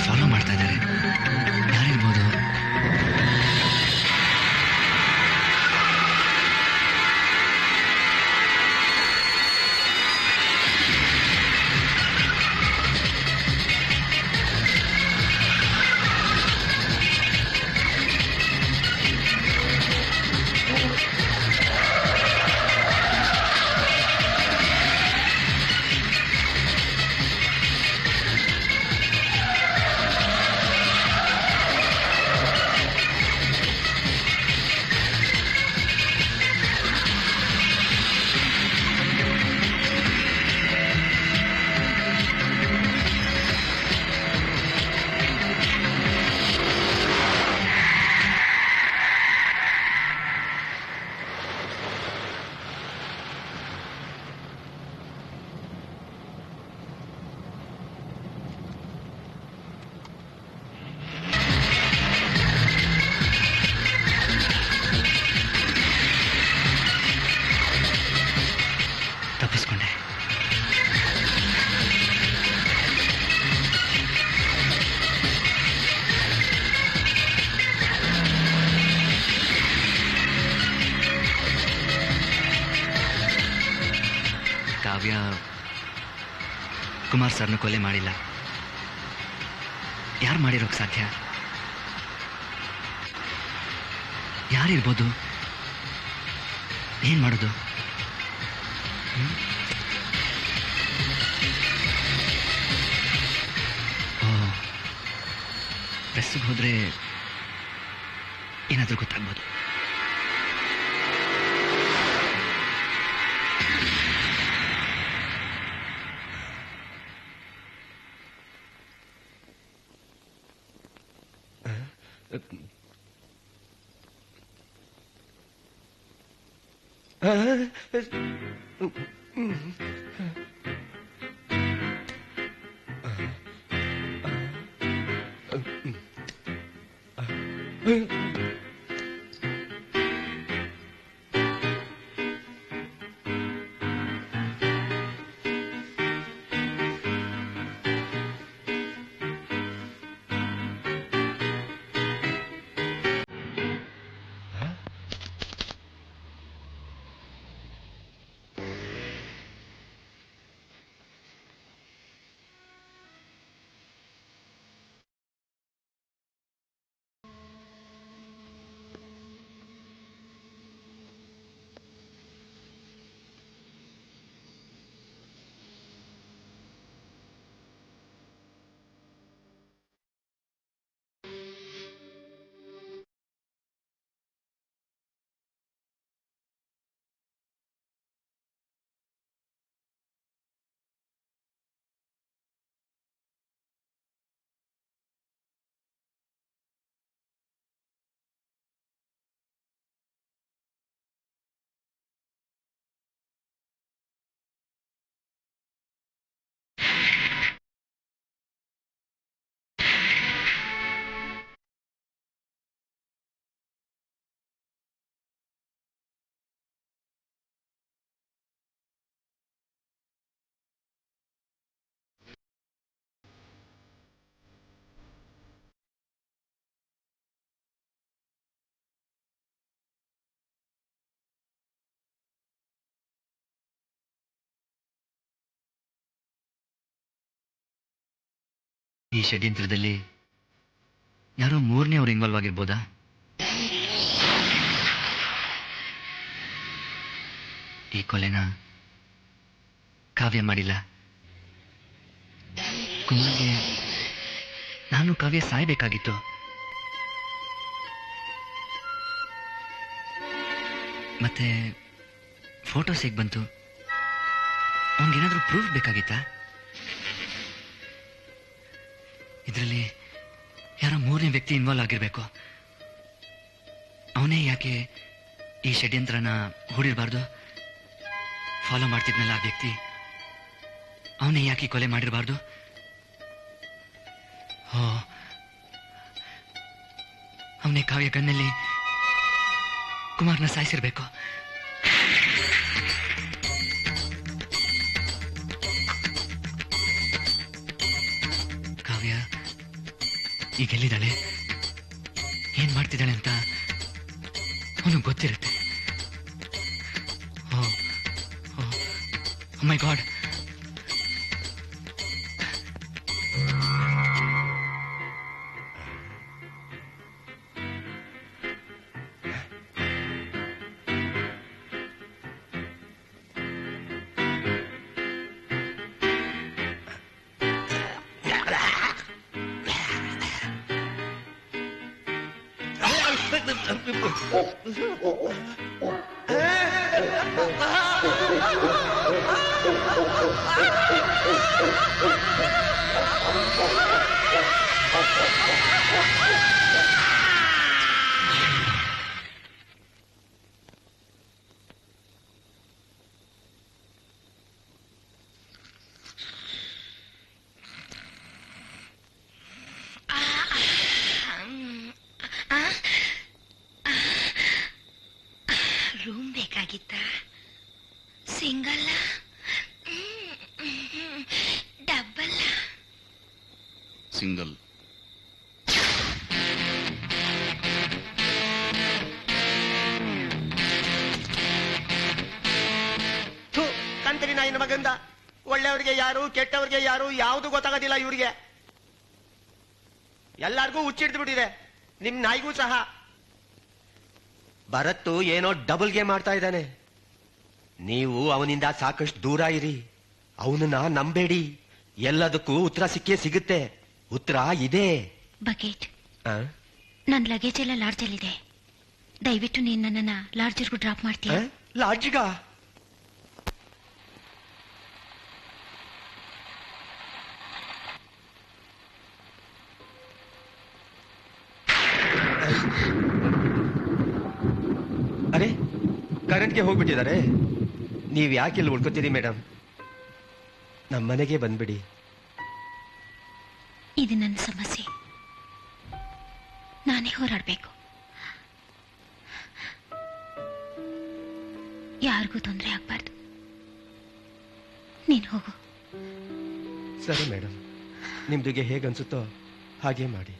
ಫಾಲೋ ಮಾಡ್ತಾ ಇದ್ದಾರೆ. ಯಾರಿರ್ಬೋದು? ತಪ್ಪಿಸ್ಕೊಂಡೆ. ಕಾವ್ಯ ಕುಮಾರ್ ಸರ್ನ ಕೊಲೆ ಮಾಡಿಲ್ಲ. ಯಾರು ಮಾಡಿರೋಕ್ ಸಾಧ್ಯ? ಯಾರಿರ್ಬೋದು? ಏನ್ ಮಾಡೋದು? ಪ್ರೆಸ್ಸಿಗೆ ಹೋದ್ರೆ ಏನಾದ್ರೂ ಗೊತ್ತಾಗ್ಬೋದು. ಈ ಷಡ್ಯಂತ್ರದಲ್ಲಿ ಯಾರೋ ಮೂರನೇ ಅವ್ರು ಇನ್ವಾಲ್ವ್ ಆಗಿರ್ಬೋದಾ? ಈ ಕೊಲೆನ ಕಾವ್ಯ ಮಾಡಿಲ್ಲ. ಕುಮಾರ್ಗೆ ನಾನು ಕಾವ್ಯ ಸಾಯ್ಬೇಕಾಗಿತ್ತು. ಮತ್ತೆ ಫೋಟೋಸ್ ಹೇಗೆ ಬಂತು? ಅವನಿಗೇನಾದ್ರೂ ಪ್ರೂಫ್ ಬೇಕಾಗಿತ್ತಾ? ಇದರಲ್ಲಿ ಯಾರೋ ಮೂರನೇ ವ್ಯಕ್ತಿ ಇನ್ವಾಲ್ವ್ ಆಗಿರ್ಬೇಕು. ಅವನೇ ಯಾಕೆ ಈ ಷಡ್ಯಂತ್ರನ ಹೂಡಿರಬಾರ್ದು? ಫಾಲೋ ಮಾಡ್ತಿದ್ನಲ್ಲ ಆ ವ್ಯಕ್ತಿ, ಅವನೇ ಯಾಕೆ ಕೊಲೆ ಮಾಡಿರಬಾರ್ದು? ಅವನೇ ಕಾವ್ಯ ಕಣ್ಣಲ್ಲಿ ಕುಮಾರ್ನ ಸಾಯಿಸಿರ್ಬೇಕು. ಕಾವ್ಯ ಈಗೆಲ್ಲಿದ್ದಾಳೆ, ಏನ್ ಮಾಡ್ತಿದ್ದಾಳೆ ಅಂತ ಅವನಿಗೆ ಗೊತ್ತಿರುತ್ತೆ. ಓ ಮೈ ಗಾಡ್, ರೂಮ್ ಬೇಕಾಗಿತ್ತ? Single double? ಸಿಂಗಲ್. ಕಂತರಿ ನಾಯಿನ ಮಗಂದ, ಒಳ್ಳೆಯವ್ರಿಗೆ ಯಾರು ಕೆಟ್ಟವ್ರಿಗೆ ಯಾರು ಯಾವುದು ಗೊತ್ತಾಗೋದಿಲ್ಲ ಇವ್ರಿಗೆ. ಎಲ್ಲಾರ್ಗೂ ಹುಚ್ಚಿಡ್ದು ಬಿಟ್ಟಿದೆ, ನಿಮ್ ನಾಯಿಗೂ ಸಹ. ಭರತ್ತು ಏನೋ ಡಬಲ್ ಗೇಮ್ ಮಾಡ್ತಾ ಇದ್ದಾನೆ. ನೀವು ಅವನಿಂದ ಸಾಕಷ್ಟು ದೂರ ಇರಿ, ಅವನನ್ನ ನಂಬೇಡಿ. ಎಲ್ಲದಕ್ಕೂ ಉತ್ತರ ಸಿಕ್ಕೇ ಸಿಗುತ್ತೆ. ಉತ್ತರ ಇದೆ. ಬಕೆಟ್, ನನ್ನ ಲಗೇಜ್ ಎಲ್ಲ ಲಾಡ್ಜಲ್ಲಿದೆ. ದಯವಿಟ್ಟು ನೀನ್ ನನ್ನನ್ನ ಲಾಡ್ಜರ್ಗೂ ಡ್ರಾಪ್ ಮಾಡ್ತೀಯ? ಲಾಡ್ಜ್ಗ? ಅರೆ, ಕರೆಂಟ್ಗೆ ಹೋಗ್ಬಿಟ್ಟಿದ್ದಾರೆ. ನೀವ್ ಯಾಕೆ ಇಲ್ಲಿ ಉಳ್ಕೋತೀರಿ ಮೇಡಮ್? ನಮ್ಮನೆಗೆ ಬಂದ್ಬಿಡಿ. ಇದು ನನ್ನ ಸಮಸ್ಯೆ, ನಾನೇ ಹೋರಾಡ್ಬೇಕು. ಯಾರಿಗೂ ತೊಂದರೆ ಆಗ್ಬಾರ್ದು. ನೀನು ಹೋಗು. ಸರಿ ಮೇಡಮ್, ನಿಮ್ದಿಗೆ ಹೇಗನ್ಸುತ್ತೋ ಹಾಗೆ ಮಾಡಿ.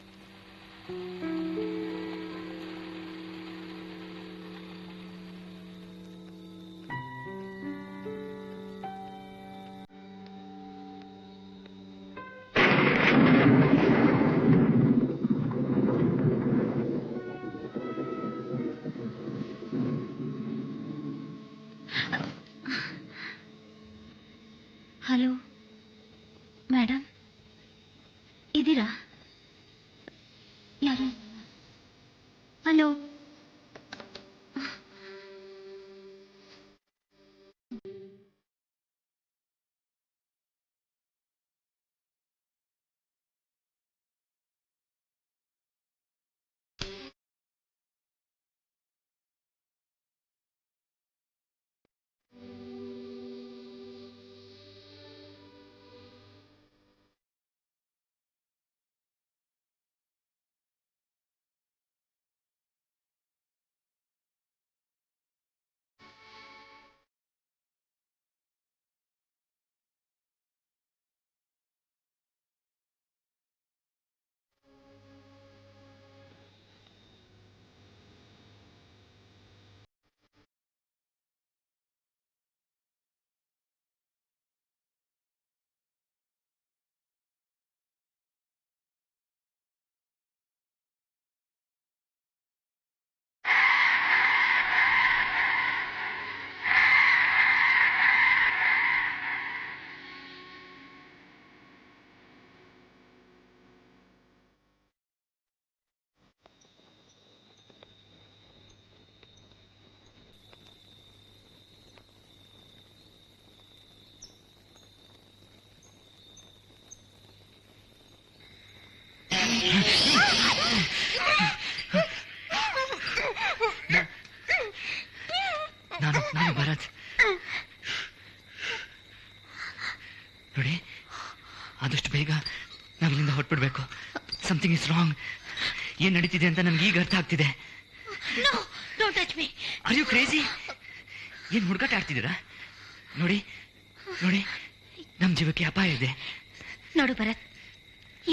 ಹಲೋ ಮೇಡಮ್, ಇದ್ದೀರಾ? ಯಾರು? ಹಲೋ, ನಾನು ಭರತ್. ನೋಡಿ, ಆದಷ್ಟು ಬೇಗ ನಾವಿಲ್ಲಿಂದ ಹೊರಟ್ಬಿಡ್ಬೇಕು. Something is wrong. ಏನ್ ನಡೀತಿದೆ ಅಂತ ನನ್ಗೆ ಈಗ ಅರ್ಥ ಆಗ್ತಿದೆ. Are you crazy? ಏನ್ ಹುಡುಗಾಟ ಆಡ್ತಿದ್ದೀರಾ? ನೋಡಿ ನೋಡಿ, ನಮ್ ಜೀವಕ್ಕೆ ಅಪಾಯ ಇದೆ. ನೋಡು ಭರತ್,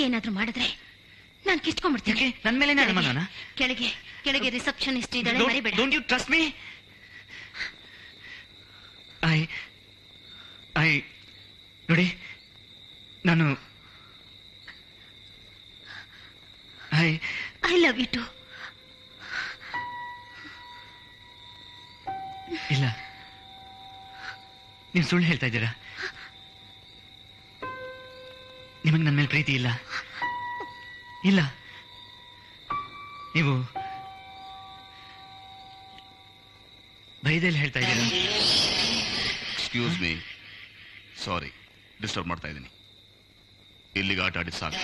ಏನಾದ್ರೂ ಮಾಡಿದ್ರೆ ನಾನು ಕಿತ್ಕೊಂಡ್ಬಿಡ್ತೀನಿ. ನನ್ ಮೇಲೆ ಅನುಮಾನ? ಕೆಳಗೆ ಕೆಳಗೆ ರಿಸೆಪ್ಷನಿಸ್ಟ್ ಇದ್ದಾಳೆ, ಮರಿಬೇಡ. Don't you trust me? ನೋಡಿ, ನಾನು ಐ ಲವ್ ಯು ಟು. ಇಲ್ಲ, ನೀವು ಸುಳ್ಳು ಹೇಳ್ತಾ ಇದ್ದೀರಾ. ನಿಮಗೆ ನನ್ನ ಮೇಲೆ ಪ್ರೀತಿ ಇಲ್ಲ. ಇಲ್ಲ, ನೀವು ಭಯದಲ್ಲಿ ಹೇಳ್ತಾ ಇದ್ದೀರಾ. ಎಕ್ಸ್ಕ್ಯೂಸ್ ಮೀ, ಸಾರಿ, ಡಿಸ್ಟರ್ಬ್ ಮಾಡ್ತಾ ಇದ್ದೀನಿ. ಇಲ್ಲಿಗೆ ಆಟ ಆಡಿ ಸಾಕು.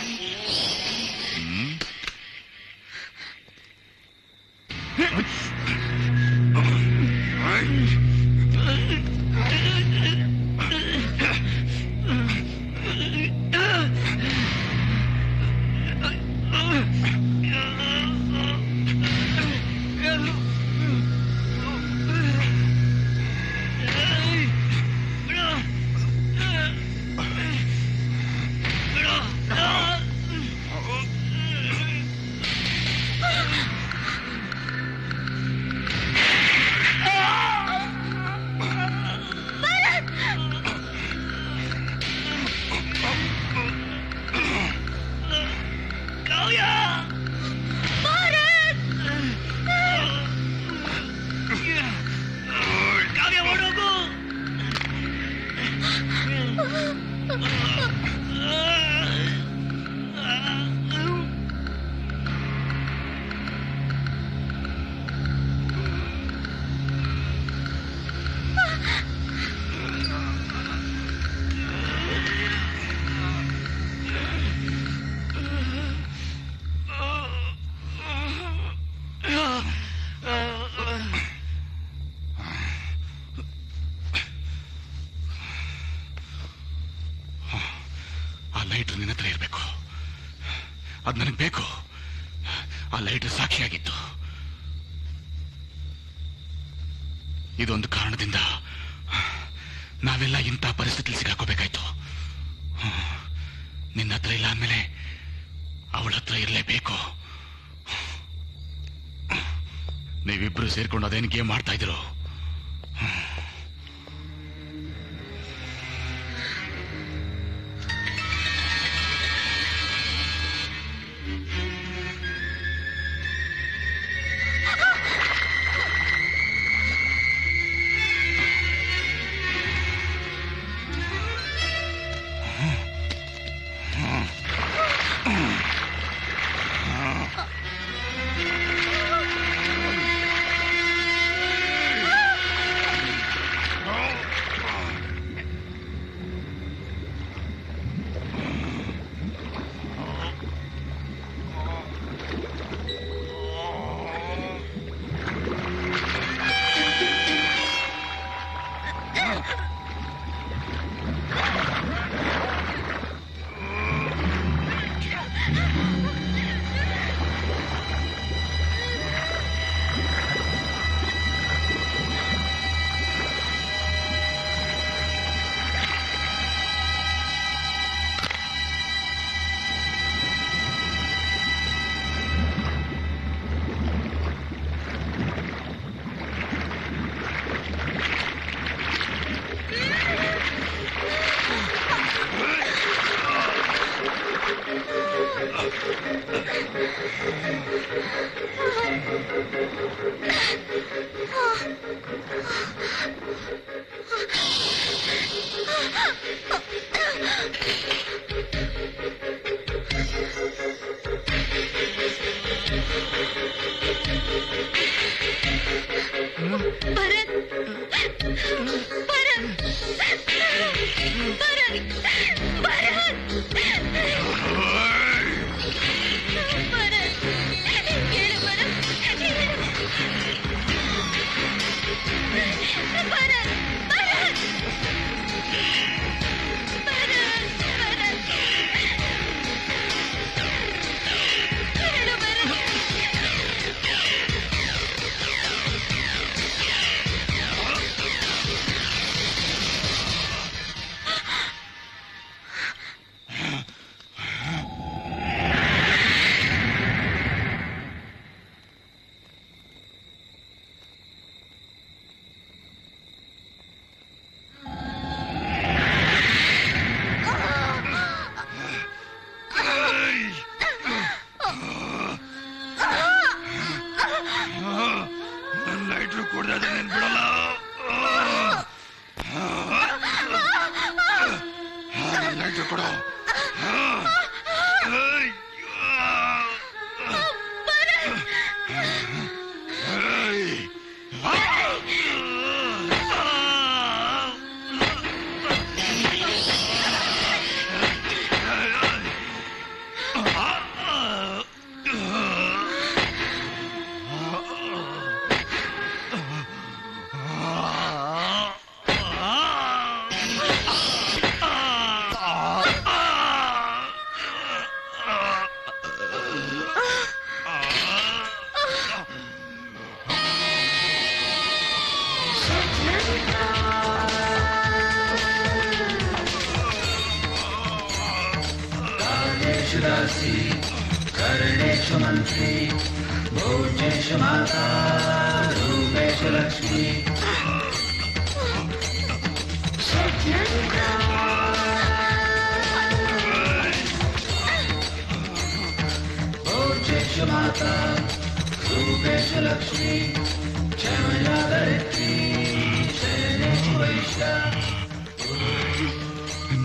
ಕಾವ್ಯ ಕಾವ್ಯ ಓಡೋಗು. ಆ ಲೈಟರ್ ನಿನ್ನ ಹತ್ರ ಇರಬೇಕು. ಅದು ನನಗೆ ಬೇಕು. ಆ ಲೈಟರ್ ಸಾಕ್ಷಿಯಾಗಿತ್ತು. ಇದೊಂದು ಕಾರಣದಿಂದ ನಾವೆಲ್ಲ ಇಂಥ ಪರಿಸ್ಥಿತಿಯಲ್ಲಿ ಸಿಗಾಕೋಬೇಕಾಯ್ತು. ನಿನ್ನ ಹತ್ರ ಇಲ್ಲ ಅಂದಮೇಲೆ ಅವಳ ಹತ್ರ ಇರಲೇಬೇಕು. ನೀವಿಬ್ರು ಸೇರ್ಕೊಂಡು ಅದೇನು ಗೇಮ್ ಮಾಡ್ತಾ ಇದ್ರು.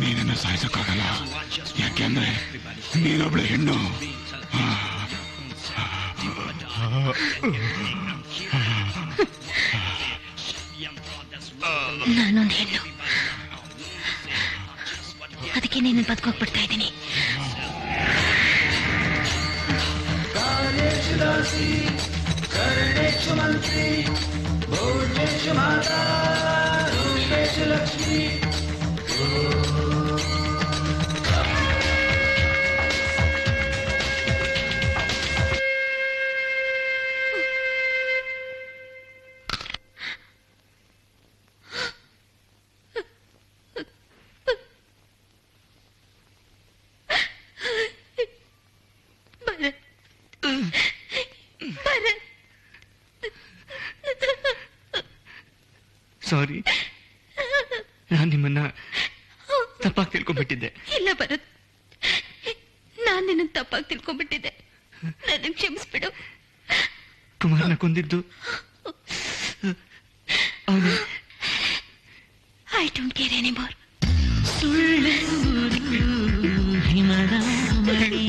ನೀನನ್ನ ಸಾಯಿಸಕ್ಕಾಗಲ್ಲ, ಯಾಕೆಂದ್ರೆ ನೀನೊಬ್ಳೆ ಹೆಣ್ಣು. ನಾನೊಂದು ಹೆಣ್ಣು, ಅದಕ್ಕೆ ನೀನು ಬದುಕೋಗ್ಬಿಡ್ತಾ ಇದ್ದೀನಿ. ಸಾರಿ, ನಾನು ನಿಮ್ಮನ್ನ ತಪ್ಪಾಗಿ ತಿಳ್ಕೊಂಡ್ಬಿಟ್ಟಿದ್ದೆ. ಇಲ್ಲ ಭರತ್, ನಾನು ನಿನ್ನ ತಪ್ಪಾಗಿ ತಿಳ್ಕೊಂಡ್ಬಿಟ್ಟಿದ್ದೆ. ನನಗೆ ಕ್ಷಮಿಸ್ಬಿಡು. ಕುಮಾರನ ಕೊಂದಿದ್ದು ಅವನು. I don't care anymore. ಸುಳ್ಳು ಹಿಮದ ಮಣಿ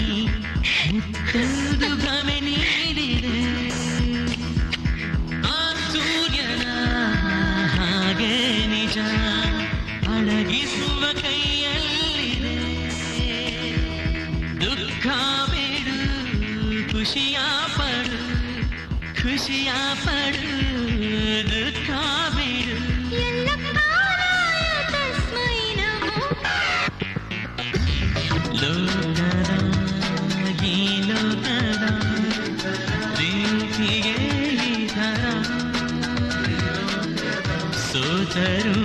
ಮುತ್ತದು ಭ್ರಮೆ ನೀಡಿದೆ, ಆ ಸೂರ್ಯನ ಹಾಗೆ ನಿಜ ಅಡಗಿಸುವ ಕೈಯಲ್ಲಿದೆ. ದುಃಖ ಬಿಡು, ಖುಷಿಯ ಪಡು, ಖುಷಿಯ ಪಡು, ದುಃಖ ಬಿಡು. ಲೋಕದ ಈ ಲೋಕದ ಪ್ರೀತಿಗೆ ಈ ಥರ ಸೋತರು